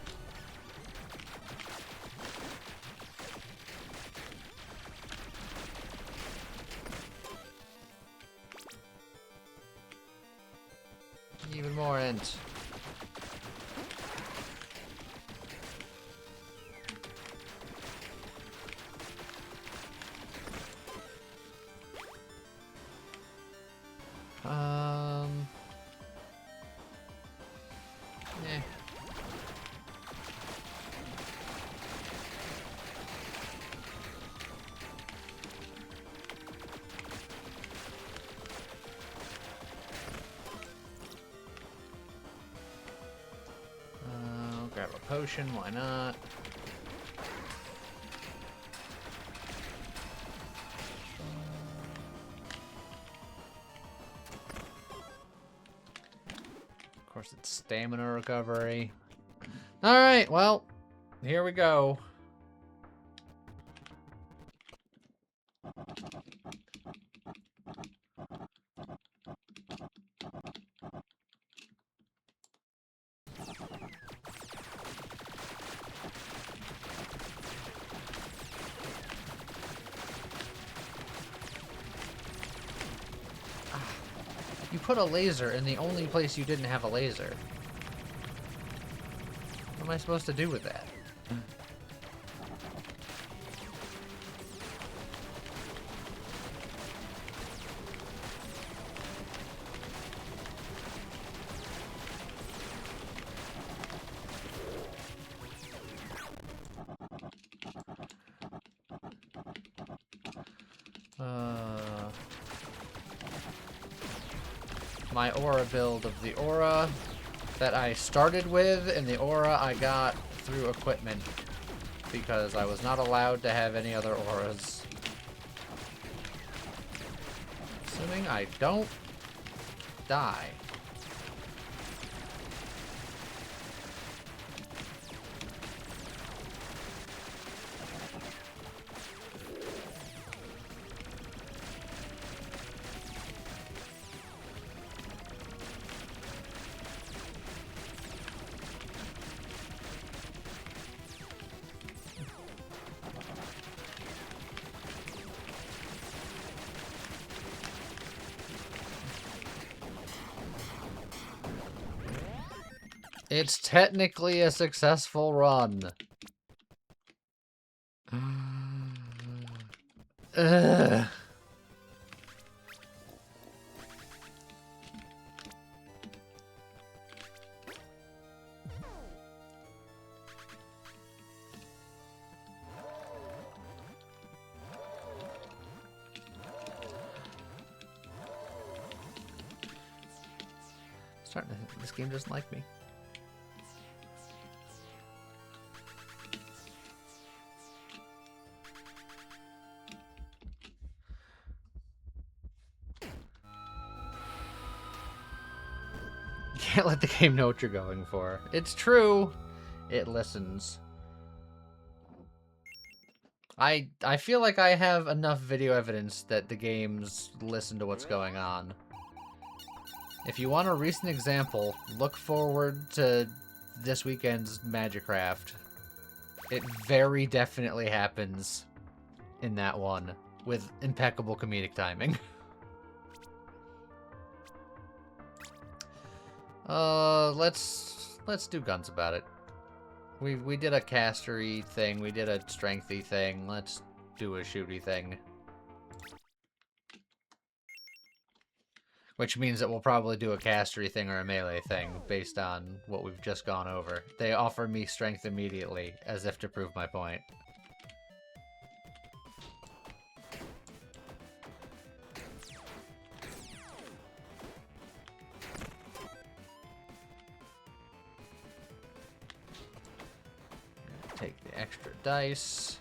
Even more int. Eh. Grab a potion, why not? Of course, it's stamina recovery. Alright, well, here we go. You put a laser in the only place you didn't have a laser. What am I supposed to do with that? My aura build of the aura that I started with and the aura I got through equipment because I was not allowed to have any other auras. Assuming I don't die. It's technically a successful run. Ugh. Starting to think this game doesn't like me. You can't let the game know what you're going for. It's true. It listens. I feel like I have enough video evidence that the games listen to what's going on. If you want a recent example, look forward to this weekend's Magicraft. It very definitely happens in that one with impeccable comedic timing. Let's do guns about it. We did a castery thing, we did a strengthy thing. Let's do a shooty thing. Which means that we'll probably do a castery thing or a melee thing based on what we've just gone over. They offer me strength immediately, as if to prove my point. Take the extra dice.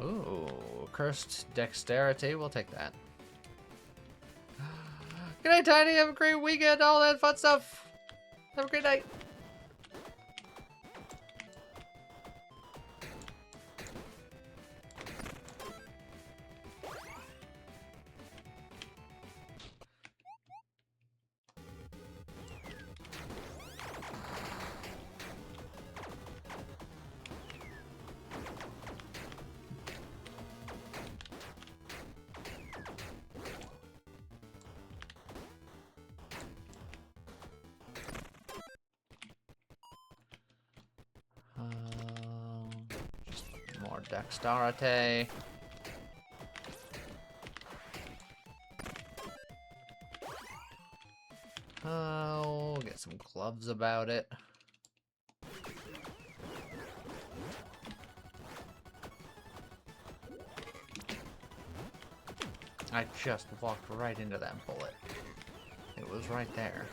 Ooh, cursed dexterity. We'll take that. Good night, Tiny. Have a great weekend. All that fun stuff. Have a great night. Just more dexterity. Oh, get some gloves about it. I just walked right into that bullet. It was right there.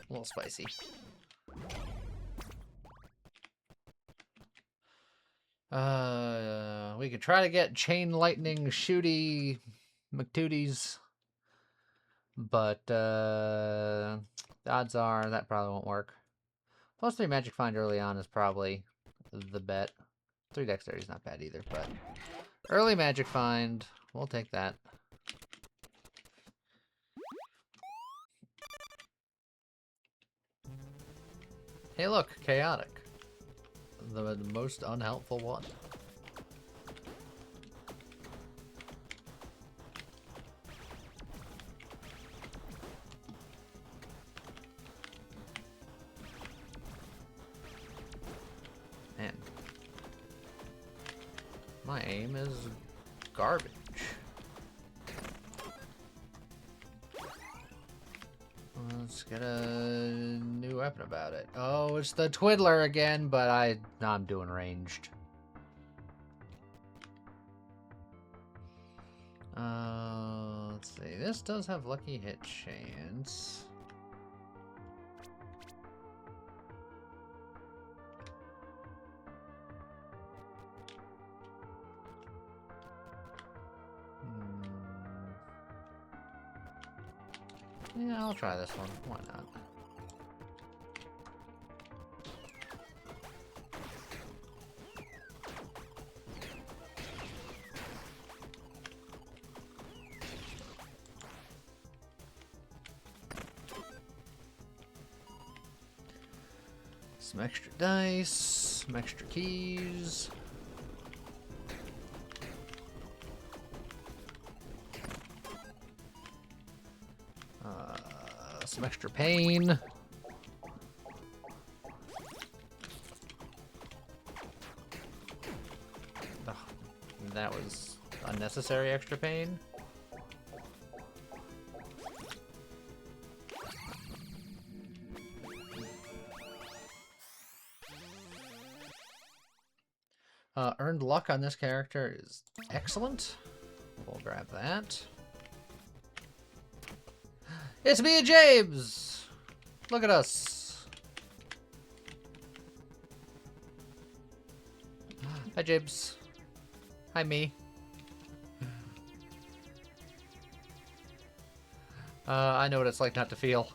A little spicy. We could try to get chain lightning shooty McTooties, but the odds are that probably won't work. Plus 3 magic find early on is probably the bet. 3 dexterity is not bad either, but early magic find, we'll take that. Hey look, chaotic. The most unhelpful one. Man. My aim is garbage. Let's get a new weapon about it. Oh, it's the Twiddler again, but I'm doing ranged. Let's see. This does have lucky hit chance. Yeah, I'll try this one. Why not? Some extra dice, some extra keys. Some extra pain. Ugh, that was unnecessary extra pain. Earned luck on this character is excellent. We'll grab that. It's me and James! Look at us. Hi, James. Hi, me. I know what it's like not to feel.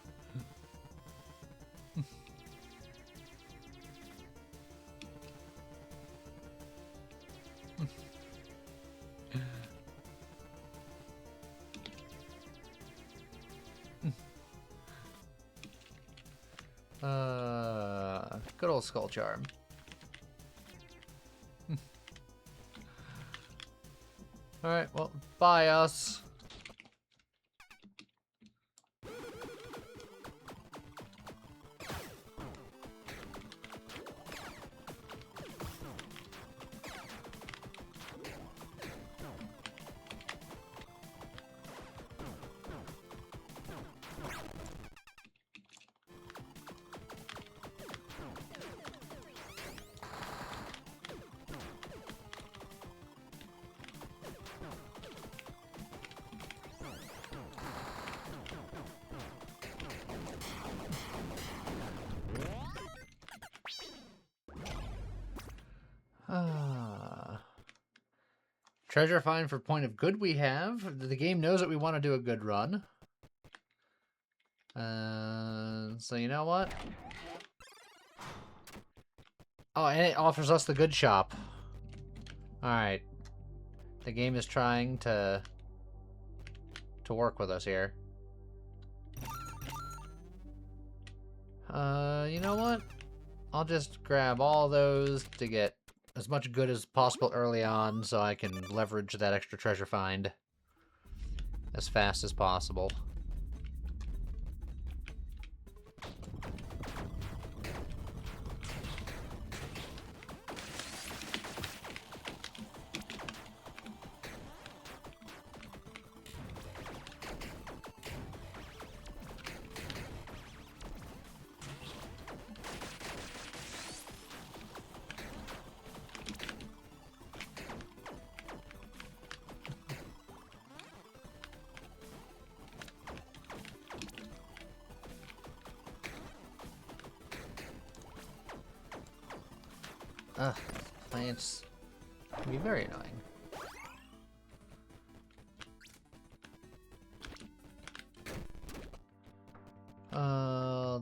Good old Skull Charm. Alright, well, bye us. Treasure find for point of good we have. The game knows that we want to do a good run. So you know what? Oh, and it offers us the good shop. Alright. The game is trying to work with us here. You know what? I'll just grab all those to get as much good as possible early on so I can leverage that extra treasure find as fast as possible. Ugh, plants can be very annoying.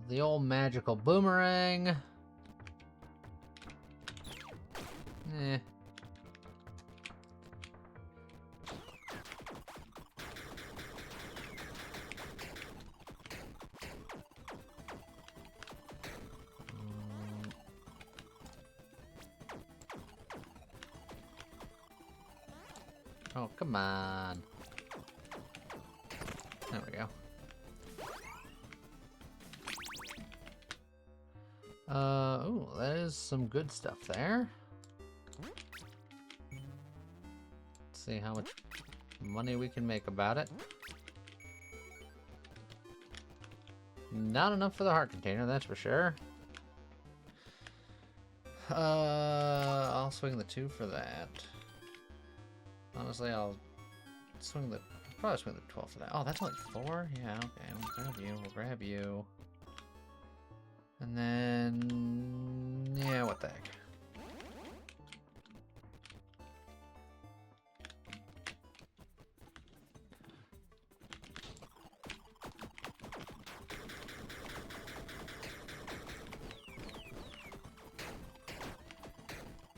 The old magical boomerang. Eh. Oh, come on. There we go. Ooh, that is some good stuff there. Let's see how much money we can make about it. Not enough for the heart container, that's for sure. I'll swing the 2 for that. Honestly, I'll probably swing the 12 for that. Oh, that's only 4? Yeah, okay, we'll grab you. And then, yeah, what the heck.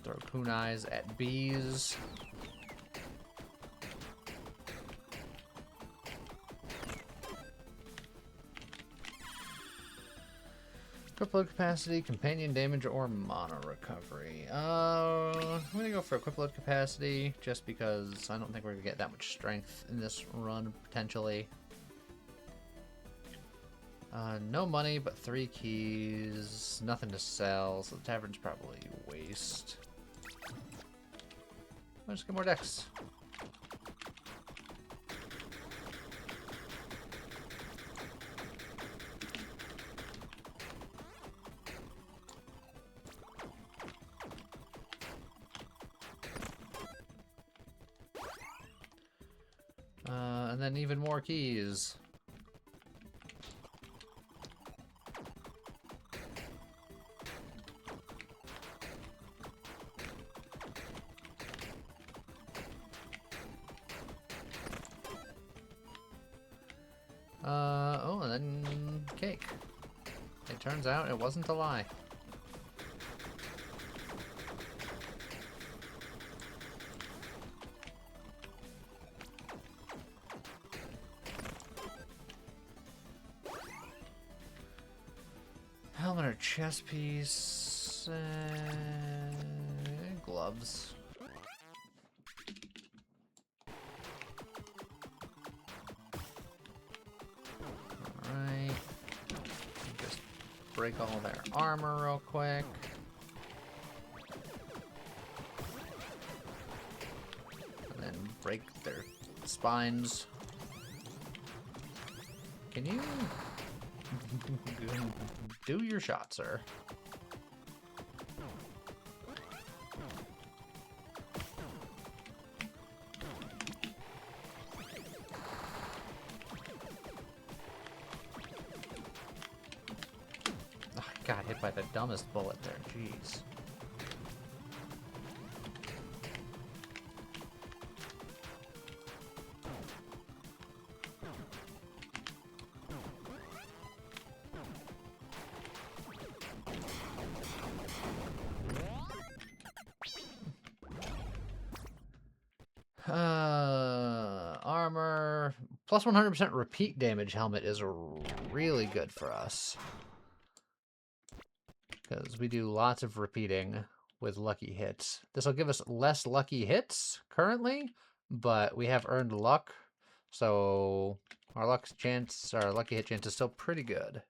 Throw kunais at bees. Equip load capacity, companion damage, or mana recovery. I'm gonna go for equip load capacity just because I don't think we're gonna get that much strength in this run potentially. No money, but 3 keys. Nothing to sell, so the tavern's probably waste. Let's get more decks. And then even more keys. Oh, and then cake. It turns out it wasn't a lie. Helmet or chest piece. Gloves. Alright. Just break all their armor real quick. And then break their spines. Can you do your shot, sir? Oh, I got hit by the dumbest bullet there. Jeez. Armor plus 100% repeat damage helmet is really good for us because we do lots of repeating with lucky hits. This will give us less lucky hits currently, but we have earned luck, so our lucky hit chance is still pretty good.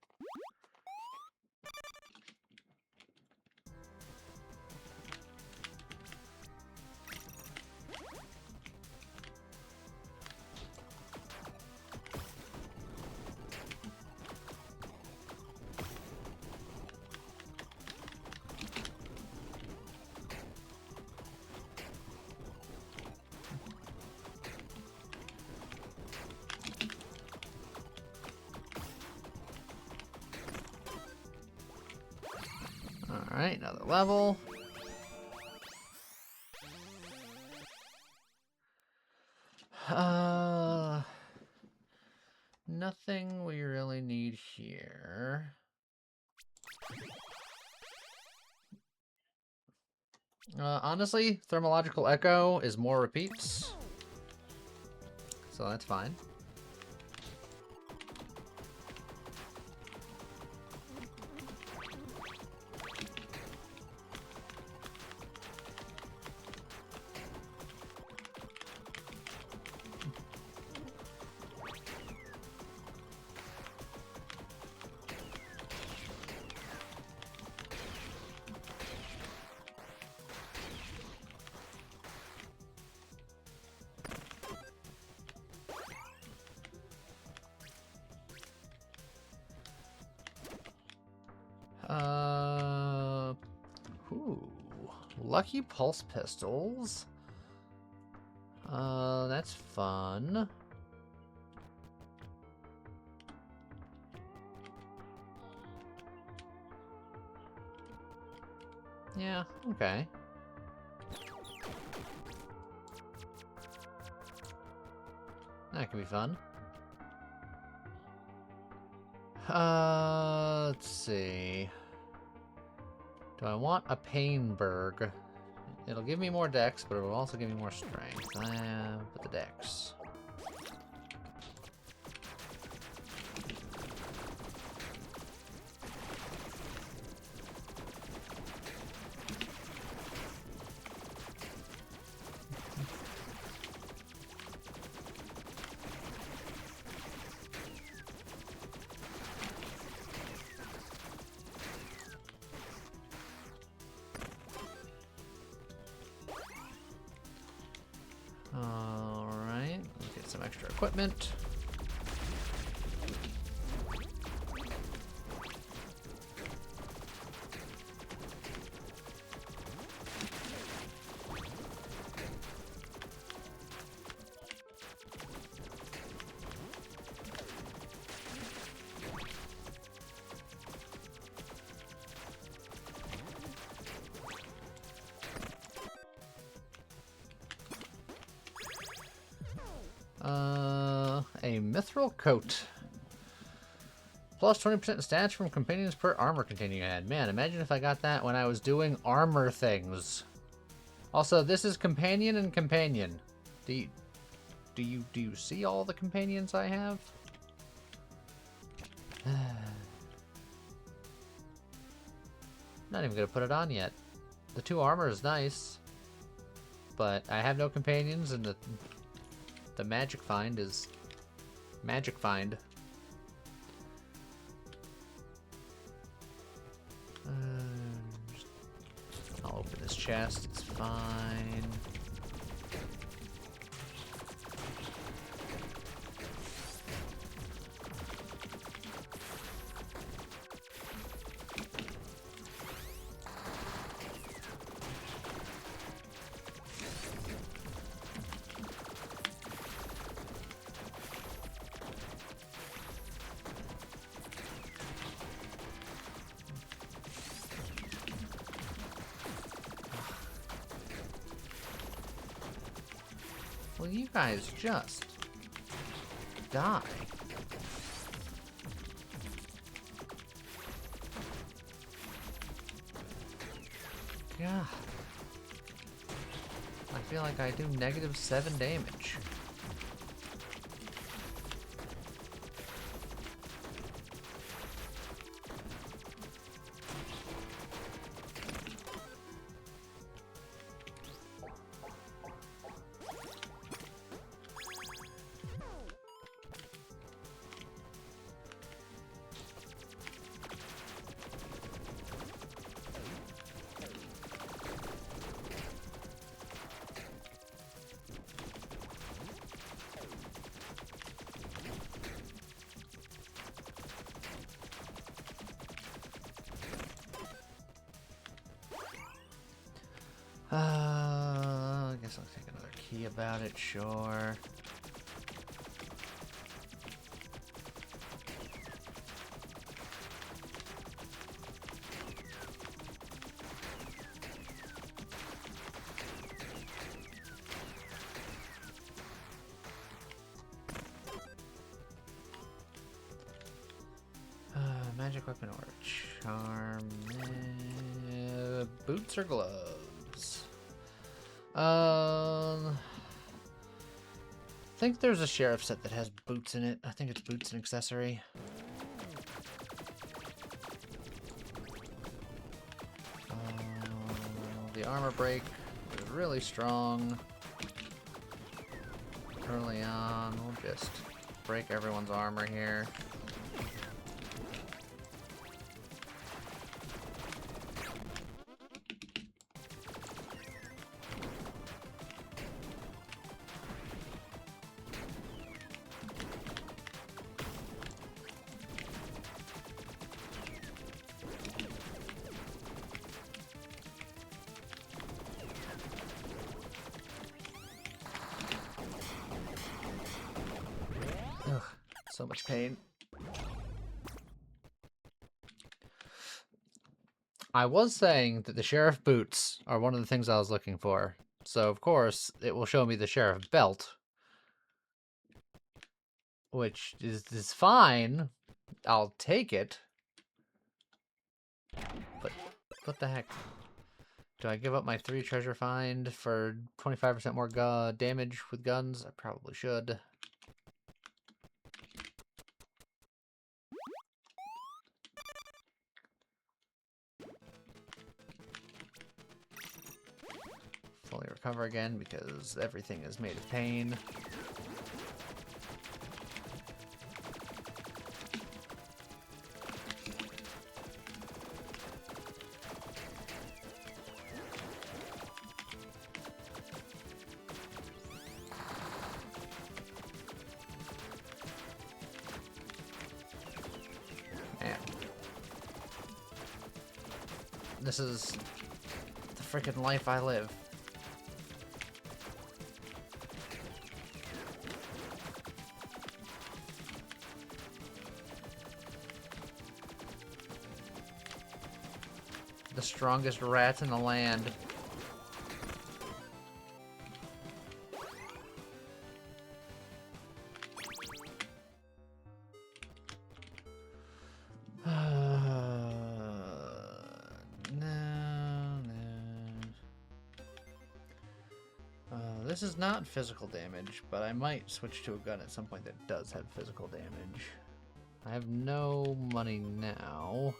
Alright, another level. Nothing we really need here. Honestly, Thermological Echo is more repeats, so that's fine. Lucky pulse pistols. That's fun. Yeah, okay. That could be fun. Let's see. Do I want a Painberg? It'll give me more dex, but it will also give me more strength. Put the dex. Alright, let's get some extra equipment. A mithril coat. Plus 20% stats from companions per armor containing you had. Man, imagine if I got that when I was doing armor things. Also, this is companion and companion. Do you see all the companions I have? Not even gonna put it on yet. The 2 armor is nice, but I have no companions, and the magic find is magic find. I'll open this chest. It's fine. Will you guys just die? Yeah. I feel like I do -7 damage. I guess I'll take another key about it, sure. Magic weapon or charm. Boots or gloves? I think there's a sheriff set that has boots in it. I think it's boots and accessory. The armor break is really strong. Early on, we'll just break everyone's armor here. Ugh, so much pain. I was saying that the sheriff boots are one of the things I was looking for. So, of course, it will show me the sheriff belt. Which is fine. I'll take it. But what the heck? Do I give up my 3 treasure find for 25% more damage with guns? I probably should. Fully recover again because everything is made of pain. Man. This is the freaking life I live. The strongest rats in the land. This is not physical damage, but I might switch to a gun at some point that does have physical damage. I have no money now,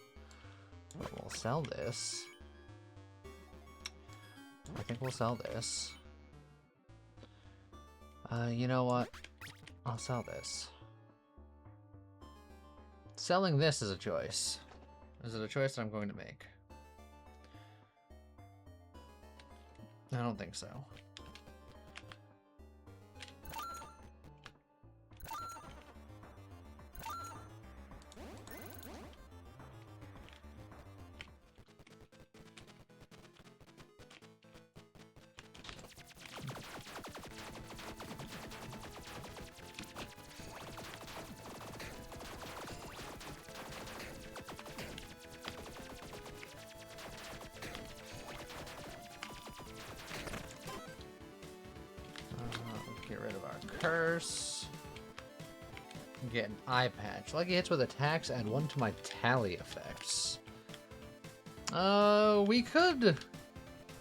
but we'll sell this. I think we'll sell this. You know what? I'll sell this. Selling this is a choice. Is it a choice that I'm going to make? I don't think so. Get rid of our curse. Get an eye patch. Lucky hits with attacks, add 1 to my tally effects. We could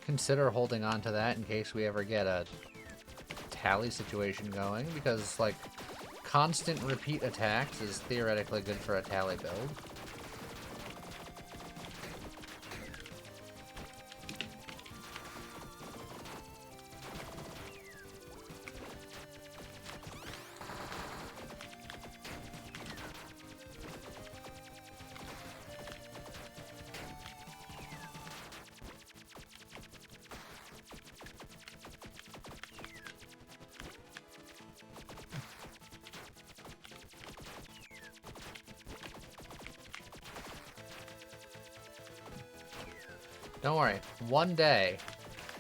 consider holding on to that in case we ever get a tally situation going, because, like, constant repeat attacks is theoretically good for a tally build. Don't worry, one day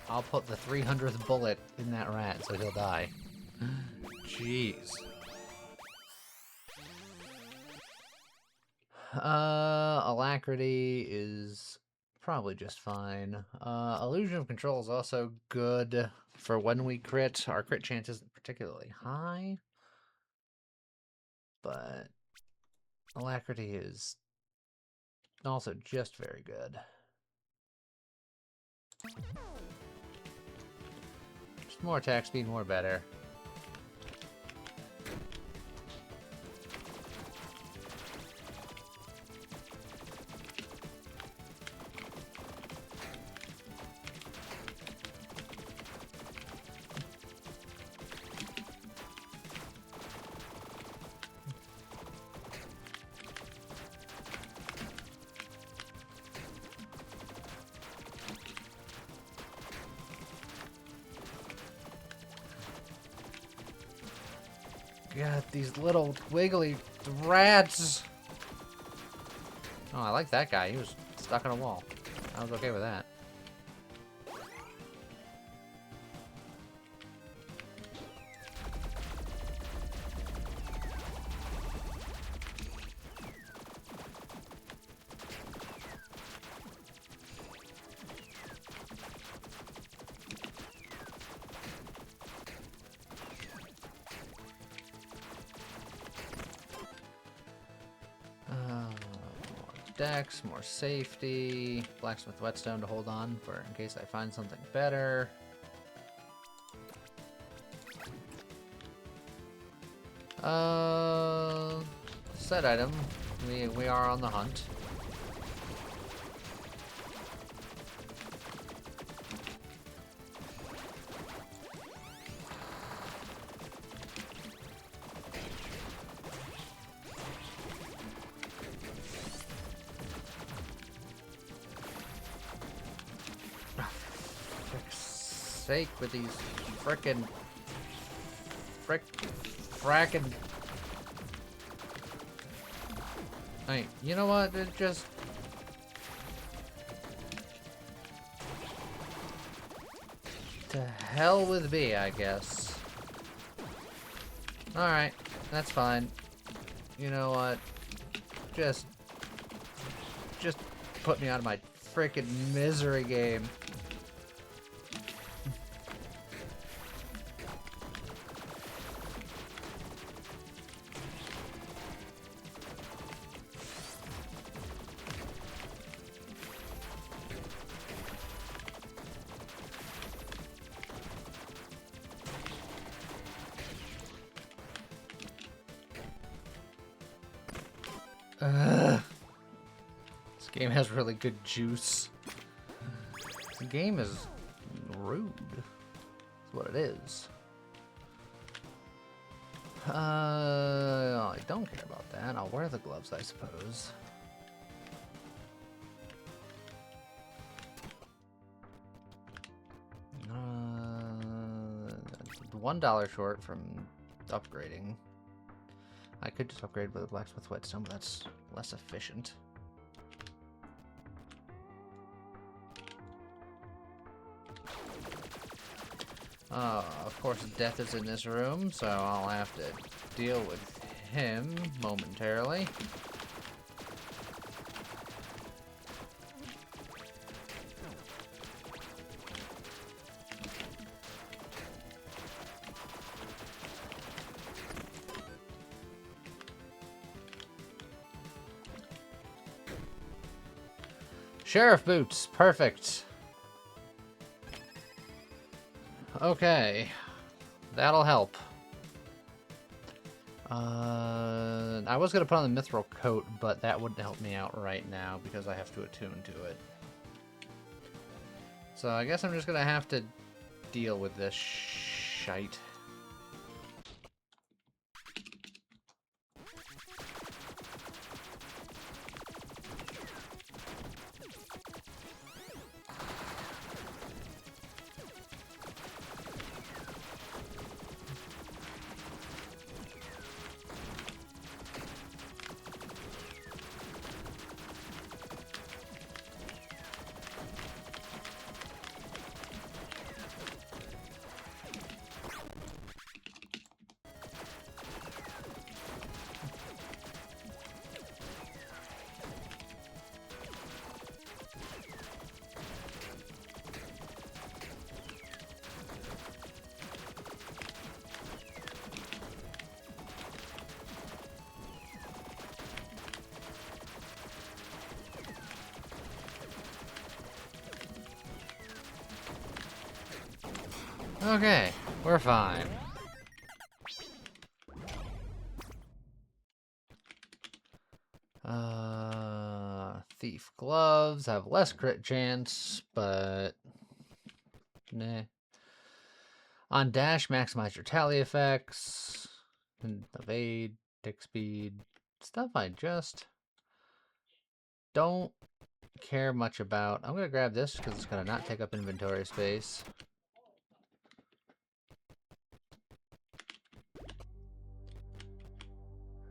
I'll put the 300th bullet in that rat so he'll die. Jeez. Alacrity is probably just fine. Illusion of Control is also good for when we crit. Our crit chance isn't particularly high, but Alacrity is also just very good. Just more attack speed, more better. God, these little wiggly rats. Oh, I like that guy. He was stuck on a wall. I was okay with that. Dex, more safety, blacksmith whetstone to hold on for in case I find something better. Set item. We are on the hunt. Sake with these frickin' Hey, you know what? It just to hell with me, I guess. Alright, that's fine. You know what? Just put me out of my frickin' misery game. Ugh. This game has really good juice. The game is rude. That's what it is. I don't care about that. I'll wear the gloves, I suppose. $1 short from upgrading. I could just upgrade with a blacksmith whetstone, but that's less efficient. Of course, Death is in this room, so I'll have to deal with him momentarily. Sheriff boots, perfect. Okay, that'll help. I was gonna put on the mithril coat, but that wouldn't help me out right now because I have to attune to it. So I guess I'm just gonna have to deal with this shite. Okay, we're fine. Thief gloves have less crit chance, but nah. On dash, maximize your tally effects. And evade, tick speed, stuff I just don't care much about. I'm gonna grab this because it's gonna not take up inventory space.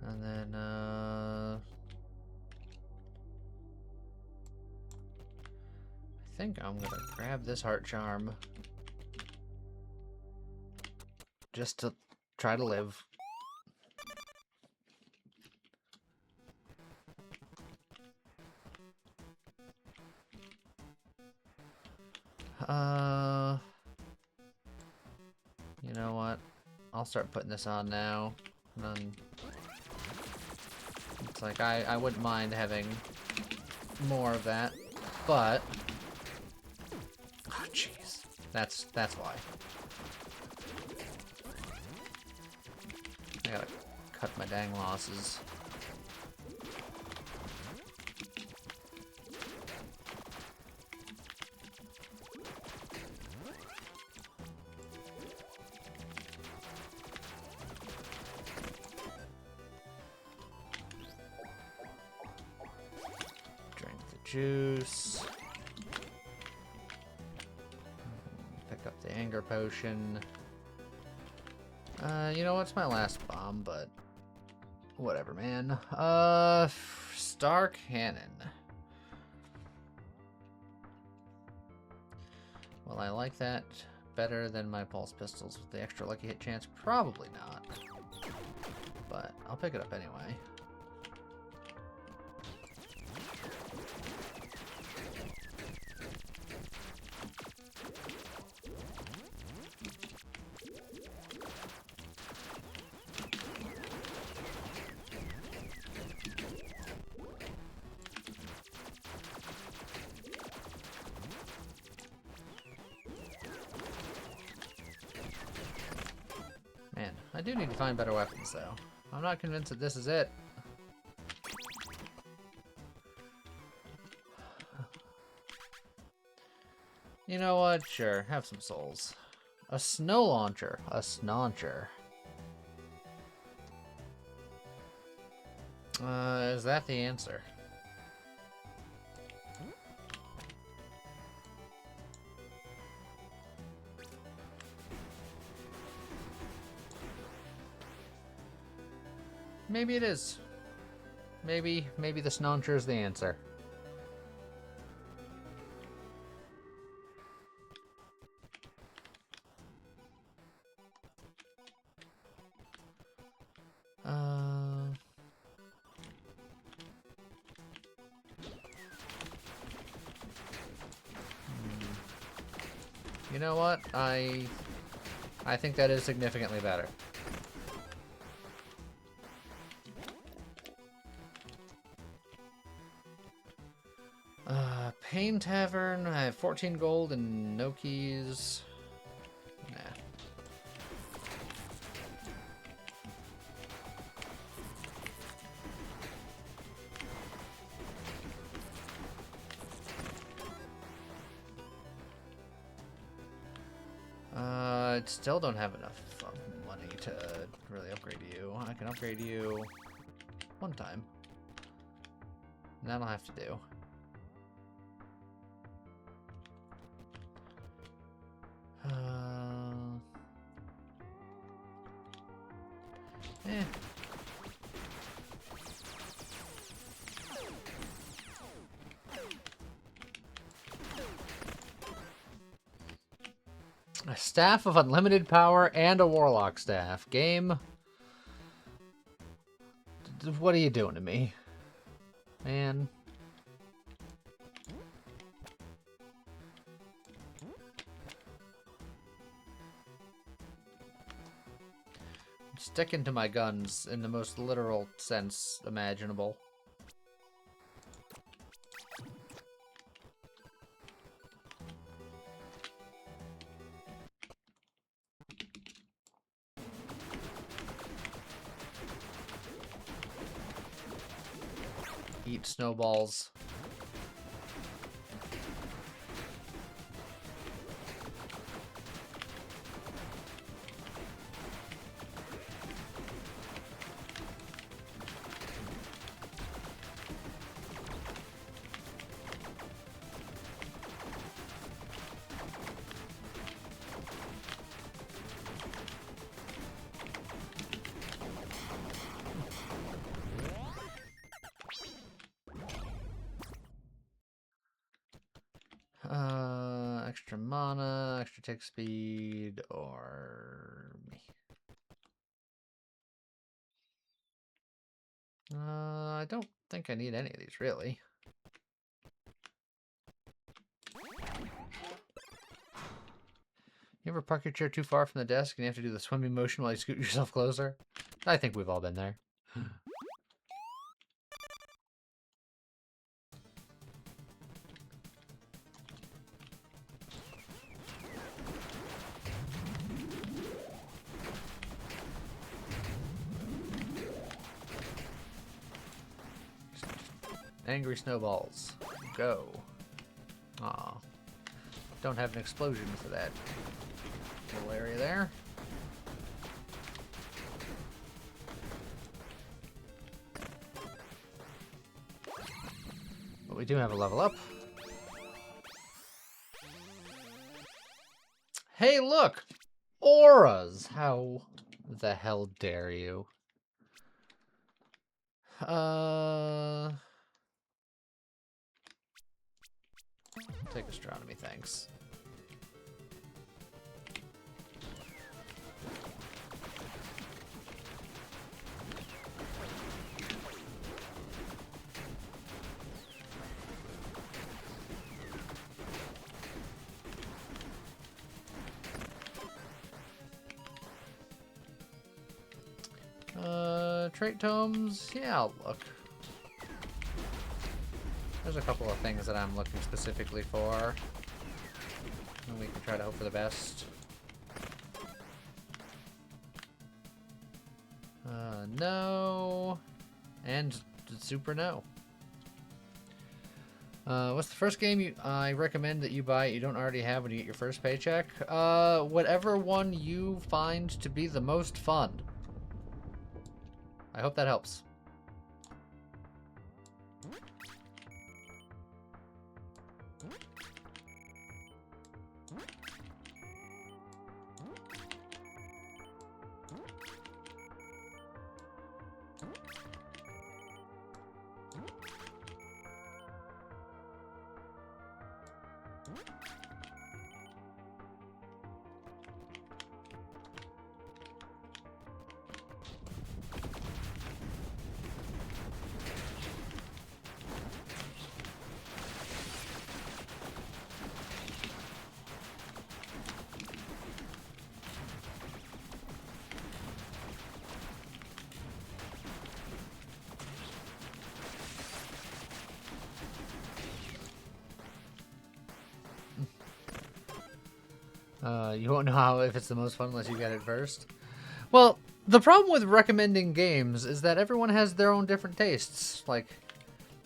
And then, I think I'm gonna grab this heart charm. Just to try to live. You know what? I'll start putting this on now. And then it's like I wouldn't mind having more of that, but oh jeez, that's why. I gotta cut my dang losses. Drink the juice. Pick up the anger potion. You know what's my last bomb, but whatever, man. Star Cannon. Well, I like that better than my pulse pistols with the extra lucky hit chance. Probably not, but I'll pick it up anyway. Man, I do need to find better weapons, though. I'm not convinced that this is it. You know what? Sure, have some souls. A snow launcher. A snauncher. Is that the answer? Maybe it is. Maybe the snauncher is the answer. You know what? I think that is significantly better. Pain Tavern. I have 14 gold and no keys. Nah. I still don't have enough money to really upgrade you. I can upgrade you one time. And that'll have to do. Eh. A staff of unlimited power and a warlock staff. Game. What are you doing to me? Man. Sticking to my guns in the most literal sense imaginable. Eat snowballs. Extra mana, extra tick speed, or me. I don't think I need any of these, really. You ever park your chair too far from the desk and you have to do the swimming motion while you scoot yourself closer? I think we've all been there. Angry snowballs. Go. Aw. Don't have an explosion for that little area there. But we do have a level up. Hey, look! Auras! How the hell dare you? Take astronomy, thanks. Trait tomes? Yeah, I'll look. There's a couple of things that I'm looking specifically for. And we can try to hope for the best. No. And super no. What's the first game I recommend that you buy you don't already have when you get your first paycheck? Whatever one you find to be the most fun. I hope that helps. You won't know how if it's the most fun unless you get it first. Well, the problem with recommending games is that everyone has their own different tastes. Like,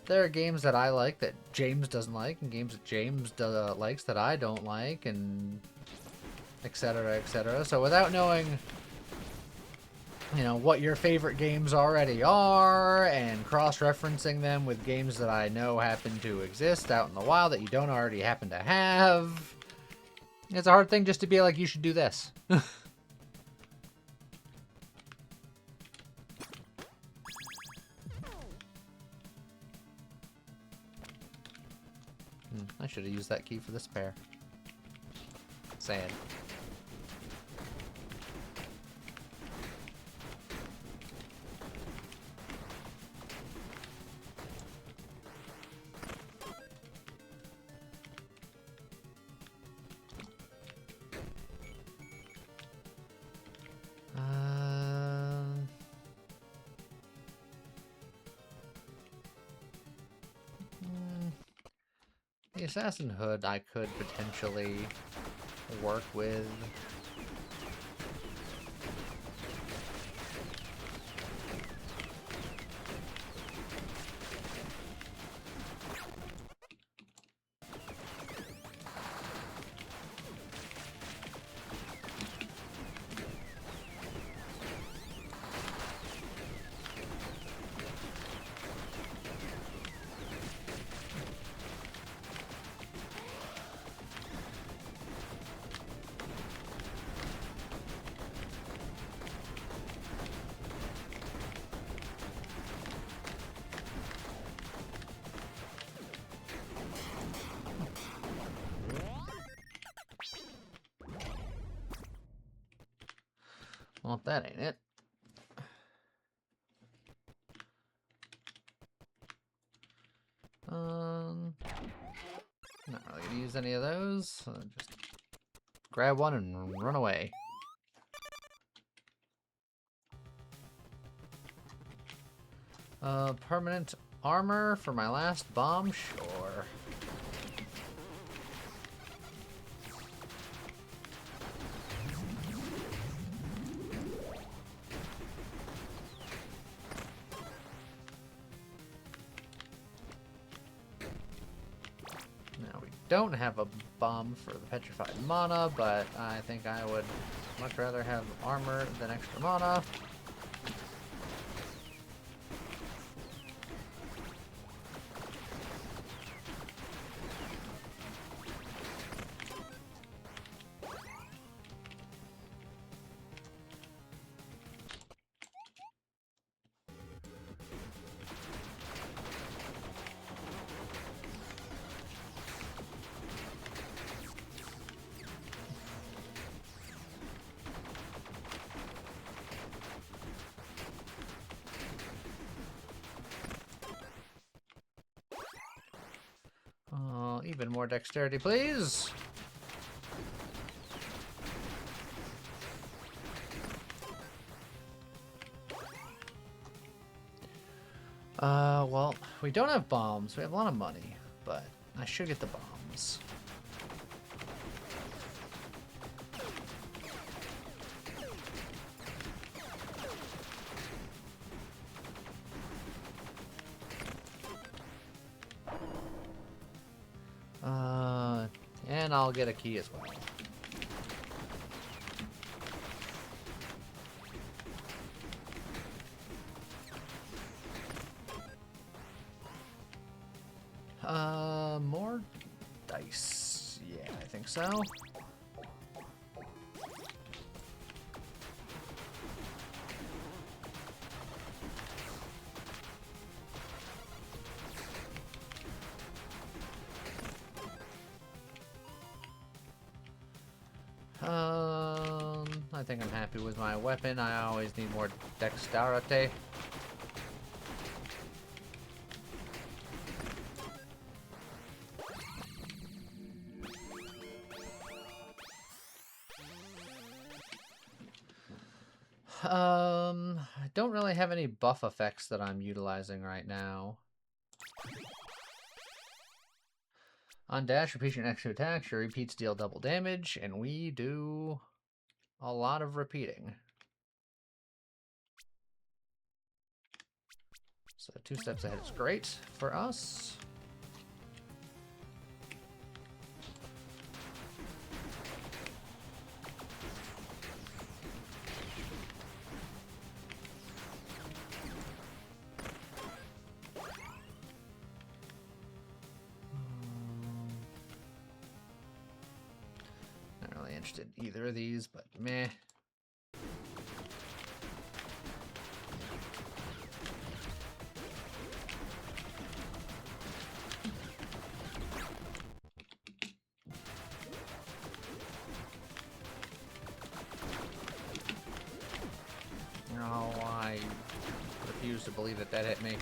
there are games that I like that James doesn't like, and games that James likes that I don't like, and etc., etc. So without knowing, you know, what your favorite games already are, and cross-referencing them with games that I know happen to exist out in the wild that you don't already happen to have, it's a hard thing just to be like, you should do this. I should have used that key for this pair. Sad. The Assassin Hood I could potentially work with. Well, that ain't it. Not really gonna use any of those. Just grab one and run away. Permanent armor for my last bomb? Sure. Don't have a bomb for the petrified mana, but I think I would much rather have armor than extra mana. Even more dexterity, please. Well, we don't have bombs. We have a lot of money, but I should get the bombs. then I'll get a key as well. More dice. Yeah, I think so. I think I'm happy with my weapon. I always need more dexterity. I don't really have any buff effects that I'm utilizing right now. On dash, repeat your next two attacks. Your repeats deal double damage, and we do a lot of repeating. So 2 steps ahead is great for us. Not really interested in either of these, but meh. No, I refuse to believe that that hit me.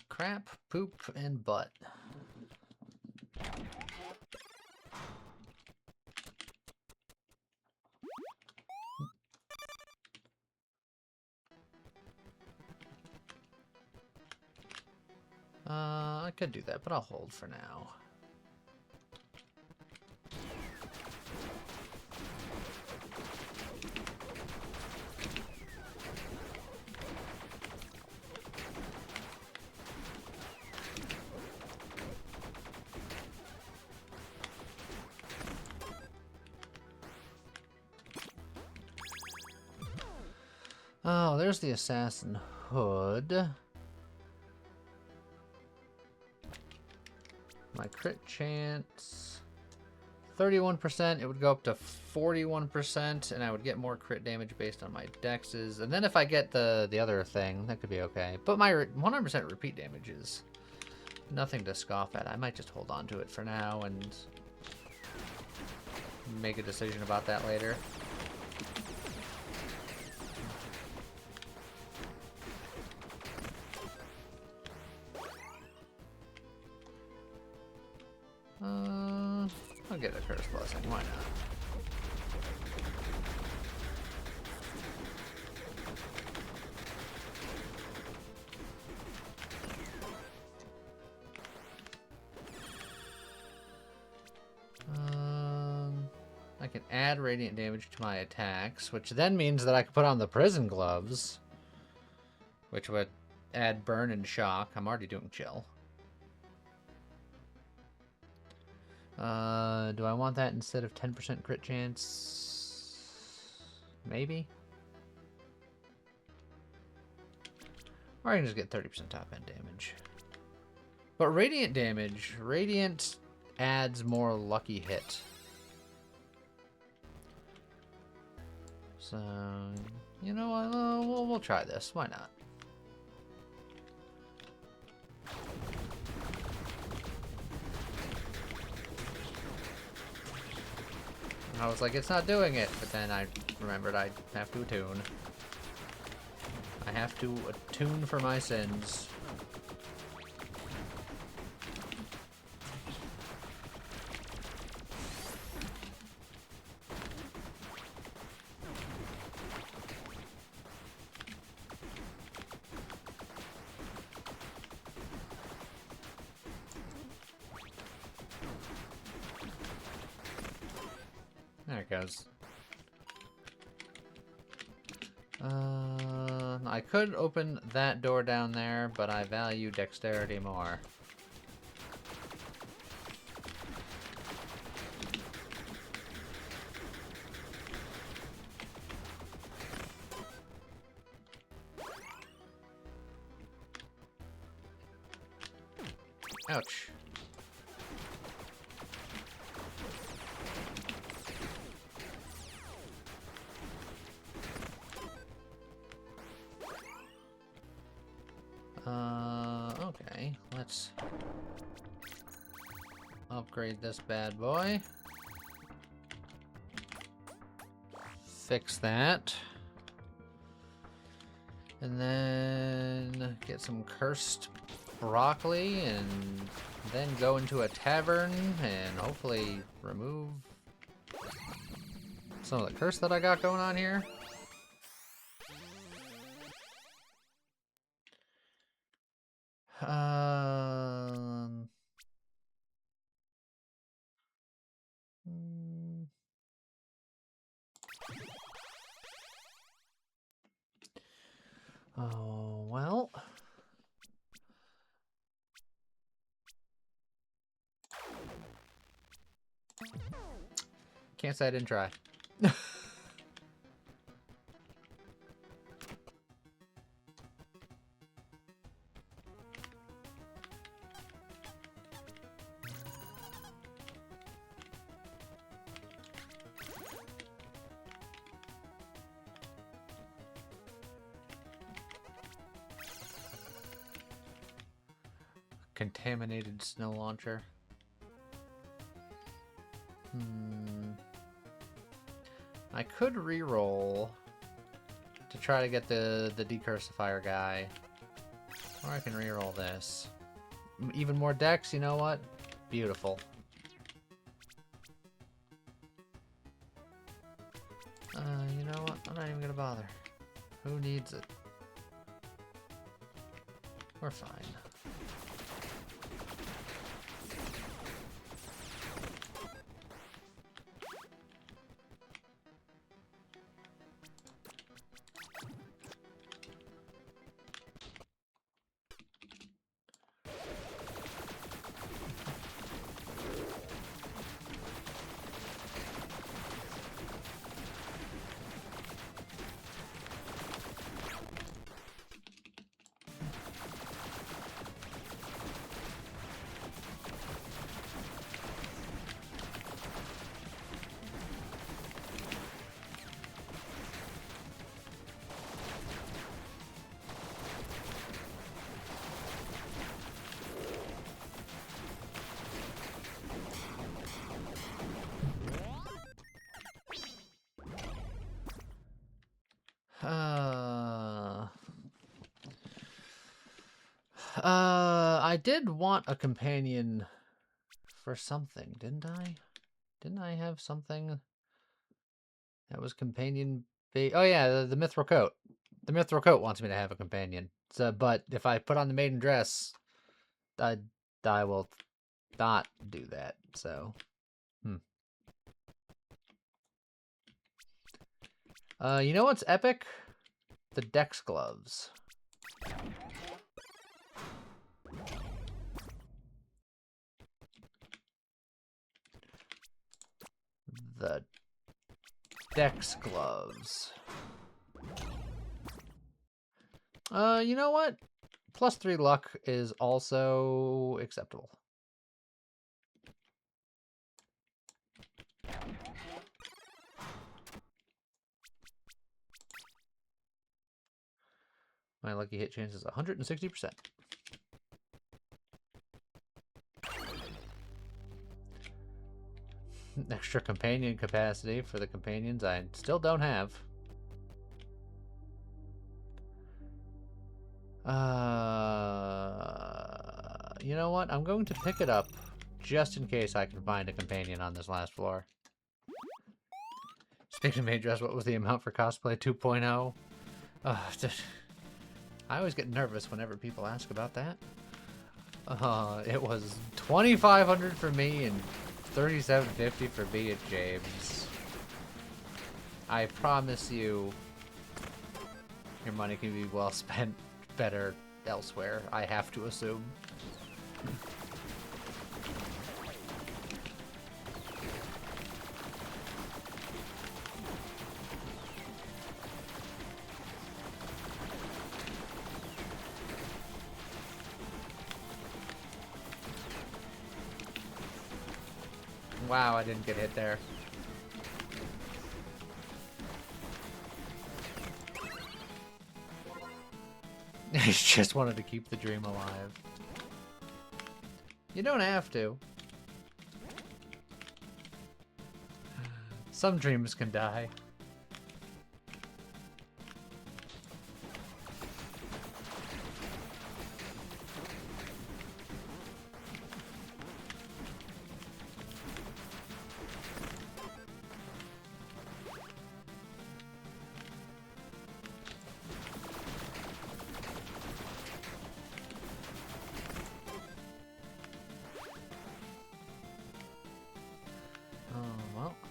Crap, poop, and butt. I could do that, but I'll hold for now. Oh, there's the assassin hood. My crit chance, 31%. It would go up to 41%, and I would get more crit damage based on my dexes. And then if I get the other thing, that could be okay. But my 100% repeat damage is nothing to scoff at. I might just hold on to it for now and make a decision about that later. I'll get a curse blessing. Why not? I can add radiant damage to my attacks, which then means that I can put on the prison gloves, which would add burn and shock. I'm already doing chill. Do I want that instead of 10% crit chance? Maybe? Or I can just get 30% top end damage. But radiant damage, radiant adds more lucky hit. So, you know what, we'll try this. Why not? I was like, it's not doing it, but then I remembered I have to attune. I have to attune for my sins. it goes. I could open that door down there, but I value dexterity more. Ouch. Okay, let's upgrade this bad boy. Fix that. And then get some cursed broccoli and then go into a tavern and hopefully remove some of the curse that I got going on here. Oh, well. Can't say I didn't try. Contaminated snow launcher. I could re-roll to try to get the decursifier guy. Or I can re-roll this. Even more decks, you know what? Beautiful. You know what? I'm not even gonna bother. Who needs it? We're fine. I did want a companion for something, didn't I? Didn't I have something that was companion oh yeah, the mithril coat. The mithril coat wants me to have a companion. So, but if I put on the maiden dress, I will not do that. So, you know what's epic? The Dex gloves. The Dex gloves. You know what? +3 luck is also acceptable. My lucky hit chance is 160%. Extra companion capacity for the companions I still don't have. You know what? I'm going to pick it up just in case I can find a companion on this last floor. Speaking of maid dress, what was the amount for cosplay 2.0? I always get nervous whenever people ask about that. It was $2,500 for me and $3,750 for B and James. I promise you, your money can be well spent better elsewhere, I have to assume. Wow, I didn't get hit there. I just wanted to keep the dream alive. You don't have to. Some dreams can die.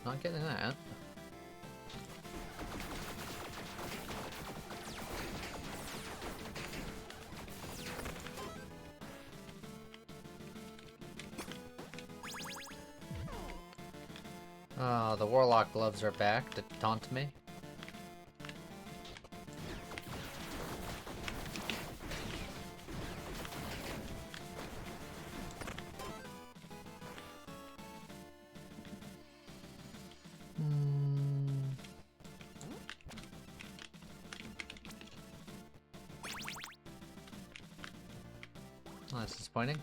Not getting that. Oh, the Warlock gloves are back to taunt me. Oh, that's disappointing.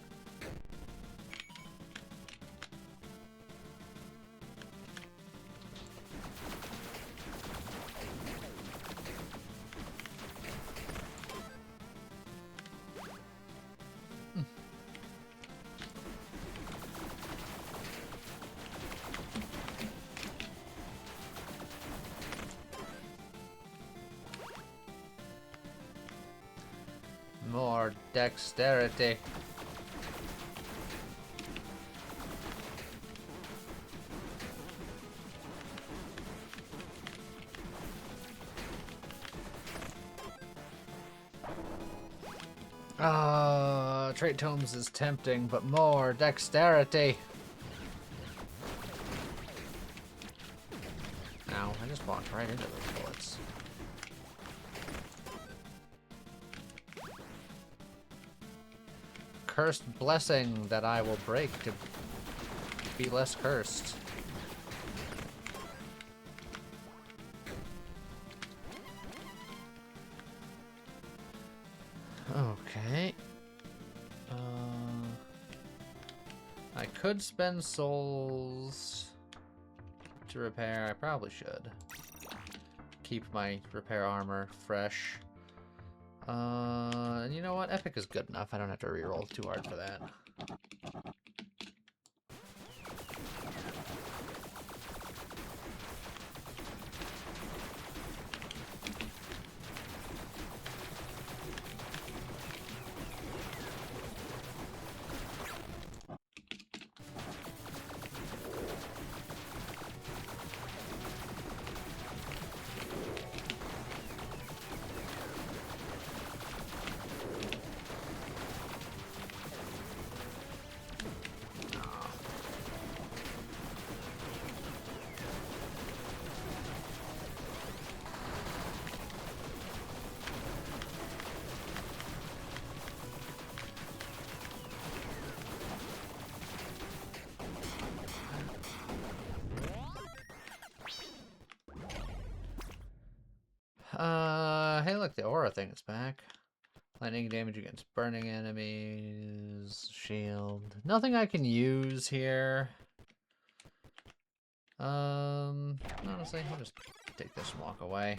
More dexterity. Trait tomes is tempting, but more dexterity. Ow, I just walked right into those bullets. Cursed blessing that I will break to be less cursed. Okay. I could spend souls to repair. I probably should. Keep my repair armor fresh. And you know what? Epic is good enough. I don't have to reroll too hard for that. Hey look, the aura thing is back. Lightning damage against burning enemies, shield. Nothing I can use here. Honestly, I'll just take this and walk away.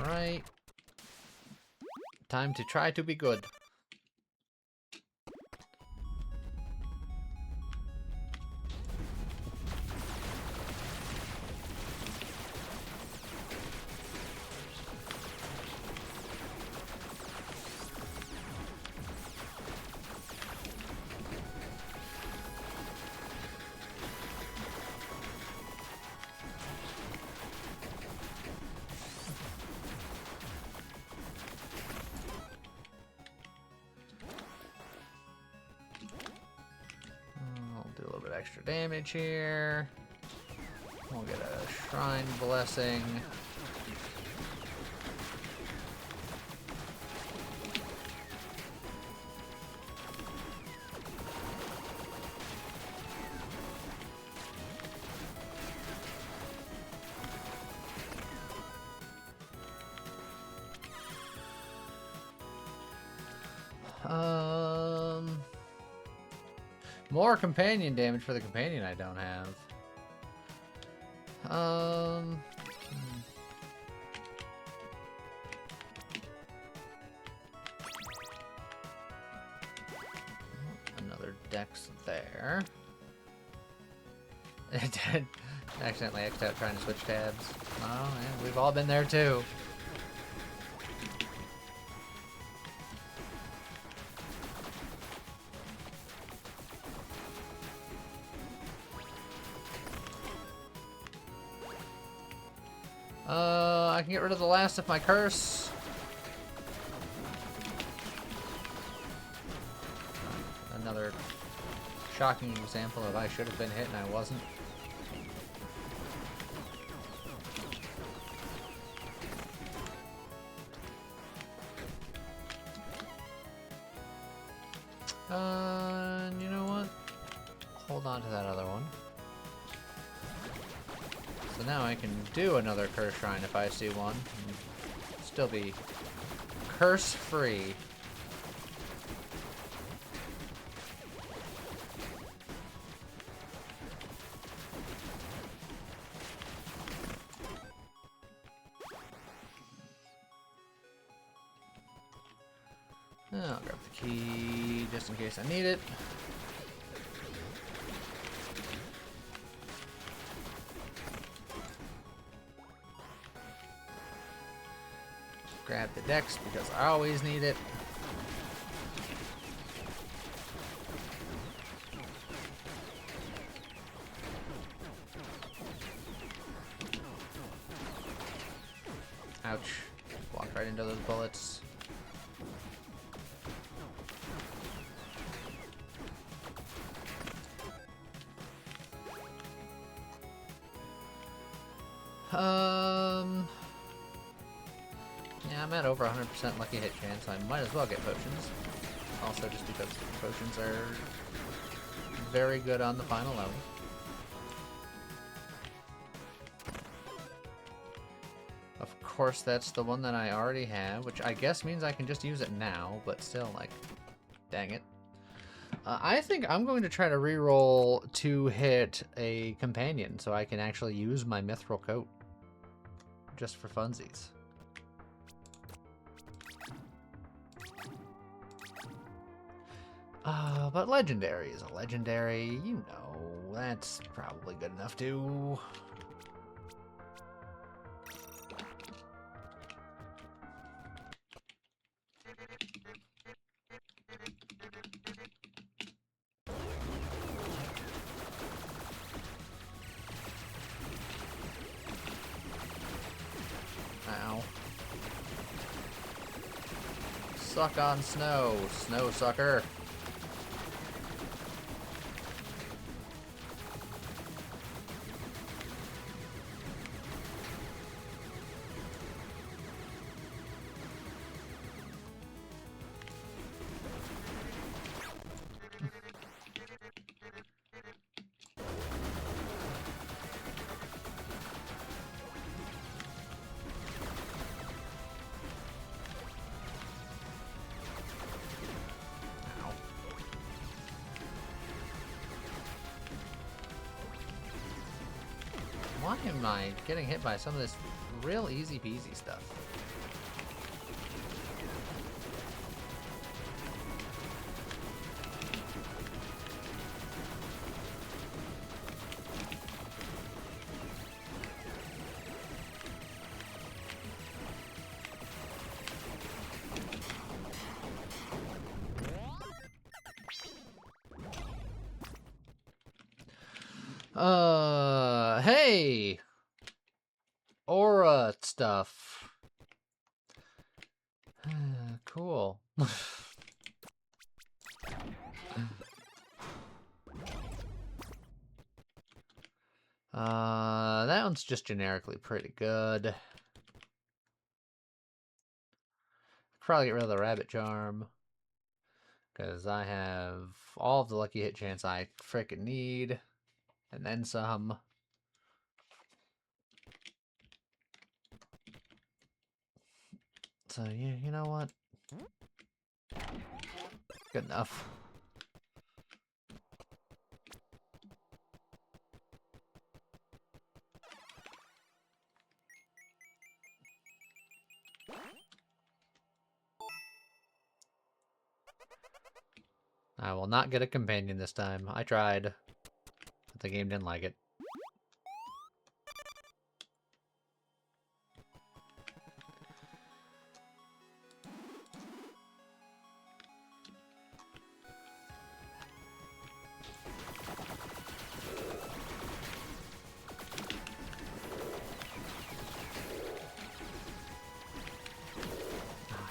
Alright. Time to try to be good. extra damage here. We'll get a Shrine Blessing. More companion damage for the companion I don't have. Another Dex there. It did accidentally X'd out trying to switch tabs. Oh, yeah, we've all been there too. I can get rid of the last of my curse. Another shocking example of I should have been hit and I wasn't. You know what? Hold on to that other one. So now I can do another curse shrine if I see one. And still be curse free. I'll grab the key just in case I need it. Grab the Dex because I always need it. Ouch. Walked right into those bullets. Yeah, I'm at over 100% lucky hit chance, so I might as well get potions. Also, just because potions are very good on the final level. Of course, that's the one that I already have, which I guess means I can just use it now, but still, like, dang it. I think I'm going to try to reroll to hit a companion so I can actually use my mithril coat. Just for funsies. But legendary is a legendary, you know, that's probably good enough too. Ow. Suck on snow, snow sucker. Why am I getting hit by some of this real easy peasy stuff? Hey! Aura stuff. Cool. Taunt's just generically pretty good. Probably get rid of the Rabbit Charm, because I have all of the lucky hit chance I frickin' need, and then some. So, yeah, you know what? Good enough. I will not get a companion this time. I tried, but the game didn't like it.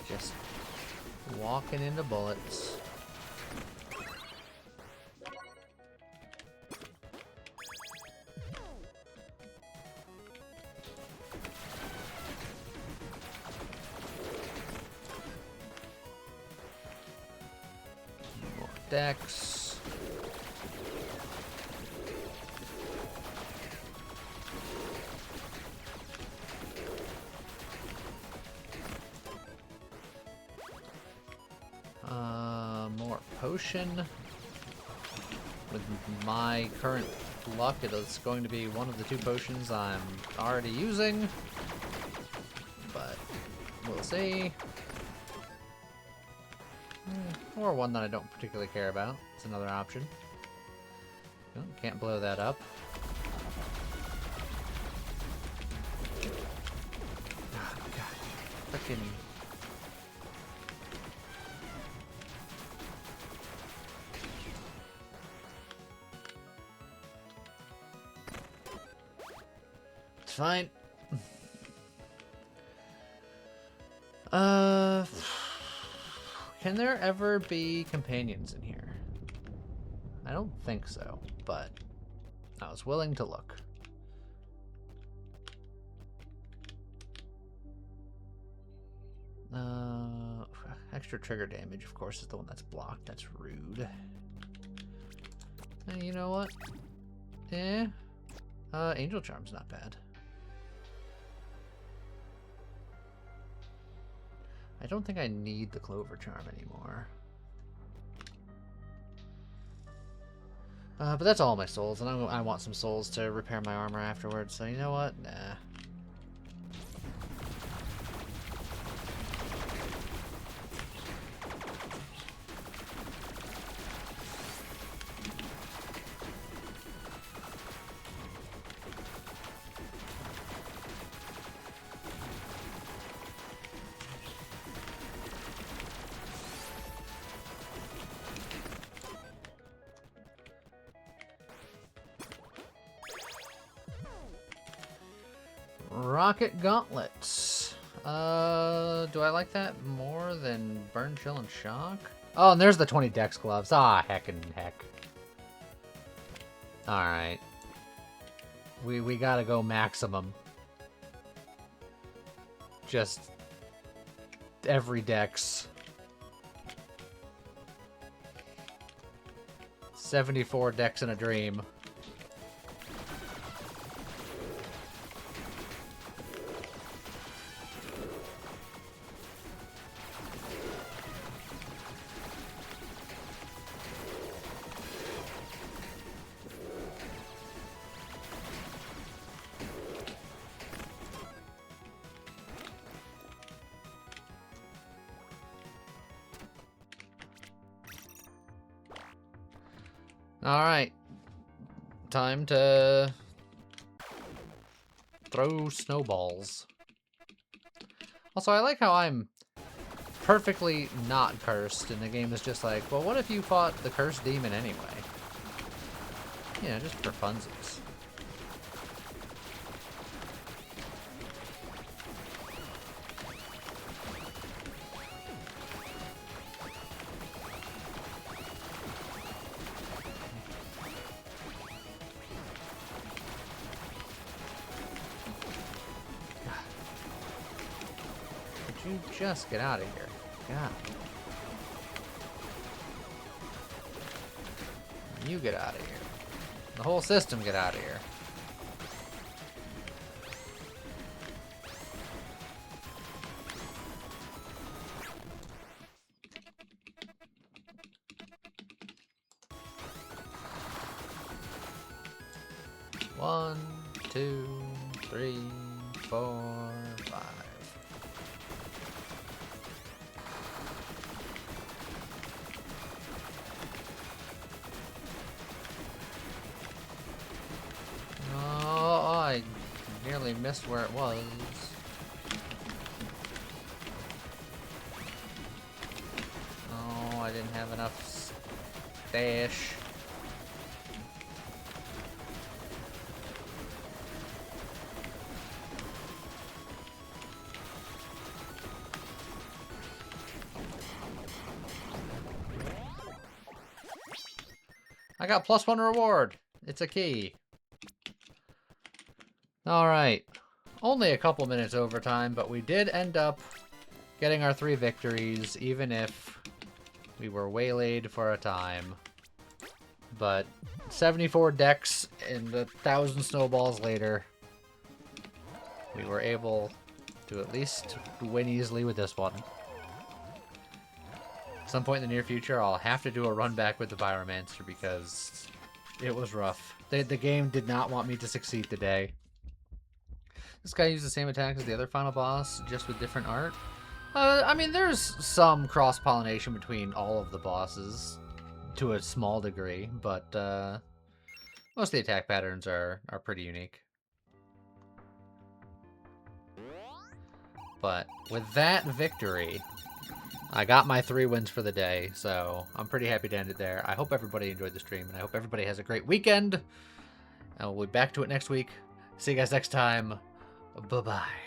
Just walking into bullets. More decks. More potion. With my current luck, it's going to be one of the two potions I'm already using. But we'll see. Or one that I don't particularly care about. It's another option. Oh, can't blow that up. Oh, God. Frickin'. It's fine. Can there ever be companions in here? I don't think so, but I was willing to look. Extra trigger damage, of course, is the one that's blocked. That's rude. You know what? Angel Charm's not bad. I don't think I need the Clover Charm anymore. But that's all my souls, and I want some souls to repair my armor afterwards, so you know what? Nah. Rocket Gauntlets. Do I like that more than Burn, Chill, and Shock? Oh, and there's the 20 Dex Gloves. Ah, heck and heck. Alright. We gotta go maximum. Just every Dex. 74 Dex in a dream. Alright. Time to throw snowballs. Also, I like how I'm perfectly not cursed, and the game is just like, well, what if you fought the cursed demon anyway? Yeah, just for funsies. you just get out of here? God. You get out of here. The whole system get out of here. One, two, three, 4, 5. Oh, I nearly missed where it was. Oh, I didn't have enough stash. I got +1 reward. It's a key. Alright. Only a couple minutes overtime, but we did end up getting our 3 victories, even if we were waylaid for a time. But 74 decks and 1,000 snowballs later, we were able to at least win easily with this one. At some point in the near future, I'll have to do a run back with the Pyromancer because it was rough. The game did not want me to succeed today. This guy used the same attack as the other final boss, just with different art. I mean, there's some cross-pollination between all of the bosses to a small degree, but most of the attack patterns are pretty unique. But with that victory, I got my 3 wins for the day, so I'm pretty happy to end it there. I hope everybody enjoyed the stream, and I hope everybody has a great weekend. And we'll be back to it next week. See you guys next time. Bye-bye.